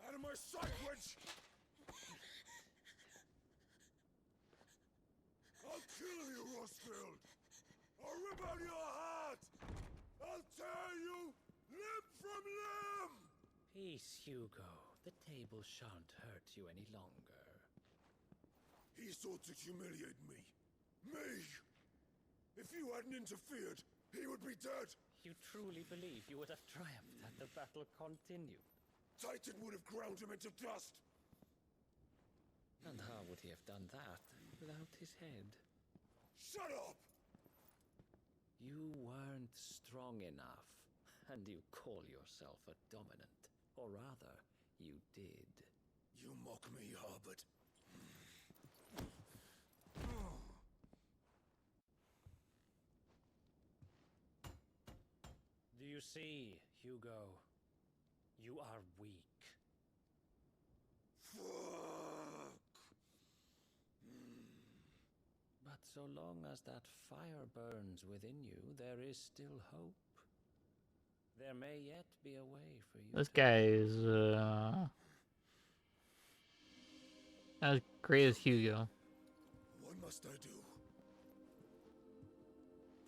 Out of my sight, witch! I'll kill you, Rosfield! I'll rip out your heart! I'll tear you limb from limb! Peace, Hugo. The table shan't hurt you any longer. He sought to humiliate me. Me! If you hadn't interfered, he would be dead! You truly believe you would have triumphed had the battle continued? Titan would have ground him into dust! And how would he have done that without his head? Shut up! You weren't strong enough, and you call yourself a dominant. Or rather, you did. You mock me, Harbert. Do you see, Hugo? You are weak. Fuck! But so long as that fire burns within you, there is still hope. There may yet be a way for you. This guy is not as great as Hugo. What must I do?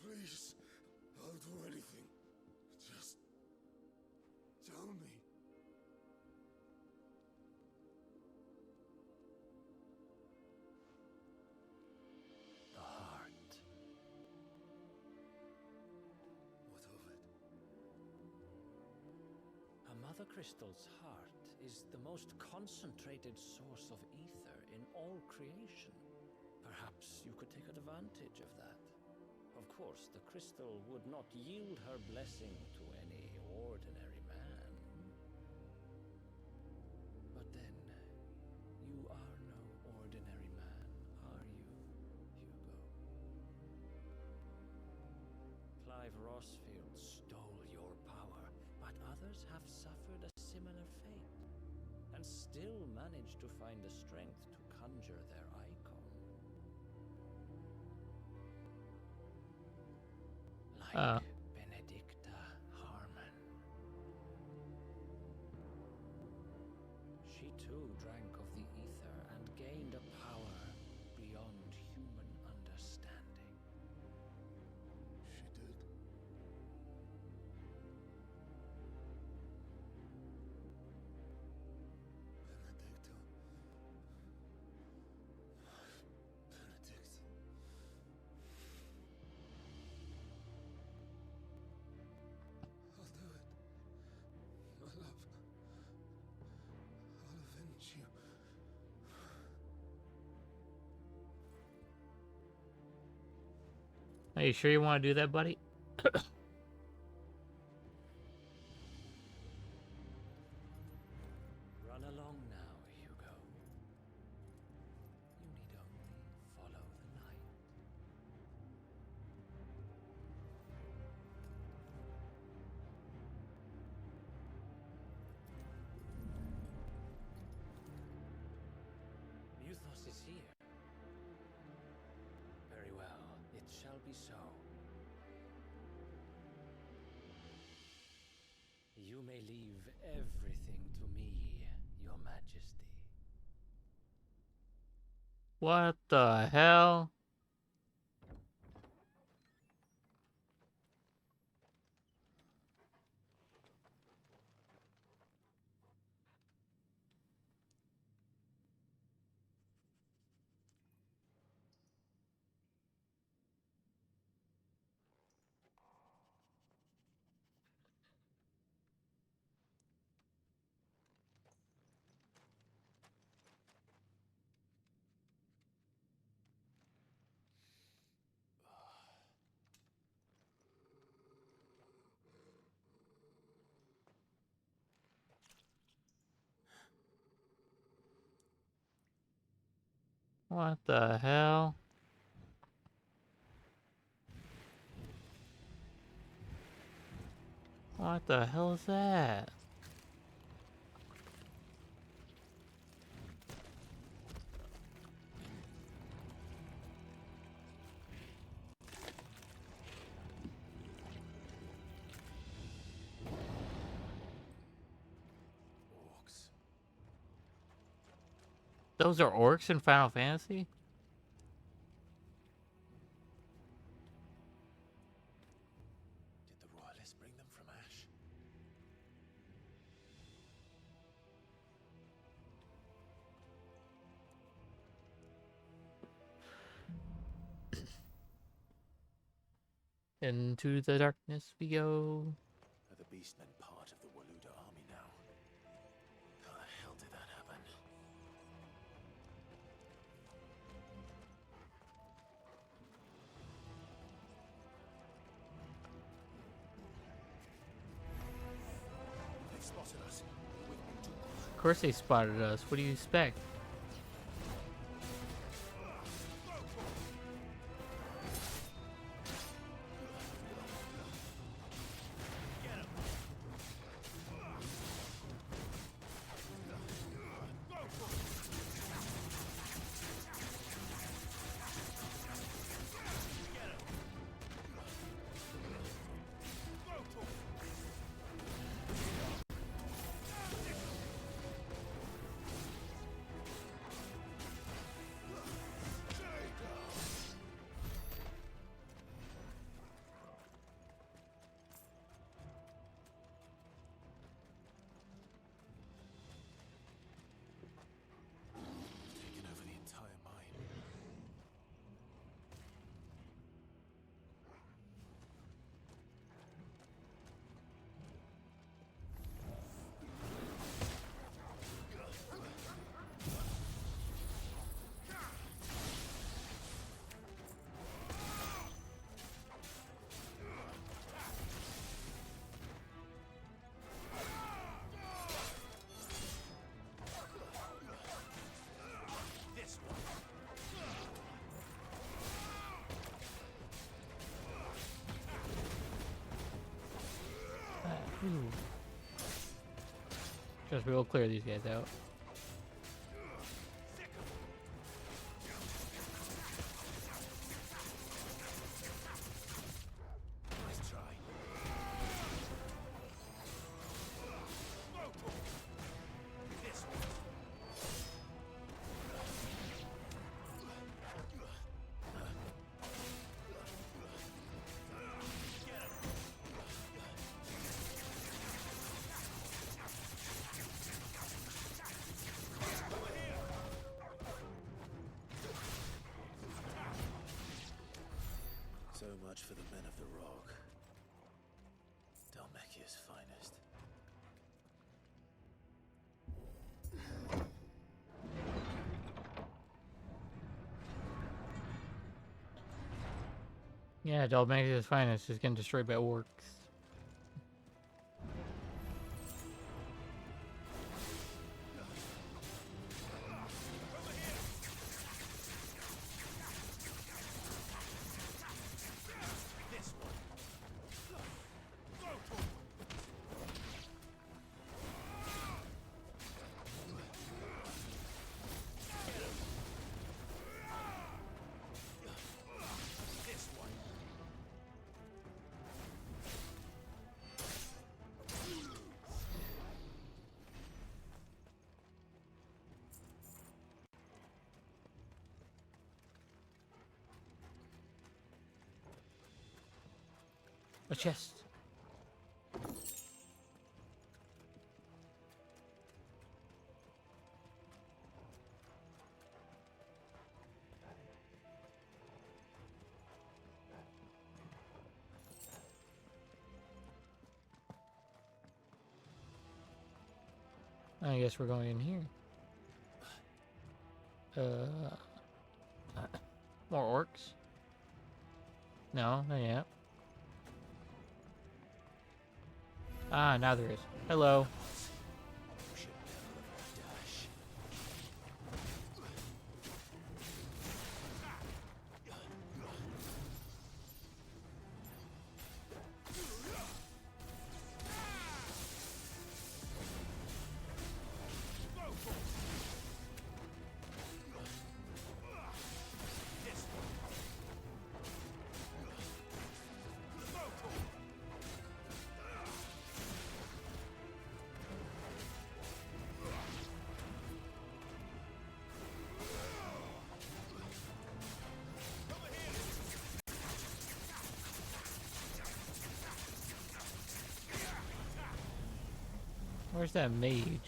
Please, I'll do anything. Just tell me. The heart. What of it? A Mother Crystal's heart is the most concentrated source of ether in all creation. Perhaps you could take advantage of that. Of course, the crystal would not yield her blessing to any ordinary man. But then, you are no ordinary man, are you, Hugo? Clive Rosfield stole your power, but others have suffered a similar fate, and still managed to find the strength to conjure their icon. Like Benedicta Harmon. She too drank of the ether and gained a power beyond human understanding. She did. Are you sure you want to do that, buddy? Run along now, Hugo. You need only follow the light. Muthos is here. Very well, it shall be so. You may leave everything to me, Your Majesty. What the hell? What the hell? What the hell is that? Those are orcs in Final Fantasy? Did the royalists bring them from Ash? Into the darkness we go. Are the beastmen part of the Waluda army now? How the hell did that happen? They spotted us. Of course they spotted us. What do you expect? Taken over the entire mine. This one. Trust me, we'll clear these guys out. Nice try. This one. So much for the men of the rock. Dhalmekia's finest. Yeah, Dalmaxia's finest is getting destroyed by orcs. A chest. I guess we're going in here. More orcs? No, not yet. Ah, now there is. Hello. Where's that mage?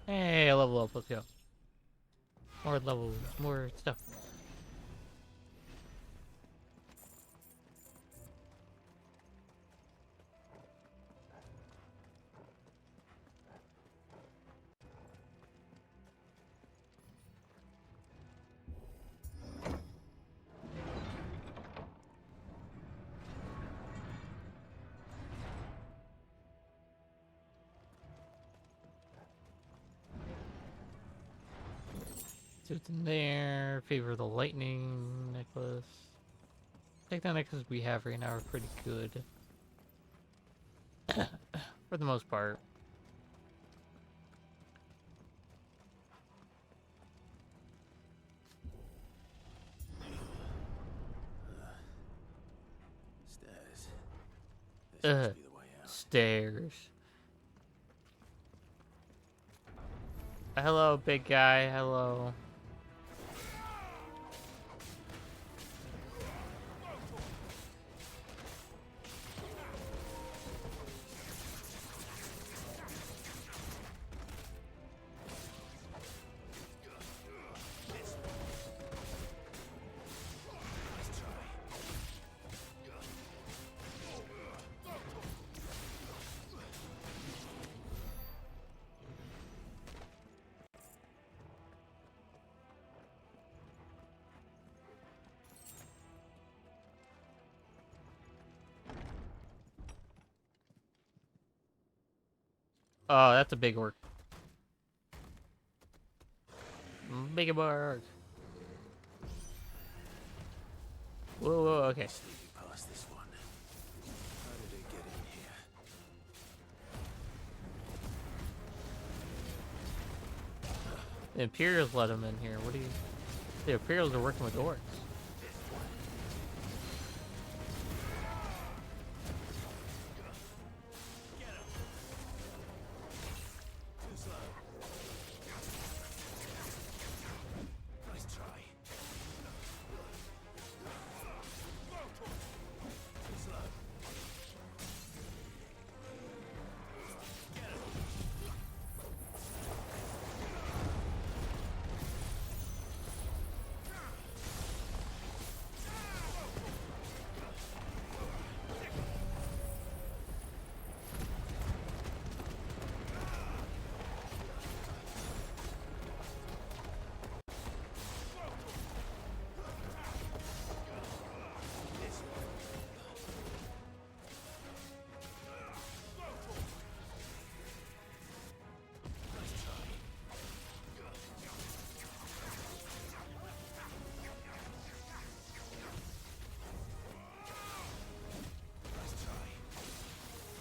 Hey, level up, let's go. More levels, more stuff. So it's in there. Favor of the lightning necklace. I think the necklaces we have right now are pretty good. For the most part. Stairs. This must be the way out. Stairs. Hello, big guy. Hello. Oh, that's a big orc. Big bark. Whoa, whoa, okay. Sneaking past this one. How did it get in here? The Imperials let him in here. What do you... The Imperials are working with orcs.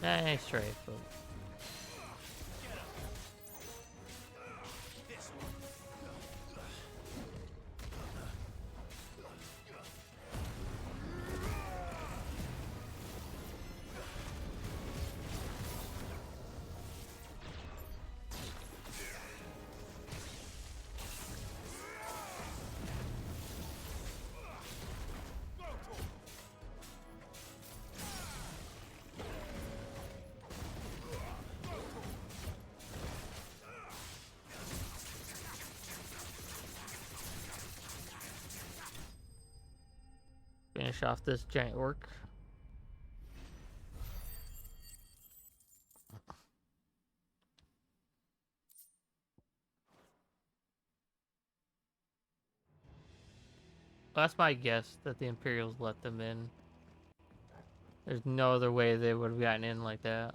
Nice try, folks. Finish off this giant orc. That's my guess, that the Imperials let them in. There's no other way they would have gotten in like that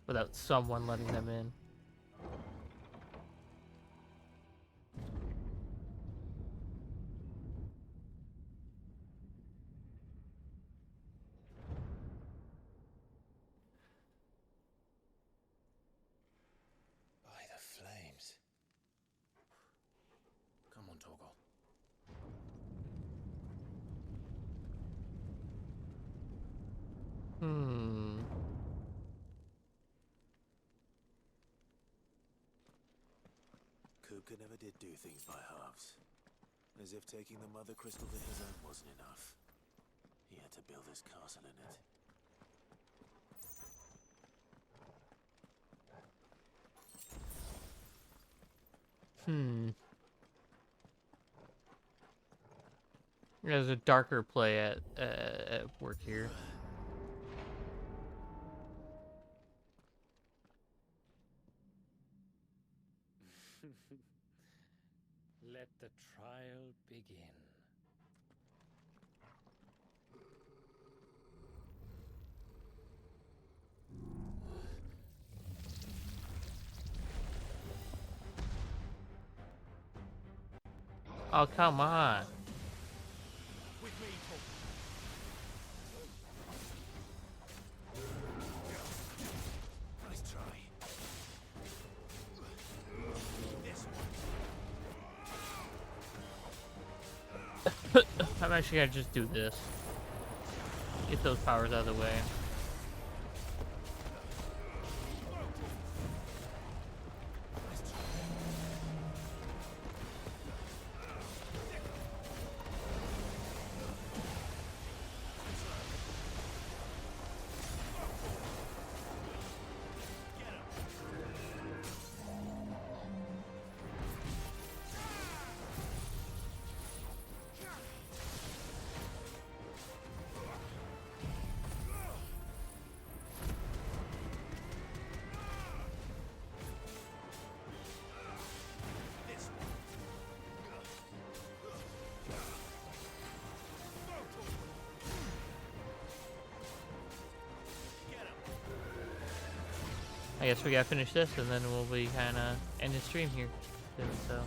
without someone letting them in. By the flames. Come on, Torgal. Kupka never did do things by halves. As if taking the Mother Crystal to his own wasn't enough. He had to build his castle in it. There's a darker play at work here. Let the trial begin. Oh, come on. With me, Nice try. This I'm actually gonna just do this. Get those powers out of the way. I guess we gotta finish this and then we'll be kinda end the stream here soon, so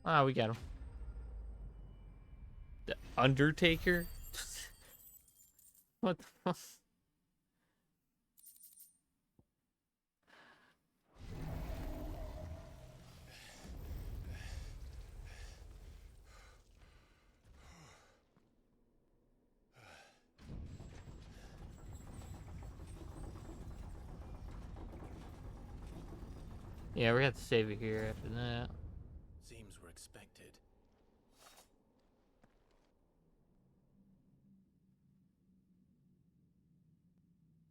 Ah, we got him. The Undertaker? What the fuck? Yeah, we're gonna have to save it here after that. Seems we're expected.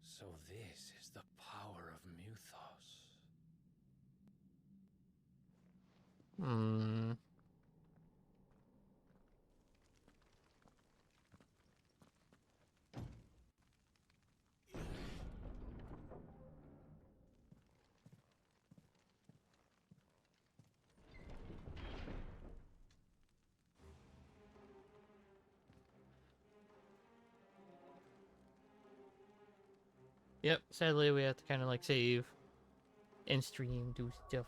So this is the power of Muthos. Hmm. Yep, sadly we have to kind of like save and stream, do stuff.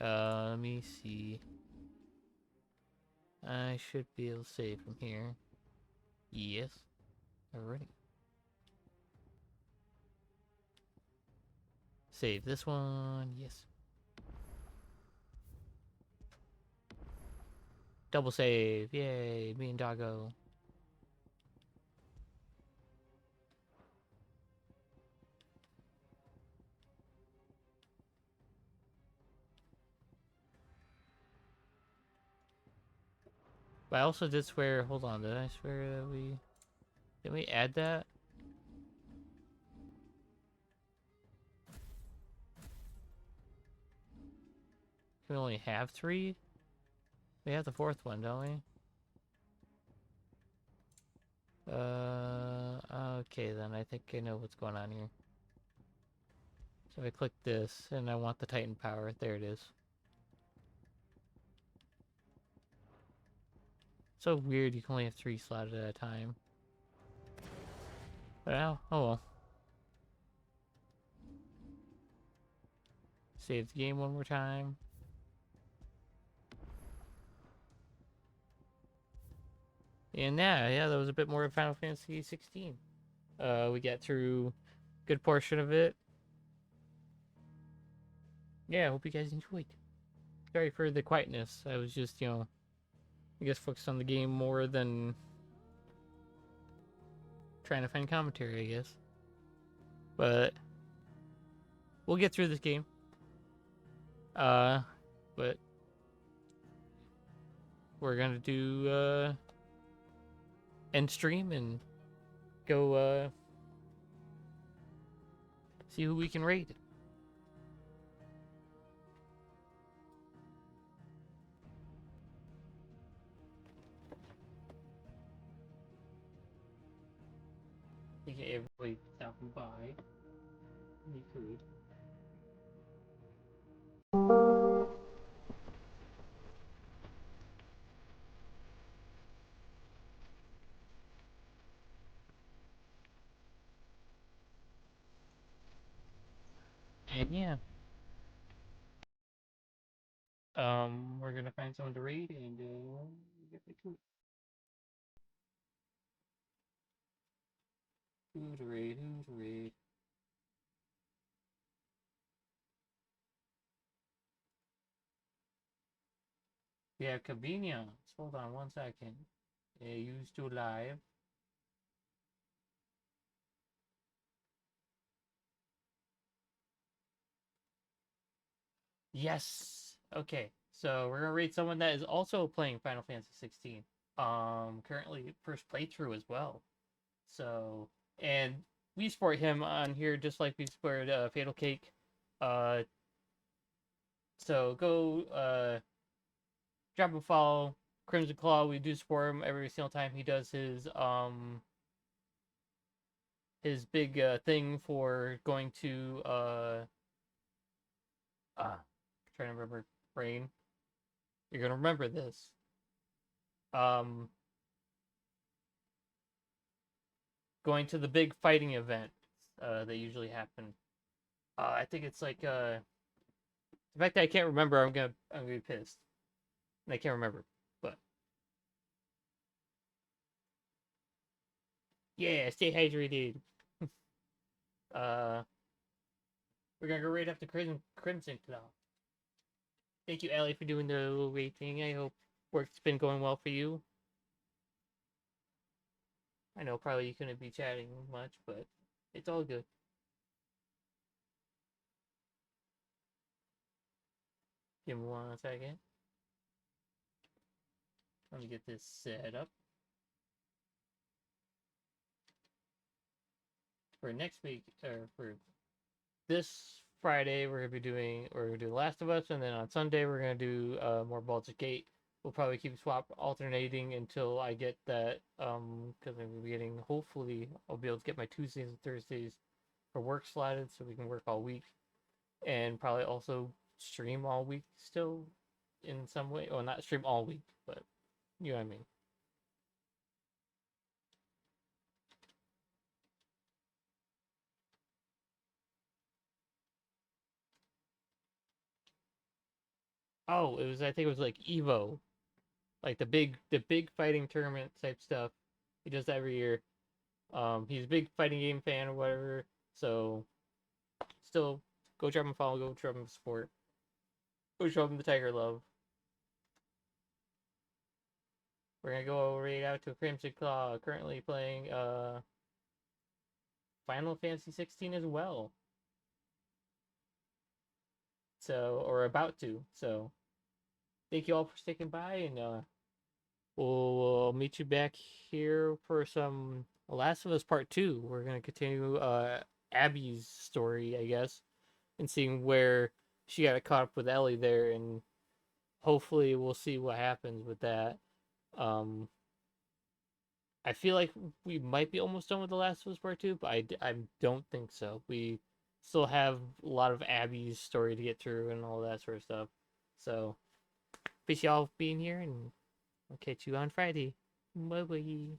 Let me see. I should be able to save from here. Yes. Alrighty. Save this one, yes. Double save, yay, me and Doggo. But I also did swear, hold on, did I swear that did we add that? Can we only have 3? We have the 4th one, don't we? Okay then, I think I know what's going on here. So I click this, and I want the Titan power, there it is. So weird, you can only have 3 slotted at a time. Well, oh well. Save the game one more time. And yeah, that was a bit more of Final Fantasy 16. We got through a good portion of it. Yeah, I hope you guys enjoyed. Sorry for the quietness. I was just, I guess focused on the game more than trying to find commentary, I guess. But we'll get through this game. But we're gonna do end stream and go see who we can raid. Okay, everybody stopping by. Need food. And yeah. We're gonna find someone to raid and get back to it. Who to raid, who to raid. Yeah, convenience. Hold on 1 second. Used to live. Yes. Okay. So we're gonna raid someone that is also playing Final Fantasy 16. Currently first playthrough as well. So, and we support him on here just like we supported Fatal Cake. So go drop a follow. Crimson Claw, we do support him every single time he does his big thing for going to trying to remember brain. You're gonna remember this. Going to the big fighting event that usually happen. I think it's like the fact that I can't remember, I'm gonna be pissed. And I can't remember, but yeah, stay hydrated. We're gonna go right up to Crimson Claw. Thank you, Ellie, for doing the little raid thing. I hope work's been going well for you. I know probably you couldn't be chatting much, but it's all good. Give me 1 second. Let me get this set up. For next week, or for this Friday, we're gonna do Last of Us, and then on Sunday we're gonna do more Baldur's Gate. We'll probably keep alternating until I get that, because I'm getting, hopefully, I'll be able to get my Tuesdays and Thursdays for work slotted, so we can work all week, and probably also stream all week still, in some way. Well, not stream all week, but you know what I mean. Oh, I think it was like Evo. Like the big fighting tournament type stuff. He does that every year. He's a big fighting game fan or whatever. So still go drop him a follow, go drop him a support. Go show him the Tiger love. We're gonna go right out to Crimson Claw, currently playing Final Fantasy 16 as well. So, or about to. So thank you all for sticking by, and we'll meet you back here for some Last of Us Part 2. We're going to continue Abby's story, I guess, and seeing where she got caught up with Ellie there, and hopefully we'll see what happens with that. I feel like we might be almost done with The Last of Us Part 2, but I don't think so. We still have a lot of Abby's story to get through and all that sort of stuff. So, appreciate y'all being here, and I'll catch you on Friday. Bye-bye.